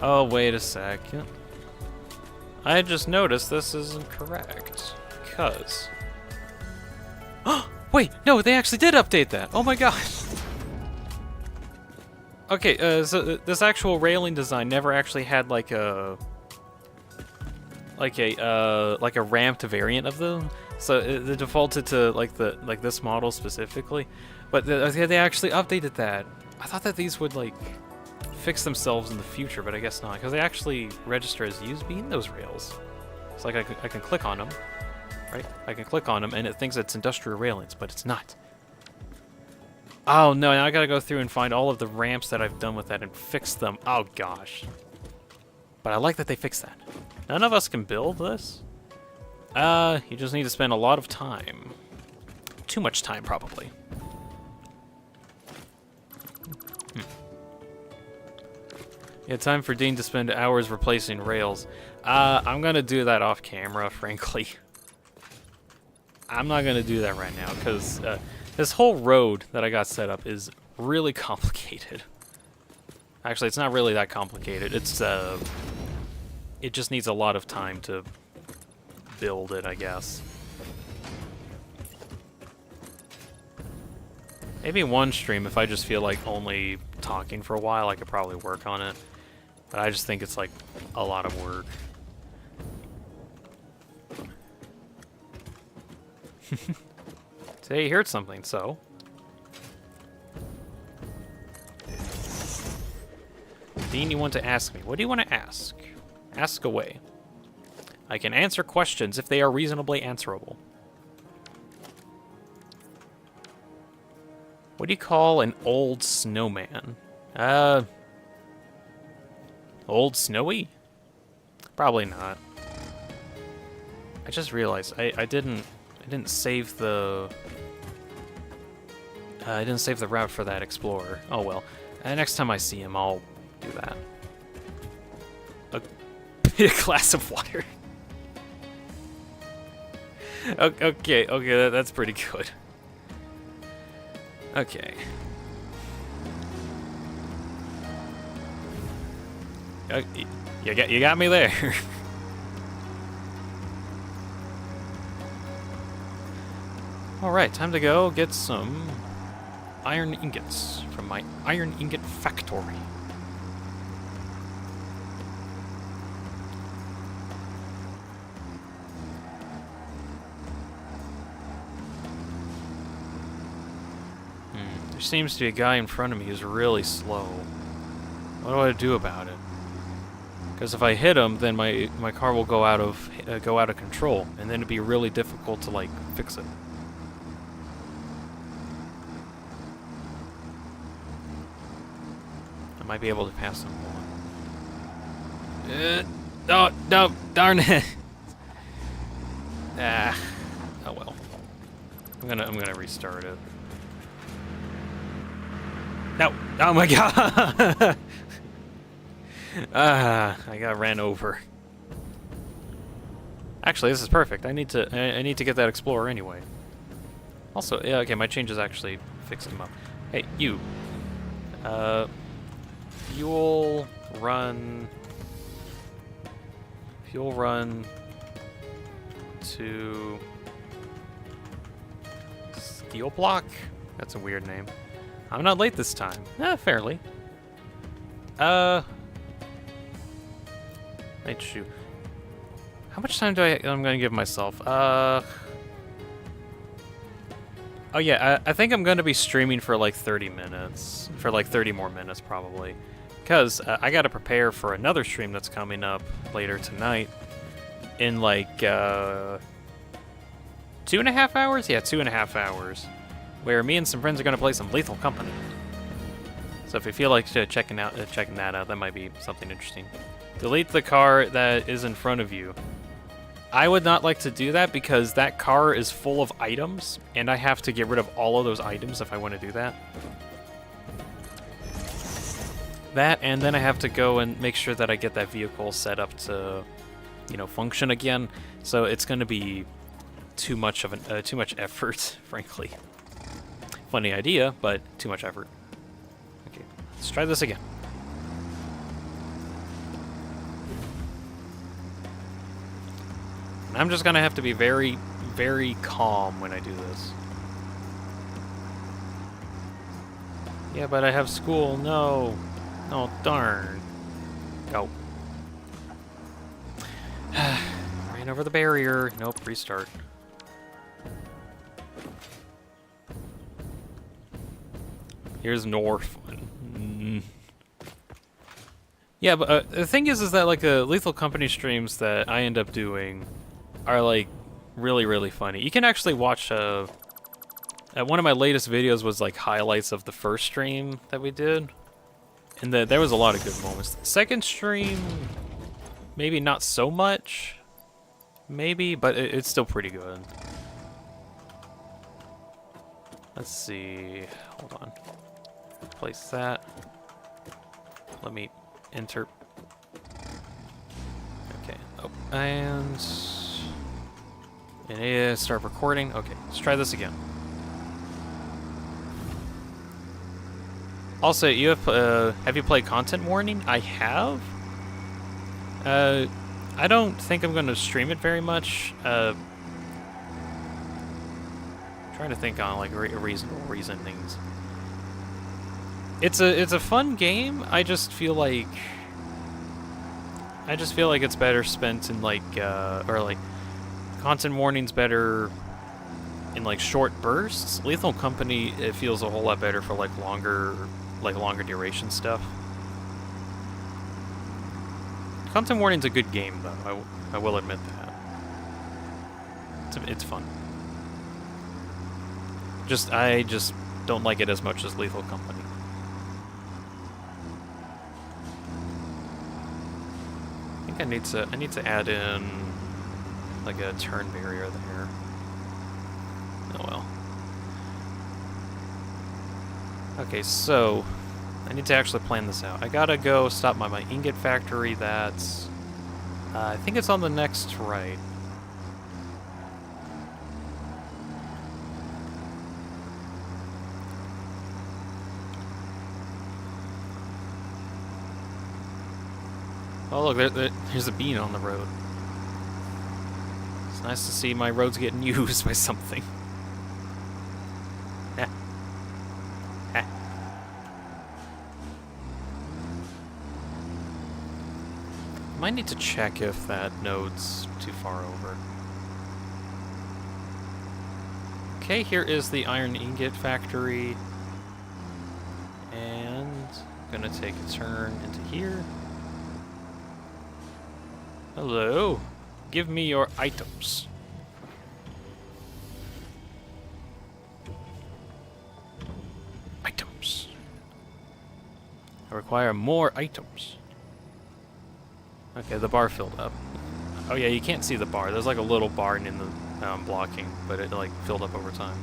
Speaker 1: Oh, wait a second. I just noticed this isn't correct. Because... Wait, no, they actually did update that! Oh my gosh! Okay, so this actual railing design never actually had like a ramped variant of them. So it defaulted to like this model specifically, but they actually updated that. I thought that these would like fix themselves in the future, but I guess not, because they actually register as used being those rails. It's like I can click on them, right? I can click on them and it thinks it's industrial railings, but it's not. Oh no, now I gotta go through and find all of the ramps that I've done with that and fix them. Oh gosh. But I like that they fixed that. None of us can build this. You just need to spend a lot of time. Too much time, probably. Yeah, time for Dean to spend hours replacing rails. I'm gonna do that off camera, frankly. I'm not gonna do that right now, because this whole road that I got set up is really complicated. Actually, it's not really that complicated. It's, it just needs a lot of time to build it, I guess. Maybe one stream, if I just feel like only talking for a while, I could probably work on it. But I just think it's, like, a lot of work. Today you heard something, so... Dean, you want to ask me? What do you want to ask? Ask away. I can answer questions if they are reasonably answerable. What do you call an old snowman? Old Snowy? Probably not. I just realized I didn't save the route for that explorer. Oh well. Next time I see him, I'll do that. A glass of water. Okay, that's pretty good. Okay. You got me there. Alright, time to go get some iron ingots from my iron ingot factory. There seems to be a guy in front of me who's really slow. What do I do about it? Because if I hit him, then my car will go out of control, and then it'd be really difficult to like fix it. I might be able to pass him on. No, darn it! Ah, oh well. I'm gonna restart it. No! Oh my god! I got ran over. Actually, this is perfect. I need to get that explorer anyway. Also, yeah, okay, my changes actually fixed him up. Hey, you. Fuel run to steel block? That's a weird name. I'm not late this time. Fairly. Night shoe. How much time I'm gonna give myself? Oh yeah, I think I'm gonna be streaming for like 30 minutes. For like 30 more minutes, probably. Because I gotta prepare for another stream that's coming up later tonight. In like, 2.5 hours? Yeah, 2.5 hours. Where me and some friends are gonna play some Lethal Company. So if you feel like checking that out, that might be something interesting. Delete the car that is in front of you. I would not like to do that because that car is full of items, and I have to get rid of all of those items if I want to do that. That, and then I have to go and make sure that I get that vehicle set up to, you know, function again. So it's going to be too much effort, frankly. Funny idea, but too much effort. Okay, let's try this again. And I'm just going to have to be very, very calm when I do this. Yeah, but I have school. No. Oh, darn. Go. Ran over the barrier. Nope, restart. Here's North. Yeah, but the thing is that like the Lethal Company streams that I end up doing are like really, really funny. You can actually watch one of my latest videos was like highlights of the first stream that we did. And there was a lot of good moments. The second stream, maybe not so much. Maybe, but it's still pretty good. Let's see. Hold on. Place that. Let me enter. Okay. Oh, and start recording. Okay, let's try this again. Also, you have you played Content Warning? I have. I don't think I'm going to stream it very much. Trying to think on like reasonable reasonings. It's a fun game. I just feel like it's better spent in like or like Content Warning's better in like short bursts. Lethal Company, it feels a whole lot better for like longer duration stuff. Content Warning's a good game though. I will admit that. It's fun. I just don't like it as much as Lethal Company. I think I need to add in like a turn barrier there. Oh well. Okay, so I need to actually plan this out. I gotta go stop by my ingot factory. That's I think it's on the next right. Oh look, there's a bean on the road. It's nice to see my roads getting used by something. Yeah. Ah. Might need to check if that node's too far over. Okay, here is the iron ingot factory. And I'm gonna take a turn into here. Hello. Give me your items. Items. I require more items. Okay, the bar filled up. Oh yeah, you can't see the bar. There's like a little bar in the blocking, but it like filled up over time.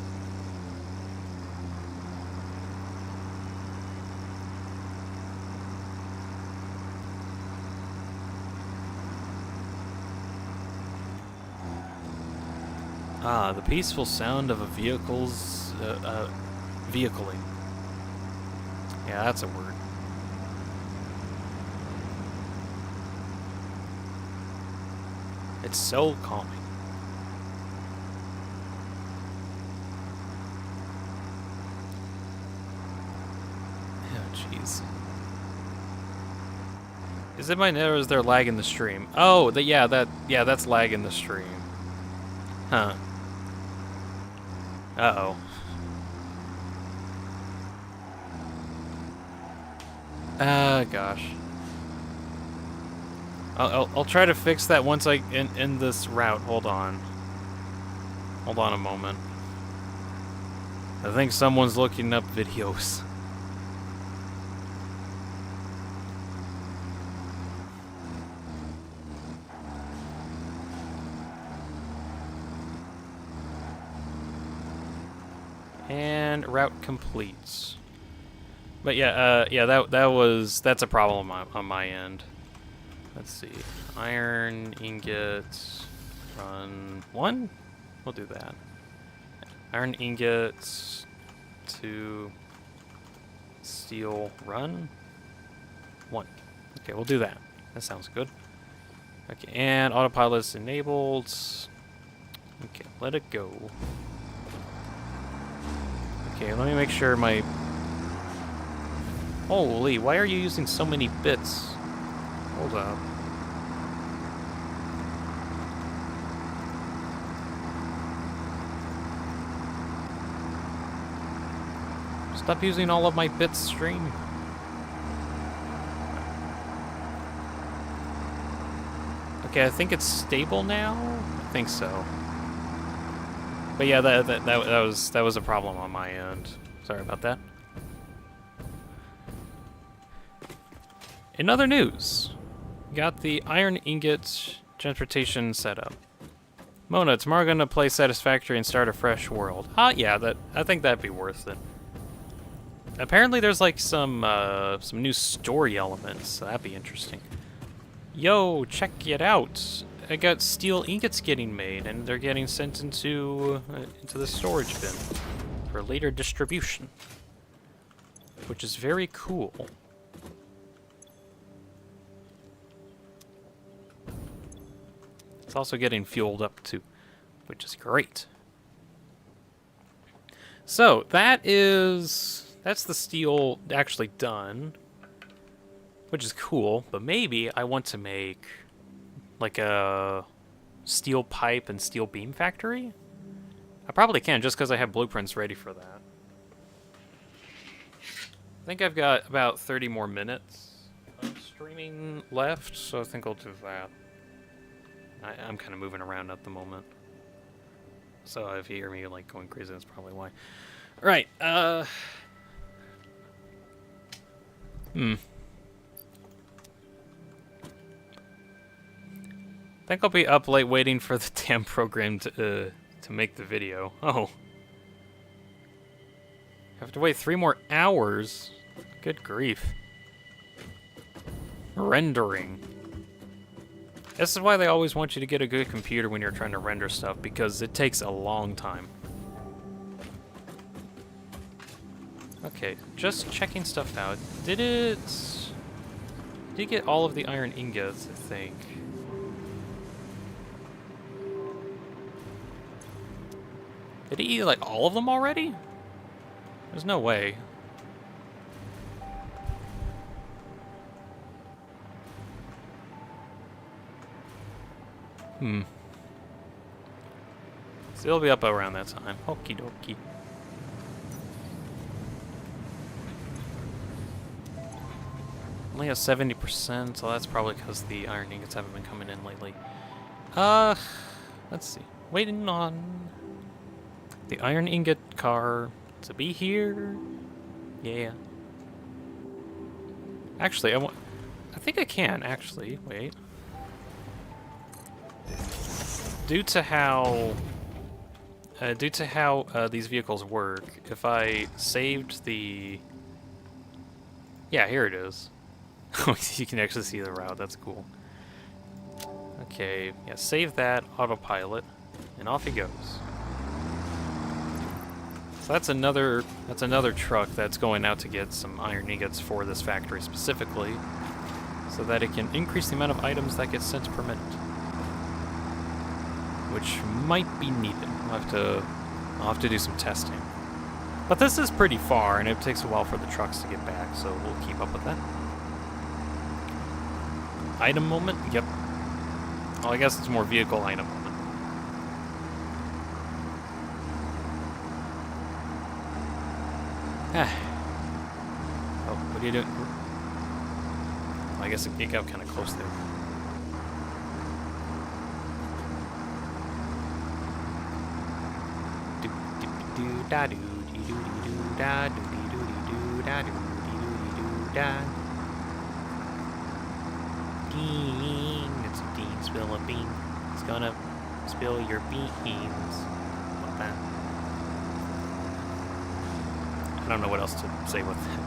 Speaker 1: Ah, the peaceful sound of a vehicle's vehicling. Yeah, that's a word. It's so calming. Oh, jeez. Is it my net or is there lag in the stream? Oh, that's lag in the stream. Huh. Uh-oh. Gosh. I'll try to fix that once I in this route. Hold on. Hold on a moment. I think someone's looking up videos. And route completes. But yeah, that's a problem on my end. Let's see, iron ingots, run 1. We'll do that. Iron ingots, 2, steel, run 1. Okay, we'll do that. That sounds good. Okay, and autopilot's enabled. Okay, let it go. Okay, let me make sure my... Holy, why are you using so many bits? Hold up. Stop using all of my bits, stream. Okay, I think it's stable now. I think so. But yeah, that was a problem on my end. Sorry about that. In other news, got the iron ingot transportation set up. Mona, tomorrow gonna play Satisfactory and start a fresh world. Yeah, I think that'd be worth it. Apparently there's like some new story elements, so that'd be interesting. Yo, check it out. I got steel ingots getting made, and they're getting sent into the storage bin for later distribution, which is very cool. It's also getting fueled up too, which is great. So that's the steel actually done, which is cool. But maybe I want to make like a steel pipe and steel beam factory. I probably can just because I have blueprints ready for that. I think I've got about 30 more minutes of streaming left, so I think I'll do that. I'm kind of moving around at the moment, so if you hear me like going crazy, that's probably why. All right. I think I'll be up late waiting for the damn program to make the video. Oh. Have to wait 3 more hours. Good grief. Rendering. This is why they always want you to get a good computer when you're trying to render stuff, because it takes a long time. Okay, just checking stuff out. Did it get all of the iron ingots, I think. Did he eat like all of them already? There's no way. So it'll be up around that time. Okie dokie. Only has 70%, so that's probably because the iron ingots haven't been coming in lately. Let's see. Waiting on the iron ingot car to be here. Yeah. Actually, I think I can, actually. Wait. Due to how these vehicles work, if I saved the... Yeah, here it is. You can actually see the route, that's cool. Okay, yeah, save that, autopilot, and off he goes. So that's another truck that's going out to get some iron ingots for this factory specifically, so that it can increase the amount of items that get sent per minute. Which might be needed. I'll have to do some testing. But this is pretty far, and it takes a while for the trucks to get back, so we'll keep up with that. Item moment? Yep. Well, I guess it's more vehicle item moment. Oh, what are you doing? Well, I guess it got kind of close there. Da do dee doo dee doo da do dee doo dee doo da do dee doo dee doo da. Dean, it's Dean spill a bean. It's gonna spill your beans. What that? I don't know what else to say with that.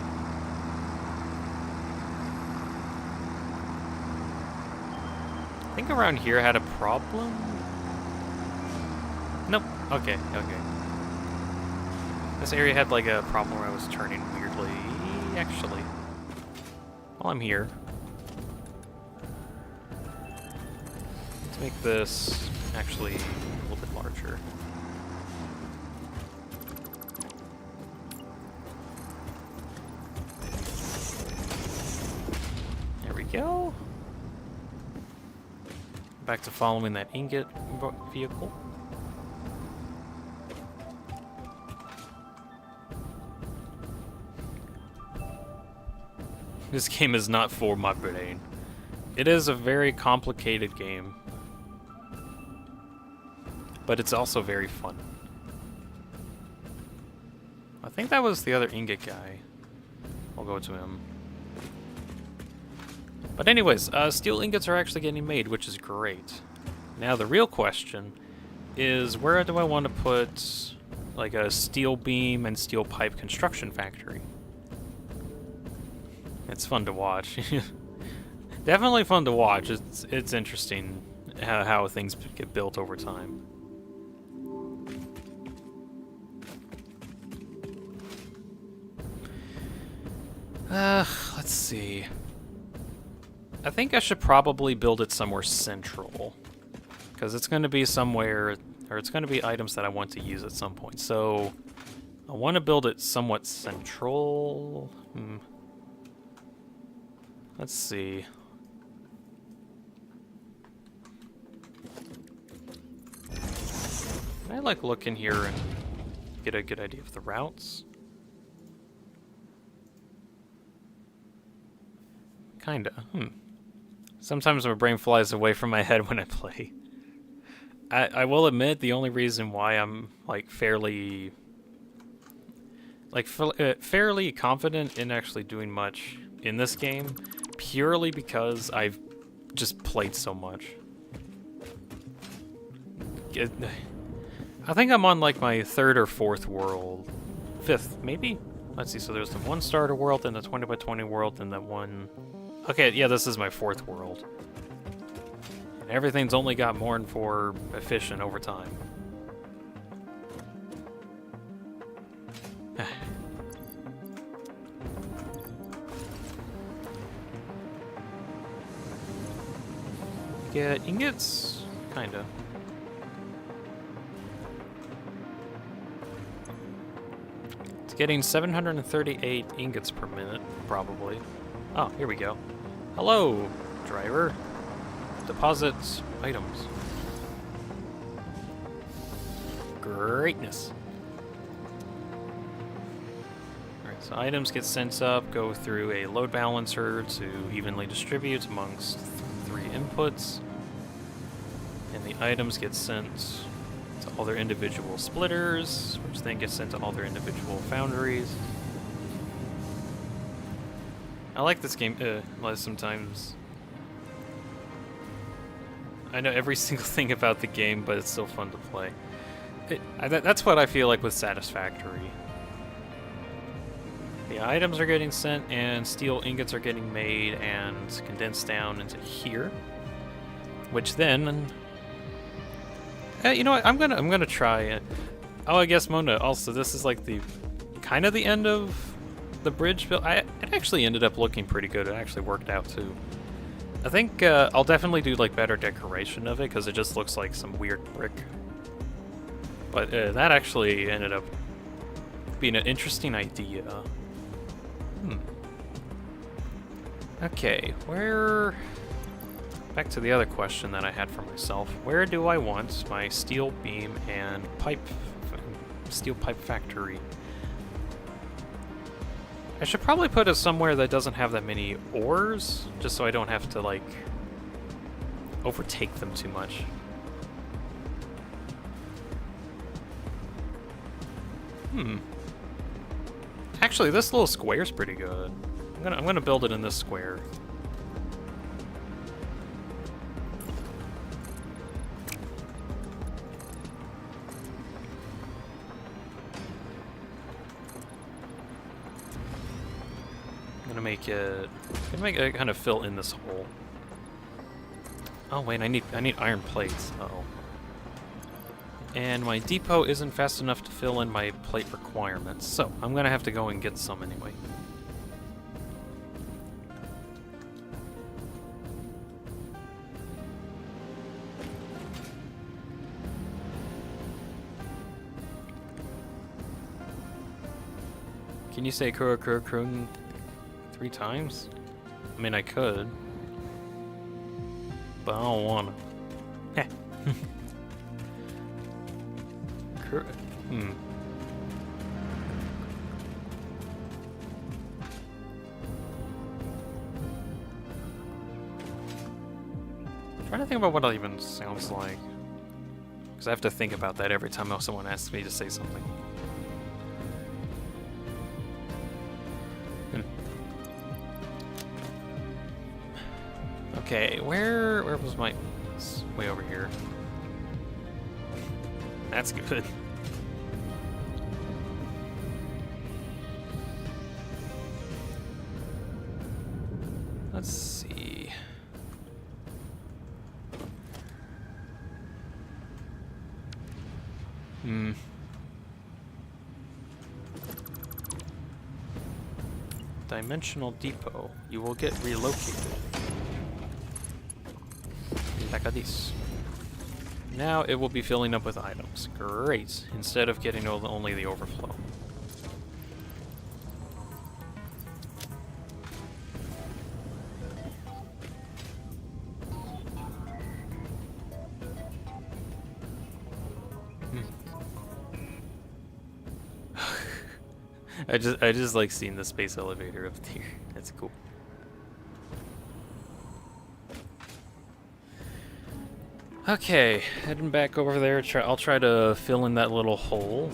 Speaker 1: I think around here had a problem. Nope. Okay, okay. This area had like a problem where I was turning weirdly. Actually, while I'm here, let's make this actually a little bit larger. There we go. Back to following that ingot vehicle. This game is not for my brain. It is a very complicated game, but it's also very fun. I think that was the other ingot guy. I'll go to him. But anyways, steel ingots are actually getting made, which is great. Now the real question is, where do I want to put like a steel beam and steel pipe construction factory? It's fun to watch. Definitely fun to watch. It's interesting how things get built over time. Let's see. I think I should probably build it somewhere central, because it's going to be somewhere, or it's going to be items that I want to use at some point. So I want to build it somewhat central. Let's see. Can I like look in here and get a good idea of the routes? Kinda. Sometimes my brain flies away from my head when I play. I will admit the only reason why I'm like fairly confident in actually doing much in this game, purely because I've just played so much. I think I'm on like my 3rd or 4th world. 5th, maybe? Let's see, so there's the 1 starter world, then the 20 by 20 world, and the one... Okay, yeah, this is my 4th world. And everything's only got more and more efficient over time. Get ingots? Kinda. It's getting 738 ingots per minute, probably. Oh, here we go. Hello, driver. Deposits items. Greatness. Alright, so items get sent up, go through a load balancer to evenly distribute amongst 3 inputs. And the items get sent to all their individual splitters, which then get sent to all their individual foundries. I like this game sometimes. I know every single thing about the game, but it's so fun to play. That's what I feel like with Satisfactory. The items are getting sent, and steel ingots are getting made and condensed down into here. Which then... you know what? I'm gonna try it. Oh, I guess Mona. Also, this is like the kind of the end of the bridge build. It actually ended up looking pretty good. It actually worked out too. I think I'll definitely do like better decoration of it because it just looks like some weird brick. But that actually ended up being an interesting idea. Okay, where... Back to the other question that I had for myself. Where do I want my steel beam and steel pipe factory? I should probably put it somewhere that doesn't have that many ores, just so I don't have to, like, overtake them too much. Actually, this little square's pretty good. I'm gonna build it in this square. Make it kind of fill in this hole. Oh wait, I need iron plates. Uh-oh. And my depot isn't fast enough to fill in my plate requirements, so I'm gonna have to go and get some anyway. Can you say Kurun 3 times? I mean, I could. But I don't wanna. Heh. Trying to think about what it even sounds like. Because I have to think about that every time someone asks me to say something. Okay, where was my... It's way over here. That's good. Let's see. Dimensional depot. You will get relocated. Like this. Now it will be filling up with items. Great. Instead of getting only the overflow. I just like seeing the space elevator up there. That's cool. Okay, heading back over there. I'll try to fill in that little hole.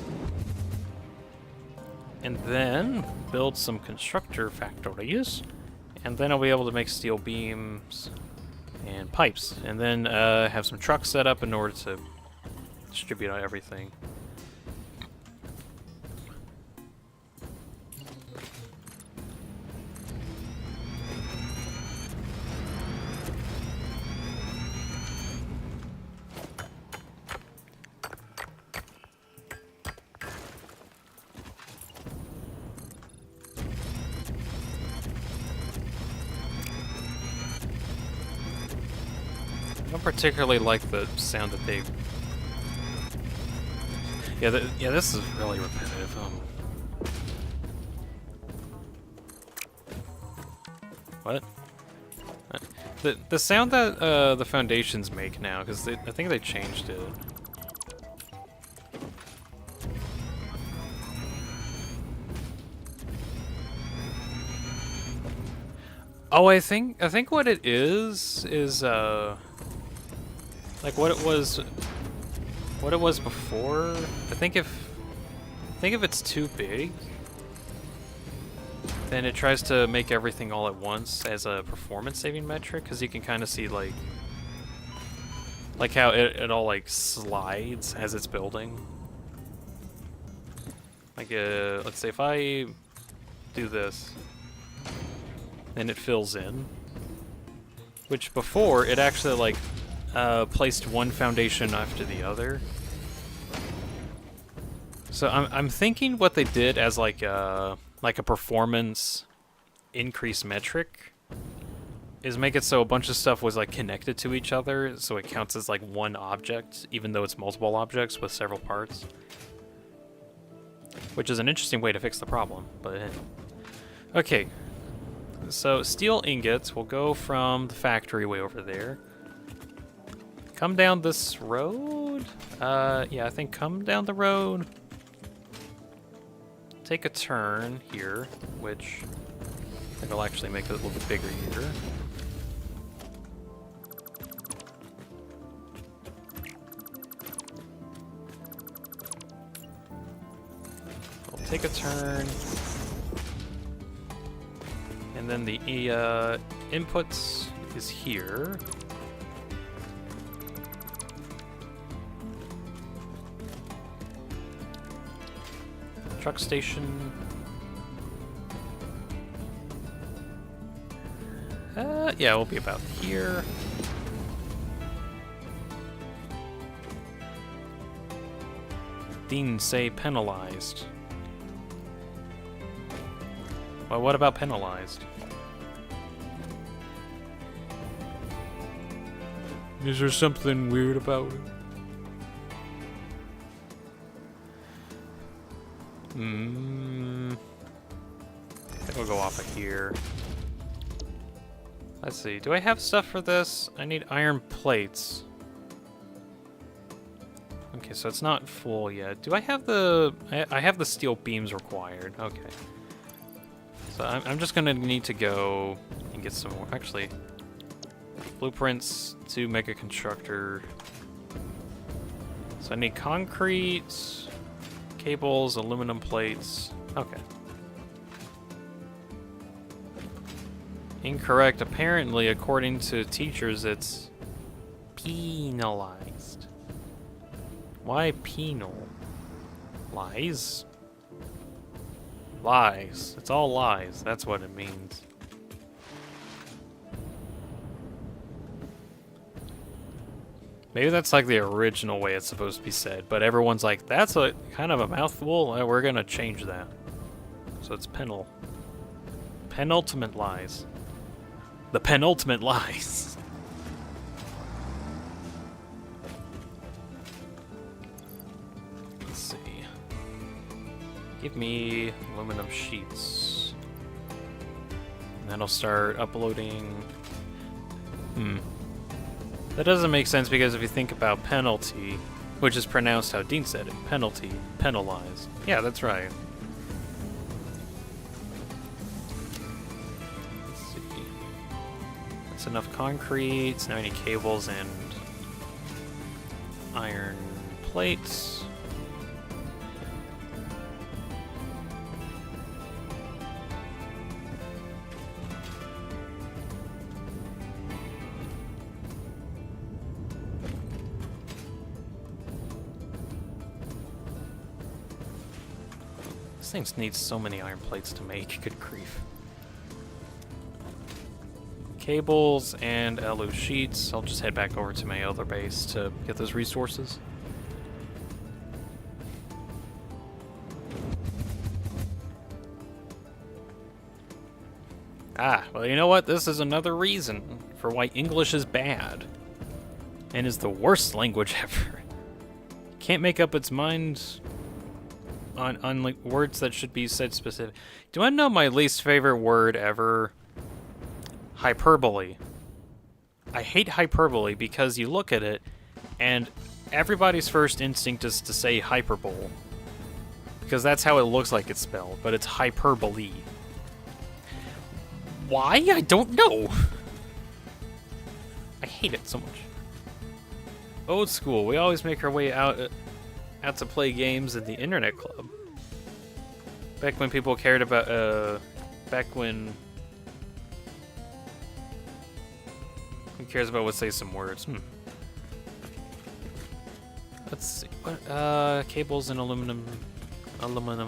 Speaker 1: And then build some constructor factories. And then I'll be able to make steel beams and pipes. And then have some trucks set up in order to distribute everything. I don't particularly like the sound that they... Yeah, this is really repetitive. What? The sound that the foundations make now, because I think they changed it. Oh, I think what it is like what it was before. I think if it's too big, then it tries to make everything all at once as a performance saving metric, because you can kind of see like how it all like slides as it's building. Like let's say if I do this, then it fills in. Which before it actually like placed one foundation after the other. So I'm thinking what they did as like a performance increase metric is make it so a bunch of stuff was like connected to each other, so it counts as like one object, even though it's multiple objects with several parts. Which is an interesting way to fix the problem, but okay. So steel ingots will go from the factory way over there. Come down this road? Yeah, I think come down the road. Take a turn here, which I think I'll actually make it a little bit bigger here. I'll take a turn. And then the inputs is here. Truck station. Yeah, we'll be about here. Dean say penalized? Well, what about penalized? Is there something weird about it? I think we'll go off of here. Let's see. Do I have stuff for this? I need iron plates. Okay, so it's not full yet. Do I have the... I have the steel beams required. Okay. So I'm just gonna need to go and get some more. Actually, blueprints to Mega Constructor. So I need concrete, cables, aluminum plates. Okay. Incorrect. Apparently, according to teachers, it's penalized. Why penal? Lies? Lies. It's all lies. That's what it means. Maybe that's like the original way it's supposed to be said, but everyone's like, that's a kind of a mouthful. We're gonna change that. So it's penal. Penultimate lies. The penultimate lies. Let's see. Give me aluminum sheets. And then I'll start uploading. That doesn't make sense because if you think about penalty, which is pronounced how Dean said it, penalty, penalized. Yeah, that's right. Let's see. That's enough concrete. So now I need cables and iron plates. This thing needs so many iron plates to make. Good grief. Cables and alu sheets. I'll just head back over to my other base to get those resources. Ah, well, you know what? This is another reason for why English is bad. And is the worst language ever. Can't make up its mind on like words that should be said specific. Do I know my least favorite word ever? Hyperbole. I hate hyperbole because you look at it and everybody's first instinct is to say hyperbole. Because that's how it looks like it's spelled, but it's hyperbole. Why? I don't know. I hate it so much. Old school. We always make our way out to play games in the internet club. Back when people cared about, back when... Who cares about what say some words? Let's see. What, cables and aluminum. Aluminum.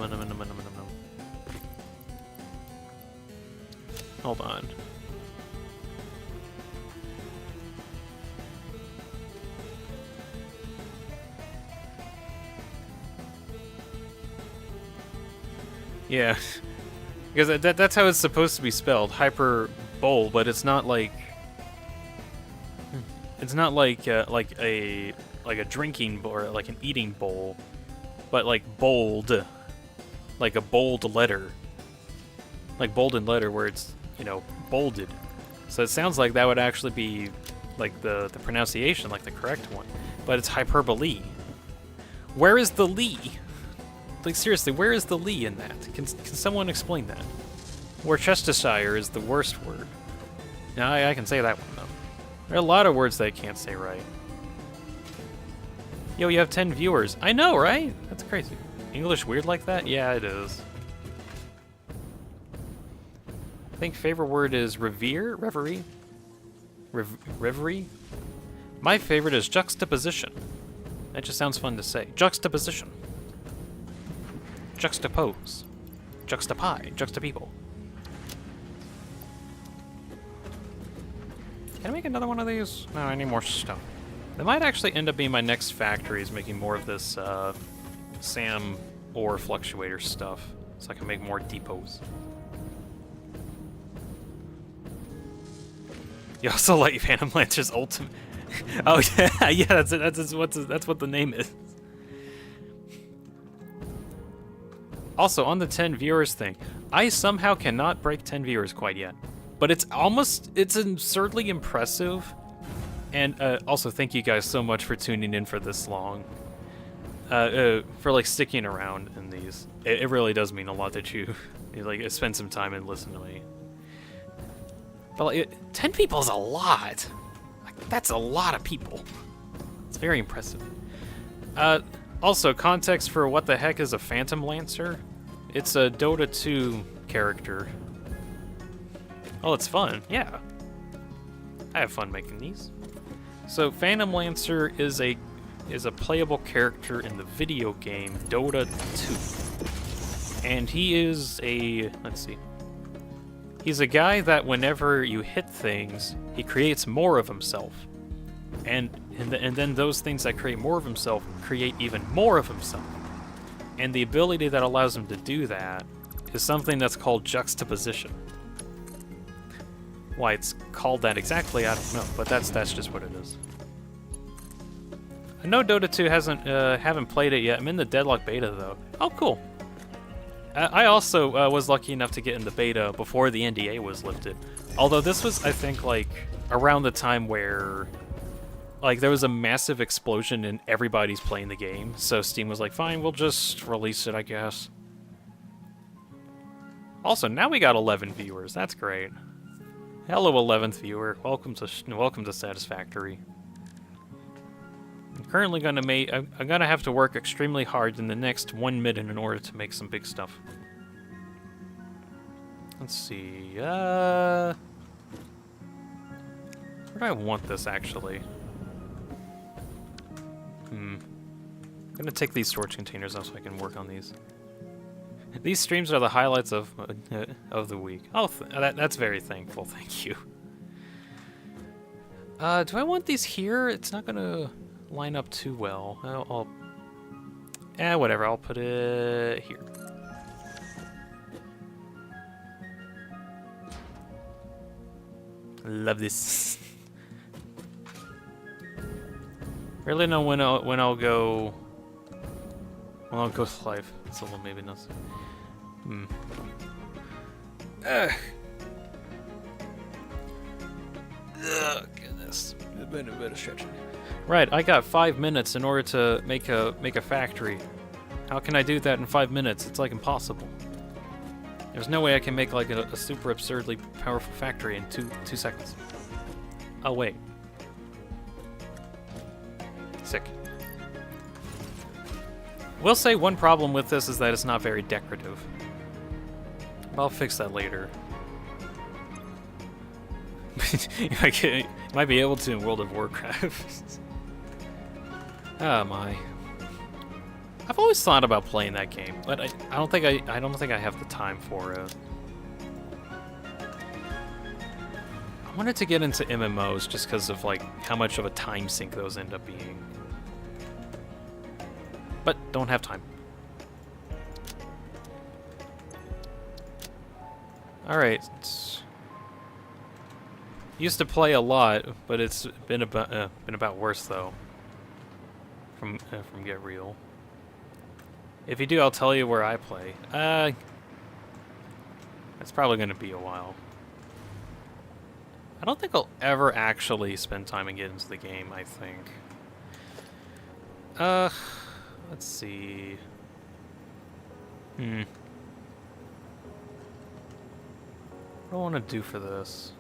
Speaker 1: Hold on. Yeah, because that's how it's supposed to be spelled, hyperbole, but it's not like a drinking bowl or like an eating bowl, but like bold, like a bold letter, like bolden letter where it's, you know, bolded. So it sounds like that would actually be like the pronunciation, like the correct one, but it's hyperbole. Where is the lee? Like, seriously, where is the lee in that? Can someone explain that? Worcestershire is the worst word. Now, I can say that one, though. There are a lot of words that I can't say right. Yo, you have 10 viewers. I know, right? That's crazy. English weird like that? Yeah, it is. I think favorite word is revere? Reverie? Reverie? My favorite is juxtaposition. That just sounds fun to say. Juxtaposition. Juxtapose. Juxtapie. Juxtapeople. Can I make another one of these? No, I need more stone. That might actually end up being my next factory, is making more of this SAM or fluctuator stuff, so I can make more depots. You also like Phantom Lancer's ultimate. Oh yeah, yeah, that's what the name is. Also, on the 10 viewers thing, I somehow cannot break 10 viewers quite yet, but it's absurdly impressive. And also, thank you guys so much for tuning in for this long, for like sticking around in these. It really does mean a lot that you like spend some time and listen to me. But like, 10 people is a lot. Like, that's a lot of people. It's very impressive. Also, context for what the heck is a Phantom Lancer? It's a Dota 2 character. Oh, it's fun. Yeah. I have fun making these. So, Phantom Lancer is a playable character in the video game Dota 2. And he is a... let's see. He's a guy that whenever you hit things, he creates more of himself. And then those things that create more of himself create even more of himself. And the ability that allows him to do that is something that's called juxtaposition. Why it's called that exactly, I don't know, but that's just what it is. I know Dota 2 haven't played it yet. I'm in the Deadlock beta though. Oh, cool. I also was lucky enough to get in the beta before the NDA was lifted. Although this was, I think, like around the time where like there was a massive explosion and everybody's playing the game. So Steam was like, fine, we'll just release it, I guess. Also, now we got 11 viewers. That's great. Hello, 11th viewer. Welcome to Satisfactory. I'm currently I'm gonna have to work extremely hard in the next 1 minute in order to make some big stuff. Let's see. Where do I want this actually? I'm gonna take these storage containers out so I can work on these. These streams are the highlights of the week. Oh, that's very thankful. Thank you. Do I want these here? It's not gonna line up too well. Whatever. I'll put it here. Love this. Really know when I'll go live. It's a little maybe nuts. Goodness. A bit of stretching. Right, I got 5 minutes in order to make a factory. How can I do that in 5 minutes? It's like impossible. There's no way I can make like a super absurdly powerful factory in two seconds. Oh wait. Sick. Will say one problem with this is that it's not very decorative. I'll fix that later. You might be able to in World of Warcraft. Oh my. I've always thought about playing that game, but I don't think I have the time for it. I wanted to get into MMOs just because of like how much of a time sink those end up being. But don't have time. Alright. Used to play a lot, but it's been about worse though. From Get Real. If you do, I'll tell you where I play. It's probably gonna be a while. I don't think I'll ever actually spend time and get into the game, I think. Let's see. What do I want to do for this?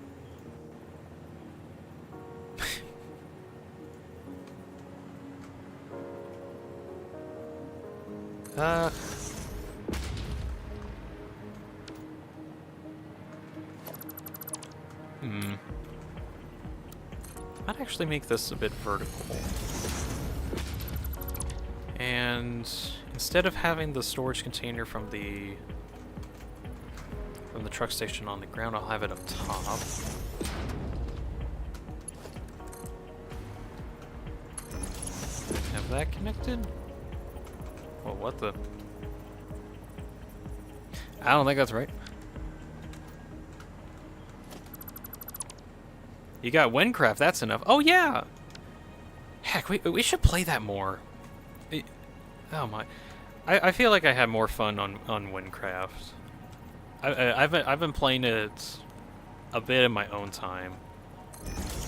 Speaker 1: I'd actually make this a bit vertical. And instead of having the storage container from the truck station on the ground, I'll have it up top. Have that connected? Well, what the? I don't think that's right. You got Windcraft, that's enough. Oh, yeah! Heck, we should play that more. Oh, my. I feel like I had more fun on Windcraft. I've been playing it a bit in my own time.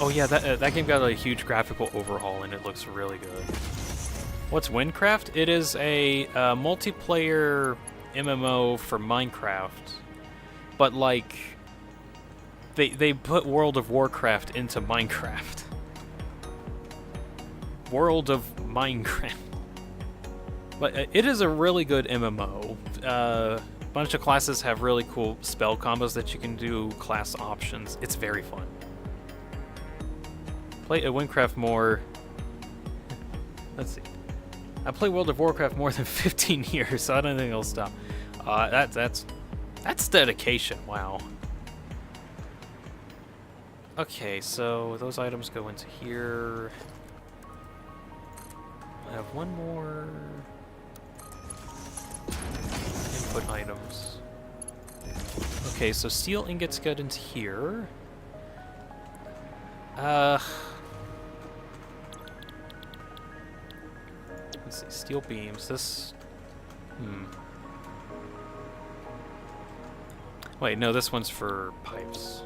Speaker 1: Oh yeah, that game got a huge graphical overhaul and it looks really good. What's Windcraft? It is a multiplayer MMO for Minecraft, but like they put World of Warcraft into Minecraft. World of Minecraft. But it is a really good MMO. Bunch of classes have really cool spell combos that you can do, class options. It's very fun. Play Windcraft more. Let's see. I play World of Warcraft more than 15 years, so I don't think it'll stop. That's dedication. Wow. Okay, so those items go into here. I have one more input items. Okay, so steel ingots get into here. Let's see, steel beams. This. Wait, no, this one's for pipes.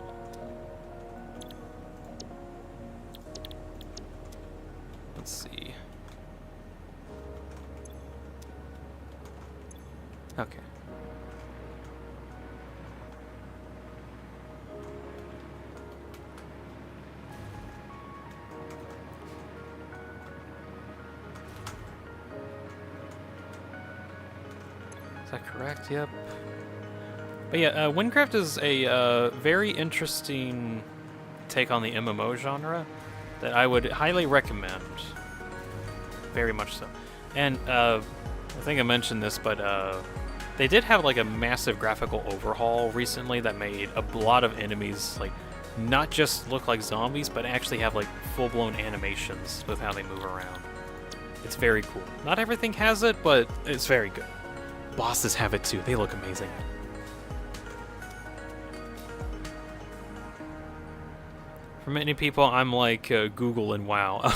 Speaker 1: Let's see. Okay. Is that correct? Yep. But yeah, Windcraft is a very interesting take on the MMO genre that I would highly recommend. Very much so. And I think I mentioned this, but they did have like a massive graphical overhaul recently that made a lot of enemies like not just look like zombies, but actually have like full-blown animations with how they move around. It's very cool. Not everything has it, but it's very good. Bosses have it too. They look amazing. For many people, I'm like Google and WoW.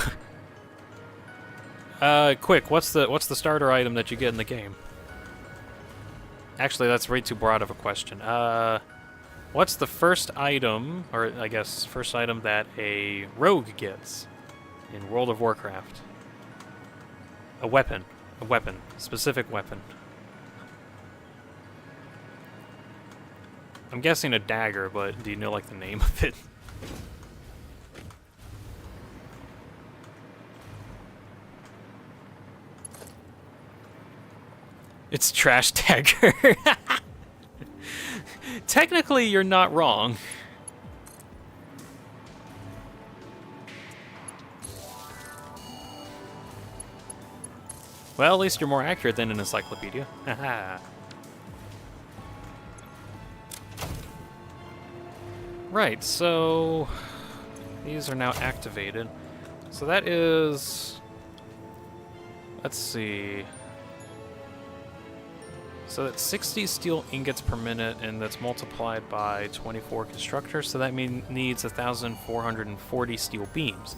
Speaker 1: Quick, what's the starter item that you get in the game? Actually, that's way too broad of a question. What's the first item, or I guess first item that a rogue gets in World of Warcraft? A weapon. A weapon. Specific weapon. I'm guessing a dagger, but do you know like the name of it? It's trash dagger. Technically, you're not wrong. Well, at least you're more accurate than an encyclopedia. Haha. Right, so these are now activated. So that is, let's see. So that's 60 steel ingots per minute, and that's multiplied by 24 constructors, so that needs 1,440 steel beams,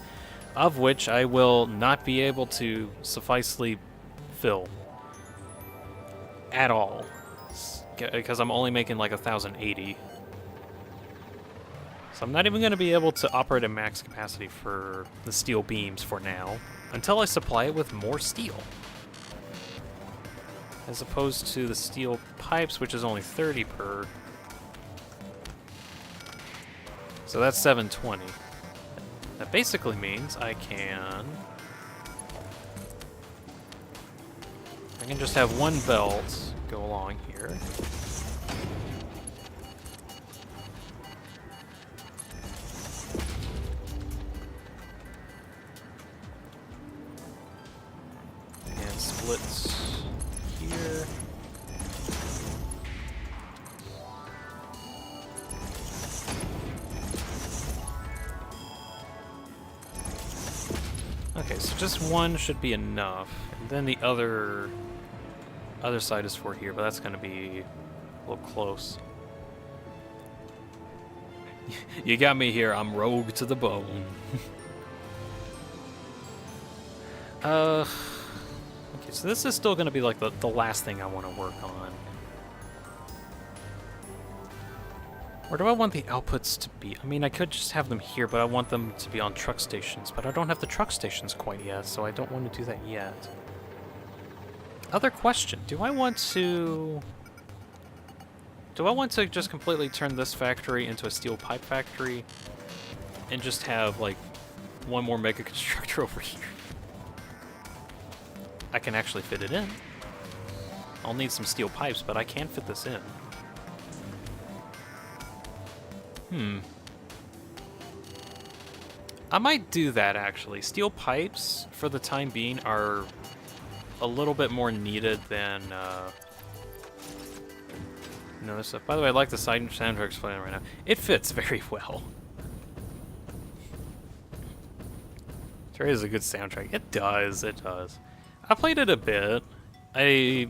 Speaker 1: of which I will not be able to sufficely fill at all, because I'm only making like 1,080. So I'm not even going to be able to operate at max capacity for the steel beams for now, until I supply it with more steel. As opposed to the steel pipes, which is only 30 per. So that's 720. That basically means I can just have one belt go along here. And splits here. Okay, so just one should be enough, and then the other Other side is 4 here, but that's gonna be a little close. You got me here. I'm rogue to the bone. Okay, so this is still gonna be like the last thing I want to work on. Where do I want the outputs to be? I mean, I could just have them here, but I want them to be on truck stations. But I don't have the truck stations quite yet, so I don't want to do that yet. Other question, do I want to just completely turn this factory into a steel pipe factory and just have, like, one more mega constructor over here? I can actually fit it in. I'll need some steel pipes, but I can fit this in. I might do that, actually. Steel pipes, for the time being, are a little bit more needed than, no, this stuff. By the way, I like the soundtrack's playing right now. It fits very well. There is a good soundtrack. It does, it does. I played it a bit. I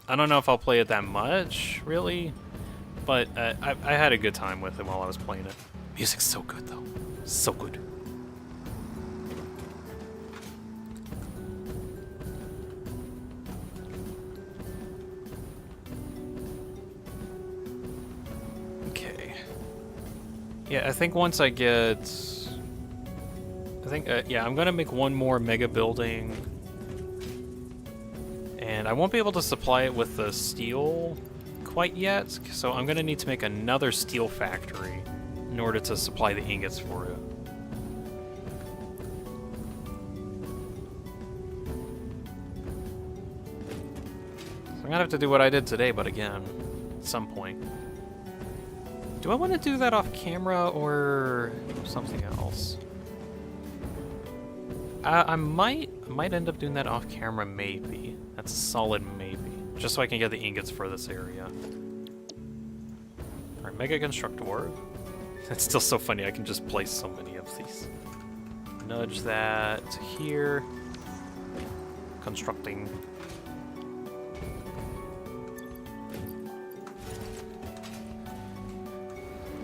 Speaker 1: don't know if I'll play it that much, really, but I had a good time with it while I was playing it. Music's so good, though. So good. Okay. Yeah, I think once I get... yeah, I'm gonna make one more mega building. And I won't be able to supply it with the steel quite yet, so I'm gonna need to make another steel factory in order to supply the ingots for it. So I'm gonna have to do what I did today, but again, at some point. Do I want to do that off camera or something else? I might end up doing that off camera, maybe. That's a solid maybe. Just so I can get the ingots for this area. Alright, Mega Constructor. It's still so funny, I can just place so many of these. Nudge that to here. Constructing.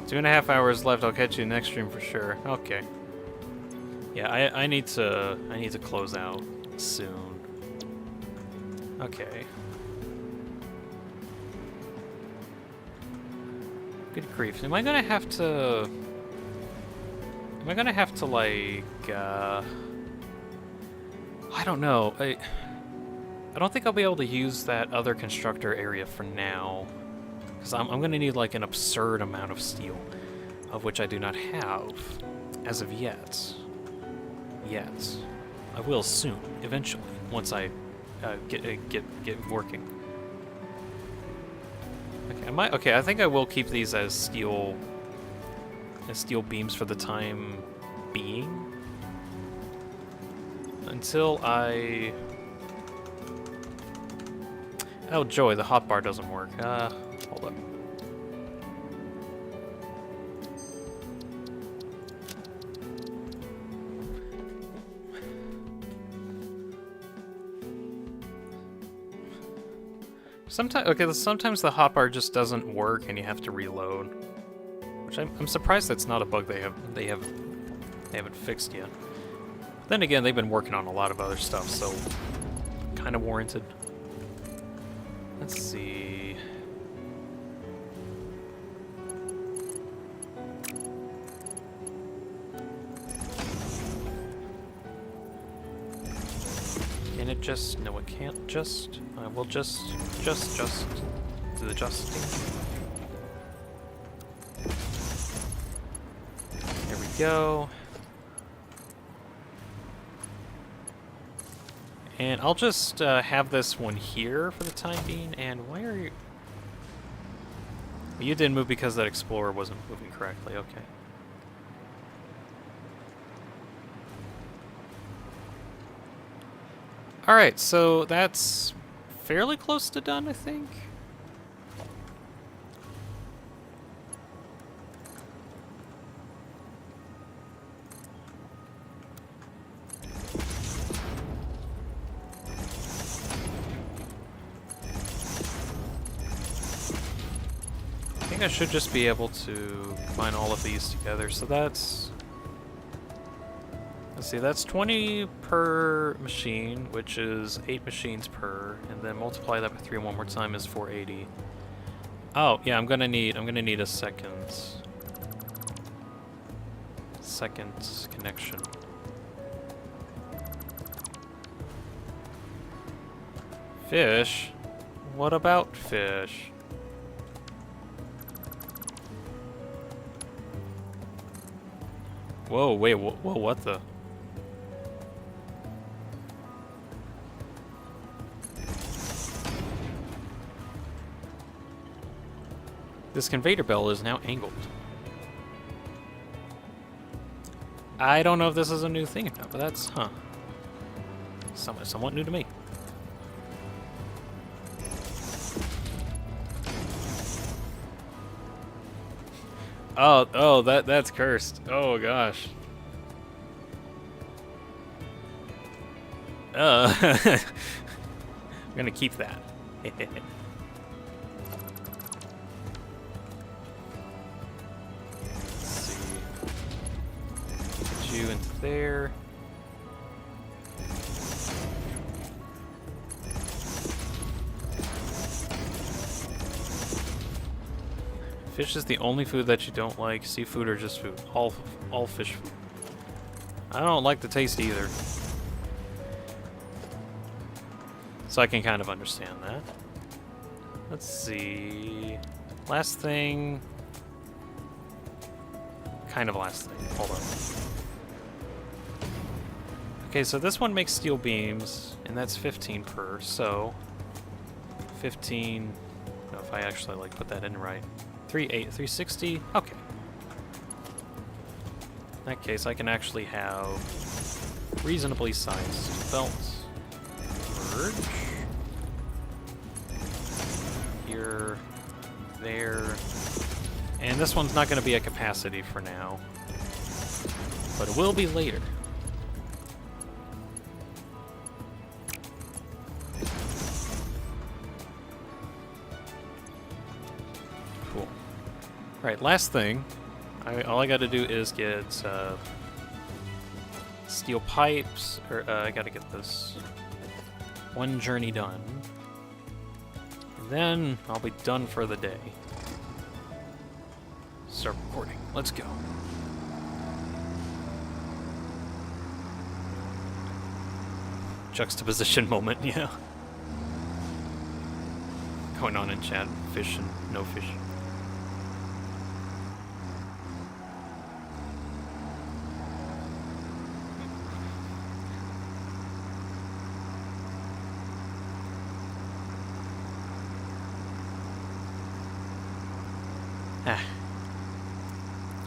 Speaker 1: Two and a half hours left, I'll catch you next stream for sure. Okay. Yeah, I need to close out soon. Okay. Good grief. Am I gonna have to like I don't know. I don't think I'll be able to use that other constructor area for now. Because I'm gonna need like an absurd amount of steel, of which I do not have as of yet. I will soon, eventually, once I get working. Okay, okay, I think I will keep these as steel beams for the time being. Until I... Oh joy, the hotbar doesn't work. Hold up. Sometimes the hotbar just doesn't work and you have to reload, which I'm surprised that's not a bug they haven't fixed yet. But then again, they've been working on a lot of other stuff, so kind of warranted. Let's see. Can it just? No, it can't just. I will just do the adjusting. There we go. And I'll just have this one here for the time being. And why are you? You didn't move because that Explorer wasn't moving correctly. Okay. Alright, so that's fairly close to done, I think. I should just be able to combine all of these together. So that's... Let's see, that's 20 per machine, which is 8 machines per, and then multiply that by 3 one more time is 480. Oh, yeah, I'm gonna need a second connection. Fish? What about fish? Whoa, wait, whoa, what the? This conveyor belt is now angled. I don't know if this is a new thing or not, but that's, somewhat new to me. Oh, that's cursed. Oh gosh. I'm gonna keep that. You into there. Fish is the only food that you don't like. Seafood or just food? All fish food. I don't like the taste either. So I can kind of understand that. Let's see. Last thing. Kind of last thing. Hold on. Okay, so this one makes steel beams, and that's 15 per, so 15, no, if I actually like put that in right, 360, okay. In that case, I can actually have reasonably sized belts. Merge. Here, there, and this one's not going to be a capacity for now, but it will be later. Right, last thing. All I gotta do is get steel pipes, or I gotta get this one journey done. And then I'll be done for the day. Start recording. Let's go. Juxtaposition moment, yeah. Going on in chat, fish and no fish.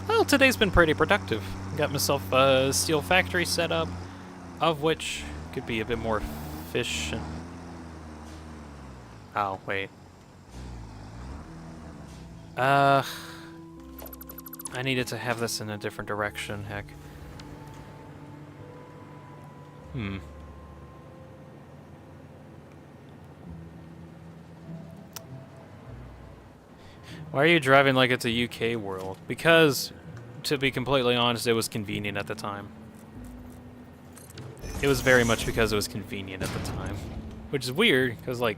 Speaker 1: Well, today's been pretty productive. Got myself a steel factory set up, of which could be a bit more efficient. Oh, wait. I needed to have this in a different direction, heck. Why are you driving like it's a UK world? Because, to be completely honest, it was convenient at the time. It was very much because it was convenient at the time. Which is weird, because, like,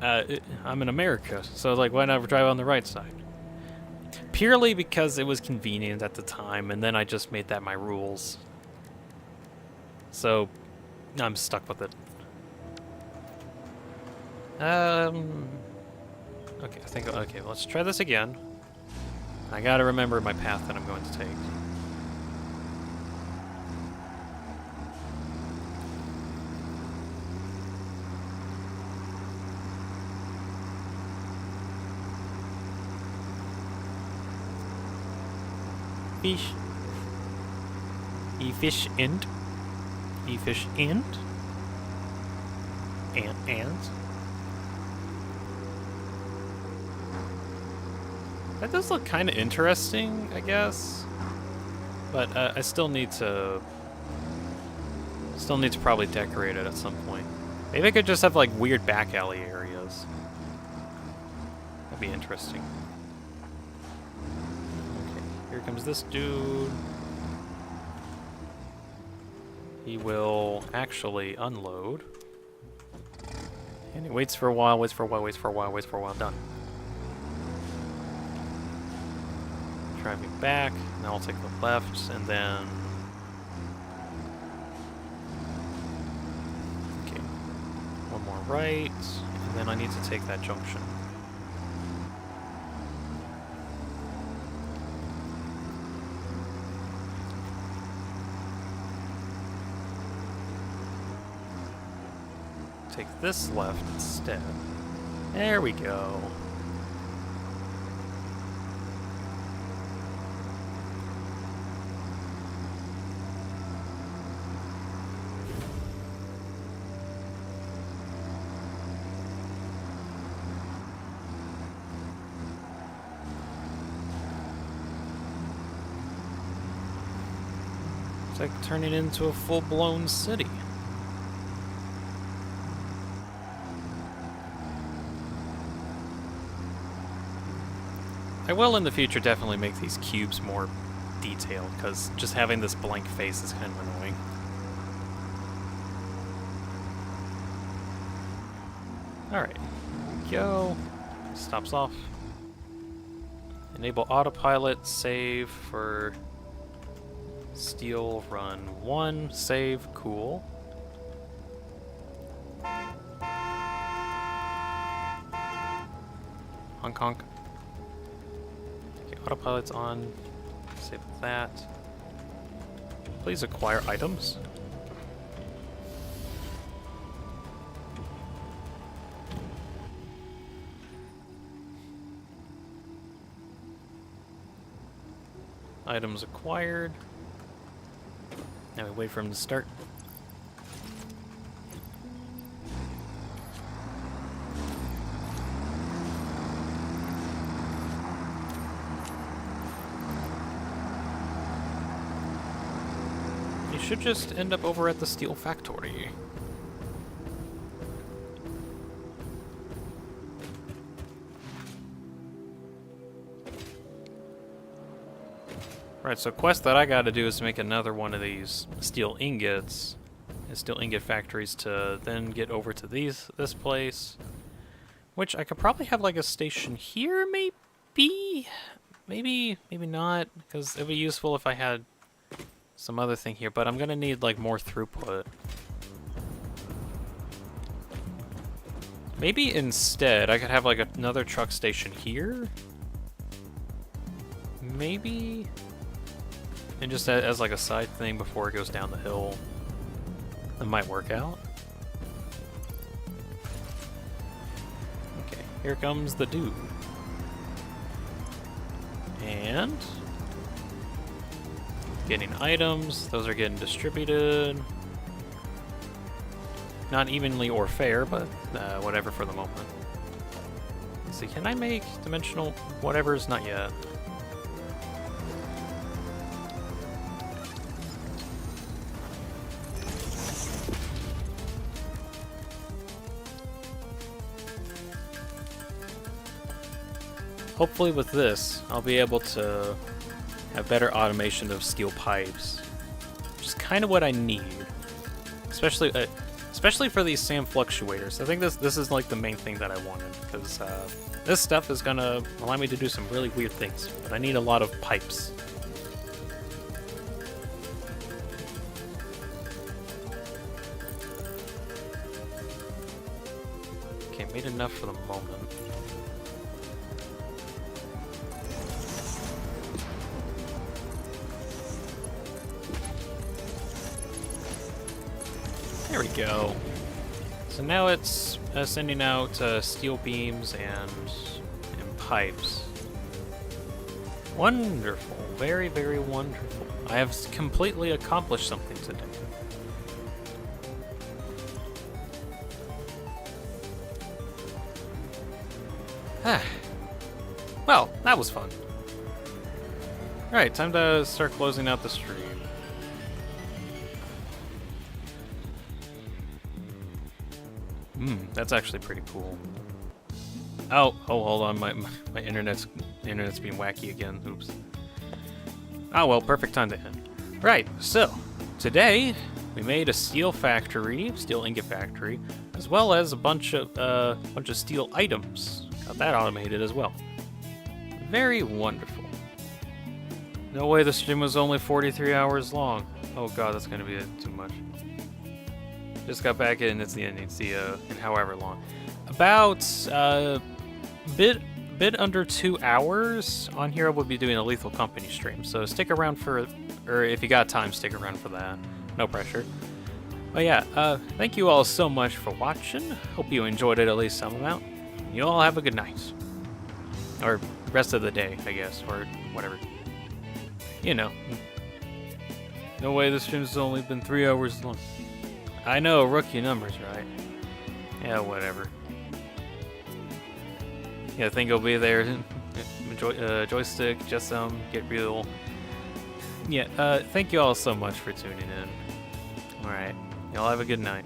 Speaker 1: I'm in America, so, like, why not drive on the right side? Purely because it was convenient at the time, and then I just made that my rules. So, I'm stuck with it. Okay, okay, let's try this again. I gotta remember my path that I'm going to take. Fish. Efficient. Efficient. And. That does look kind of interesting, I guess. But I still need to probably decorate it at some point. Maybe I could just have like weird back alley areas. That'd be interesting. Here comes this dude. He will actually unload. And he waits for a while, waits for a while, waits for a while, waits for a while. Done. Driving back. Now I'll take the left, and then... Okay. One more right, and then I need to take that junction. Take this left instead. There we go. It's like turning into a full-blown city. I will in the future definitely make these cubes more detailed, because just having this blank face is kind of annoying. Alright, here we go. Stops off. Enable autopilot, save for steel run 1, save, cool. Honk honk. Okay, autopilot's on, save that. Please acquire items. Items acquired. Now we wait for him to start. You should just end up over at the steel factory. Right, so quest that I gotta do is to make another one of these steel ingots, steel ingot factories, to then get over to this place, which I could probably have like a station here, maybe, maybe not, because it'd be useful if I had some other thing here, but I'm gonna need like more throughput. Maybe instead I could have like another truck station here, maybe. And just as like a side thing before it goes down the hill. That might work out. Okay, here comes the dude. And getting items, those are getting distributed. Not evenly or fair, but whatever for the moment. Let's see, can I make dimensional whatever's? Not yet. Hopefully with this, I'll be able to have better automation of steel pipes, which is kind of what I need, especially for these SAM fluctuators. I think this is like the main thing that I wanted, because this stuff is gonna allow me to do some really weird things, but I need a lot of pipes. Okay, made enough for the moment. There we go. So now it's sending out steel beams and pipes. Wonderful. Very, very wonderful. I have completely accomplished something today. Well, that was fun. Alright, time to start closing out the stream. That's actually pretty cool. Oh, hold on, my internet's being wacky again. Oops. Oh well, perfect time to end. Right, so today we made a steel factory, steel ingot factory, as well as a bunch of steel items. Got that automated as well. Very wonderful. No way the stream was only 43 hours long. Oh god, that's gonna be too much. Just got back in, it's the ending, see in however long. About bit under 2 hours. On here I will be doing a Lethal Company stream, so stick around for, or if you got time, stick around for that. No pressure. But yeah, thank you all so much for watching. Hope you enjoyed it at least some amount. You all have a good night. Or rest of the day, I guess, or whatever. You know. No way this stream's only been 3 hours long. I know, rookie numbers, right? Yeah, whatever. Yeah, I think I'll be there. Joystick, just get real. Yeah, thank you all so much for tuning in. Alright, y'all have a good night.